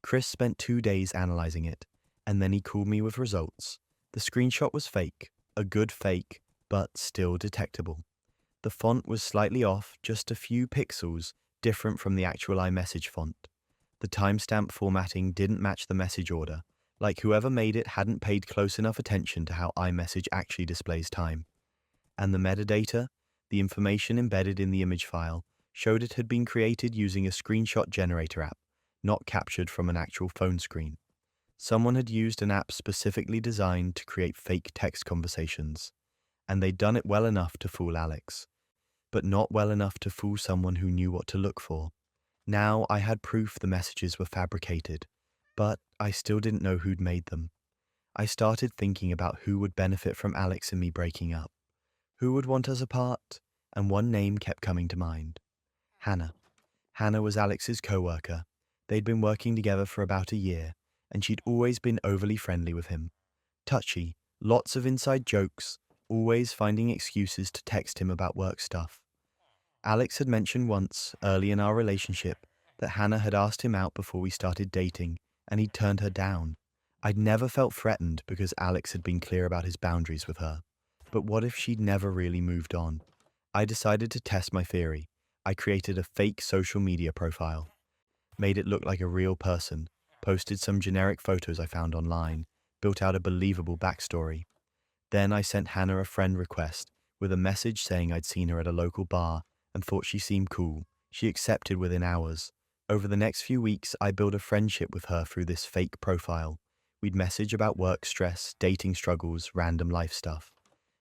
[SPEAKER 1] Chris spent 2 days analyzing it, and then he called me with results. The screenshot was fake, a good fake, but still detectable. The font was slightly off, just a few pixels different from the actual iMessage font. The timestamp formatting didn't match the message order, like whoever made it hadn't paid close enough attention to how iMessage actually displays time. And the metadata, the information embedded in the image file, showed it had been created using a screenshot generator app, not captured from an actual phone screen. Someone had used an app specifically designed to create fake text conversations, and they'd done it well enough to fool Alex, but not well enough to fool someone who knew what to look for. Now I had proof the messages were fabricated, but I still didn't know who'd made them. I started thinking about who would benefit from Alex and me breaking up. Who would want us apart? And one name kept coming to mind: Hannah. Hannah was Alex's co-worker. They'd been working together for about a year, and she'd always been overly friendly with him. Touchy, lots of inside jokes, always finding excuses to text him about work stuff. Alex had mentioned once, early in our relationship, that Hannah had asked him out before we started dating, and he'd turned her down. I'd never felt threatened because Alex had been clear about his boundaries with her. But what if she'd never really moved on? I decided to test my theory. I created a fake social media profile, made it look like a real person, posted some generic photos I found online, built out a believable backstory. Then I sent Hannah a friend request with a message saying I'd seen her at a local bar and thought she seemed cool. She accepted within hours. Over the next few weeks, I built a friendship with her through this fake profile. We'd message about work stress, dating struggles, random life stuff.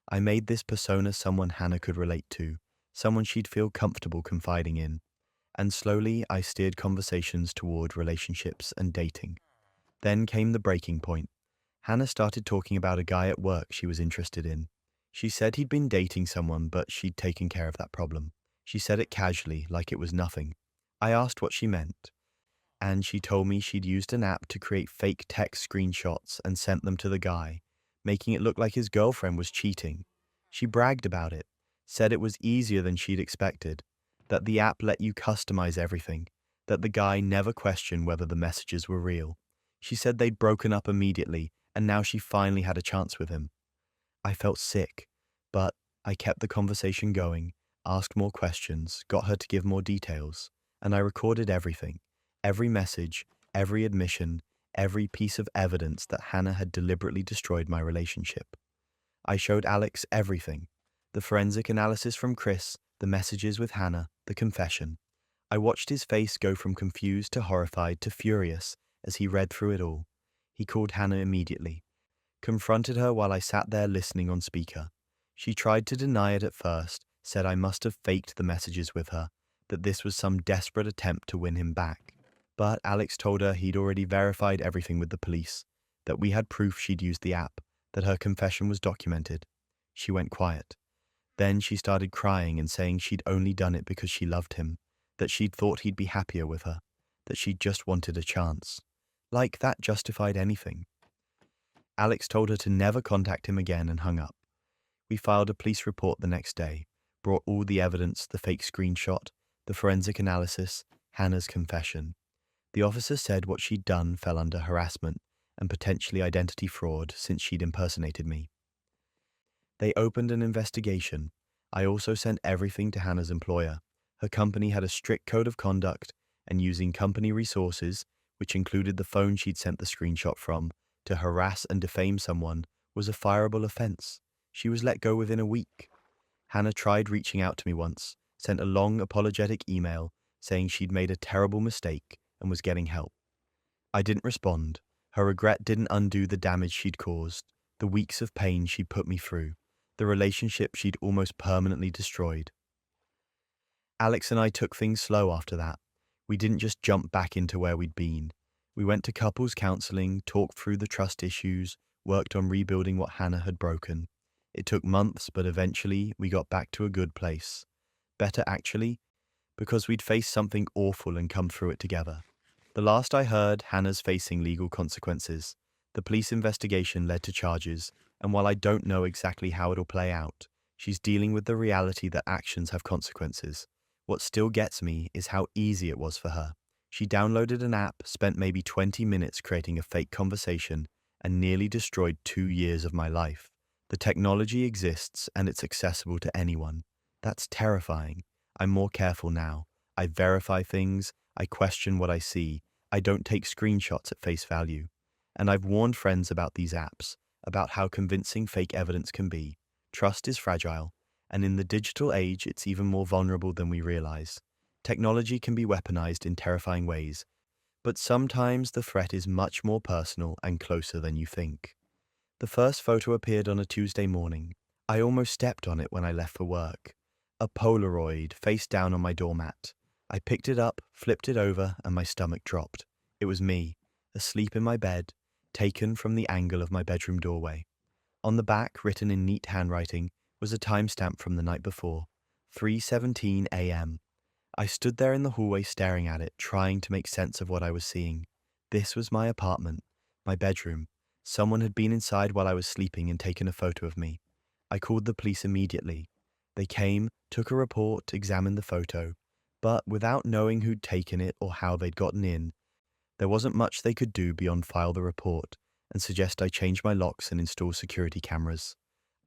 [SPEAKER 1] I made this persona someone Hannah could relate to, someone she'd feel comfortable confiding in. And slowly, I steered conversations toward relationships and dating. Then came the breaking point. Hannah started talking about a guy at work she was interested in. She said he'd been dating someone, but she'd taken care of that problem. She said it casually, like it was nothing. I asked what she meant, and she told me she'd used an app to create fake text screenshots and sent them to the guy, making it look like his girlfriend was cheating. She bragged about it, said it was easier than she'd expected, that the app let you customize everything, that the guy never questioned whether the messages were real. She said they'd broken up immediately, and now she finally had a chance with him. I felt sick, but I kept the conversation going, asked more questions, got her to give more details, and I recorded everything, every message, every admission, every piece of evidence that Hannah had deliberately destroyed my relationship. I showed Alex everything: the forensic analysis from Chris, the messages with Hannah, the confession. I watched his face go from confused to horrified to furious as he read through it all. He called Hannah immediately, confronted her while I sat there listening on speaker. She tried to deny it at first, said I must have faked the messages with her, that this was some desperate attempt to win him back. But Alex told her he'd already verified everything with the police, that we had proof she'd used the app, that her confession was documented. She went quiet. Then she started crying and saying she'd only done it because she loved him, that she'd thought he'd be happier with her, that she'd just wanted a chance. Like that justified anything. Alex told her to never contact him again and hung up. We filed a police report the next day, brought all the evidence: the fake screenshot, the forensic analysis, Hannah's confession. The officer said what she'd done fell under harassment and potentially identity fraud since she'd impersonated me. They opened an investigation. I also sent everything to Hannah's employer. Her company had a strict code of conduct, and using company resources, which included the phone she'd sent the screenshot from, to harass and defame someone was a fireable offense. She was let go within a week. Hannah tried reaching out to me once, sent a long apologetic email saying she'd made a terrible mistake and was getting help. I didn't respond. Her regret didn't undo the damage she'd caused, the weeks of pain she'd put me through. the relationship she'd almost permanently destroyed. Alex and I took things slow after that. We didn't just jump back into where we'd been. We went to couples counseling, talked through the trust issues, worked on rebuilding what Hannah had broken. It took months, but eventually we got back to a good place. Better actually, because we'd faced something awful and come through it together. The last I heard, Hannah's facing legal consequences. The police investigation led to charges, and while I don't know exactly how it'll play out, she's dealing with the reality that actions have consequences. What still gets me is how easy it was for her. She downloaded an app, spent maybe 20 minutes creating a fake conversation, and nearly destroyed 2 years of my life. The technology exists and it's accessible to anyone. That's terrifying. I'm more careful now. I verify things, I question what I see, I don't take screenshots at face value. And I've warned friends about these apps, about how convincing fake evidence can be. Trust is fragile, and in the digital age, it's even more vulnerable than we realize. Technology can be weaponized in terrifying ways, but sometimes the threat is much more personal and closer than you think. The first photo appeared on a Tuesday morning. I almost stepped on it when I left for work. A Polaroid face down on my doormat. I picked it up, flipped it over, and my stomach dropped. It was me, asleep in my bed, taken from the angle of my bedroom doorway. On the back, written in neat handwriting, was a timestamp from the night before, 3:17 a.m. I stood there in the hallway staring at it, trying to make sense of what I was seeing. This was my apartment, my bedroom. Someone had been inside while I was sleeping and taken a photo of me. I called the police immediately. They came, took a report, examined the photo, but without knowing who'd taken it or how they'd gotten in, there wasn't much they could do beyond file the report and suggest I change my locks and install security cameras.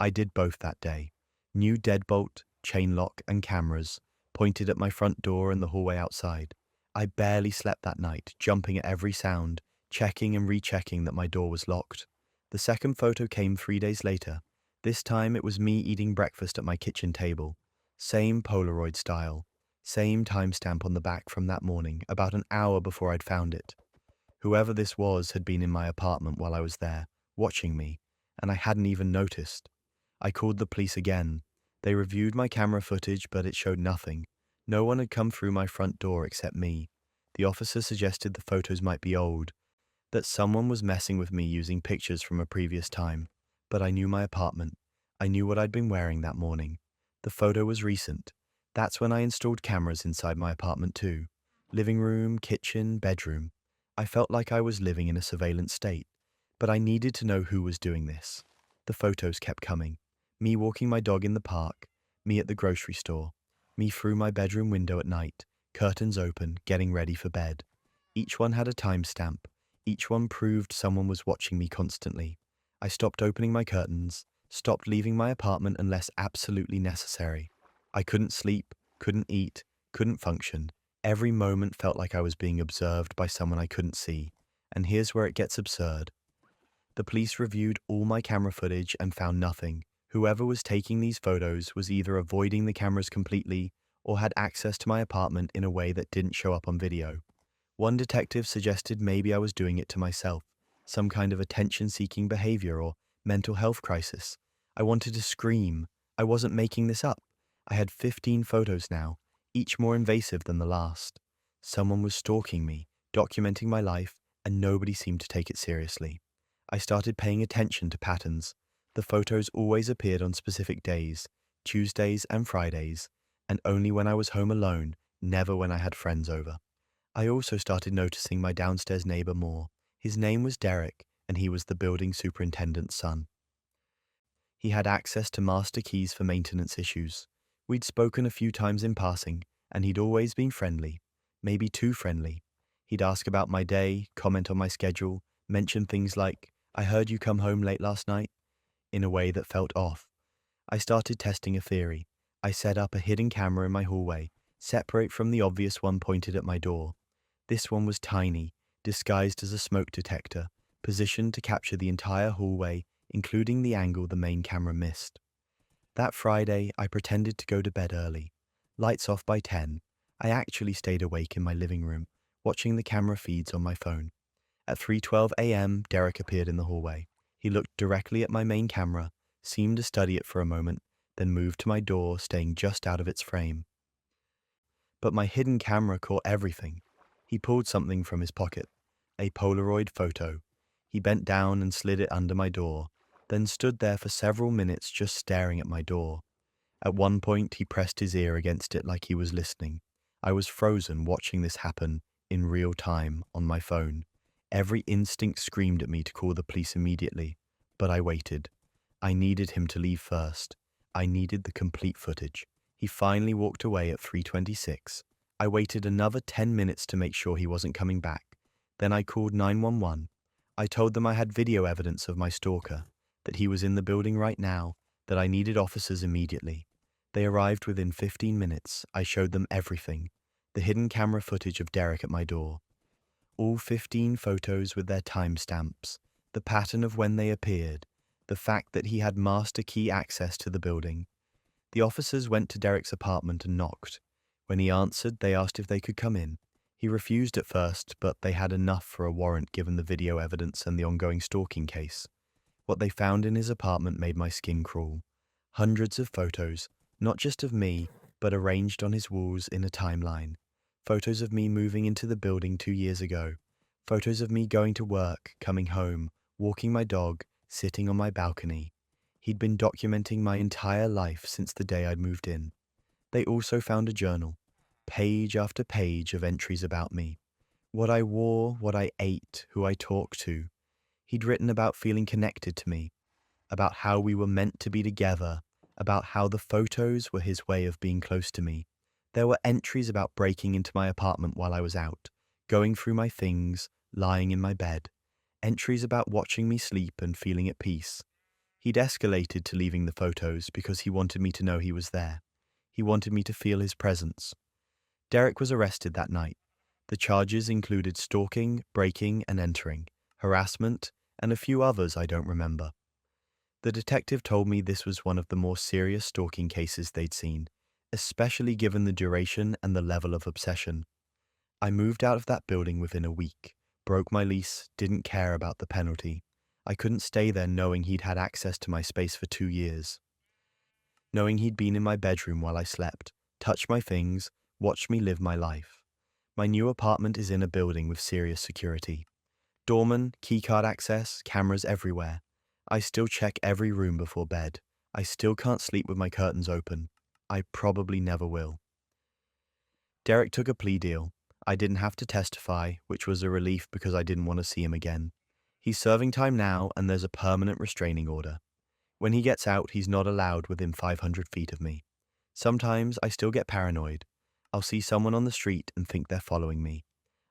[SPEAKER 1] I did both that day. New deadbolt, chain lock, and cameras pointed at my front door and the hallway outside. I barely slept that night, jumping at every sound, checking and rechecking that my door was locked. The second photo came 3 days later. This time it was me eating breakfast at my kitchen table. Same Polaroid style. Same timestamp on the back from that morning, about an hour before I'd found it. Whoever this was had been in my apartment while I was there, watching me, and I hadn't even noticed. I called the police again. They reviewed my camera footage, but it showed nothing. No one had come through my front door except me. The officer suggested the photos might be old, that someone was messing with me using pictures from a previous time. But I knew my apartment. I knew what I'd been wearing that morning. The photo was recent. That's when I installed cameras inside my apartment too. Living room, kitchen, bedroom. I felt like I was living in a surveillance state, but I needed to know who was doing this. The photos kept coming. Me walking my dog in the park, me at the grocery store, me through my bedroom window at night, curtains open, getting ready for bed. Each one had a timestamp. Each one proved someone was watching me constantly. I stopped opening my curtains, stopped leaving my apartment unless absolutely necessary. I couldn't sleep, couldn't eat, couldn't function. Every moment felt like I was being observed by someone I couldn't see. And here's where it gets absurd. The police reviewed all my camera footage and found nothing. Whoever was taking these photos was either avoiding the cameras completely or had access to my apartment in a way that didn't show up on video. One detective suggested maybe I was doing it to myself, some kind of attention-seeking behavior or mental health crisis. I wanted to scream. I wasn't making this up. I had 15 photos now, each more invasive than the last. Someone was stalking me, documenting my life, and nobody seemed to take it seriously. I started paying attention to patterns. The photos always appeared on specific days, Tuesdays and Fridays, and only when I was home alone, never when I had friends over. I also started noticing my downstairs neighbor more. His name was Derek, and he was the building superintendent's son. He had access to master keys for maintenance issues. We'd spoken a few times in passing, and he'd always been friendly, maybe too friendly. He'd ask about my day, comment on my schedule, mention things like, "I heard you come home late last night," in a way that felt off. I started testing a theory. I set up a hidden camera in my hallway, separate from the obvious one pointed at my door. This one was tiny, disguised as a smoke detector, positioned to capture the entire hallway, including the angle the main camera missed. That Friday, I pretended to go to bed early. Lights off by 10. I actually stayed awake in my living room, watching the camera feeds on my phone. At 3:12 a.m., Derek appeared in the hallway. He looked directly at my main camera, seemed to study it for a moment, then moved to my door, staying just out of its frame. But my hidden camera caught everything. He pulled something from his pocket, a Polaroid photo. He bent down and slid it under my door, then stood there for several minutes just staring at my door. At one point, he pressed his ear against it like he was listening. I was frozen watching this happen in real time on my phone. Every instinct screamed at me to call the police immediately, but I waited. I needed him to leave first. I needed the complete footage. He finally walked away at 3:26. I waited another 10 minutes to make sure he wasn't coming back. Then I called 911. I told them I had video evidence of my stalker, that he was in the building right now, that I needed officers immediately. They arrived within 15 minutes. I showed them everything. The hidden camera footage of Derek at my door. All 15 photos with their timestamps, the pattern of when they appeared, the fact that he had master key access to the building. The officers went to Derek's apartment and knocked. When he answered, they asked if they could come in. He refused at first, but they had enough for a warrant given the video evidence and the ongoing stalking case. What they found in his apartment made my skin crawl. Hundreds of photos, not just of me, but arranged on his walls in a timeline. Photos of me moving into the building 2 years ago. Photos of me going to work, coming home, walking my dog, sitting on my balcony. He'd been documenting my entire life since the day I'd moved in. They also found a journal, page after page of entries about me. What I wore, what I ate, who I talked to. He'd written about feeling connected to me, about how we were meant to be together, about how the photos were his way of being close to me. There were entries about breaking into my apartment while I was out, going through my things, lying in my bed. Entries about watching me sleep and feeling at peace. He'd escalated to leaving the photos because he wanted me to know he was there. He wanted me to feel his presence. Derek was arrested that night. The charges included stalking, breaking and entering, harassment, and a few others I don't remember. The detective told me this was one of the more serious stalking cases they'd seen, especially given the duration and the level of obsession. I moved out of that building within a week, broke my lease, didn't care about the penalty. I couldn't stay there knowing he'd had access to my space for 2 years. Knowing he'd been in my bedroom while I slept, touched my things, watched me live my life. My new apartment is in a building with serious security. Doorman, keycard access, cameras everywhere. I still check every room before bed. I still can't sleep with my curtains open. I probably never will. Derek took a plea deal. I didn't have to testify, which was a relief because I didn't want to see him again. He's serving time now and there's a permanent restraining order. When he gets out, he's not allowed within 500 feet of me. Sometimes I still get paranoid. I'll see someone on the street and think they're following me.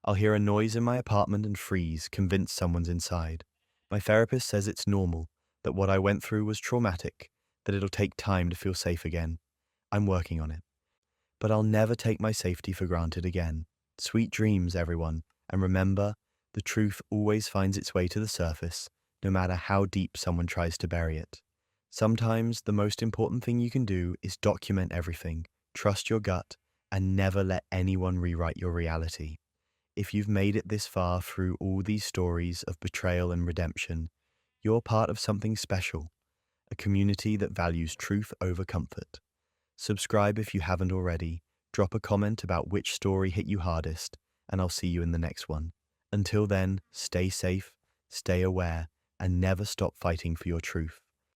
[SPEAKER 1] I'll hear a noise in my apartment and freeze, convinced someone's inside. My therapist says it's normal, that what I went through was traumatic, that it'll take time to feel safe again. I'm working on it. But I'll never take my safety for granted again. Sweet dreams, everyone, and remember, the truth always finds its way to the surface, no matter how deep someone tries to bury it. Sometimes the most important thing you can do is document everything, trust your gut, and never let anyone rewrite your reality. If you've made it this far through all these stories of betrayal and redemption, you're part of something special, a community that values truth over comfort. Subscribe if you haven't already, drop a comment about which story hit you hardest, and I'll see you in the next one. Until then, stay safe, stay aware, and never stop fighting for your truth.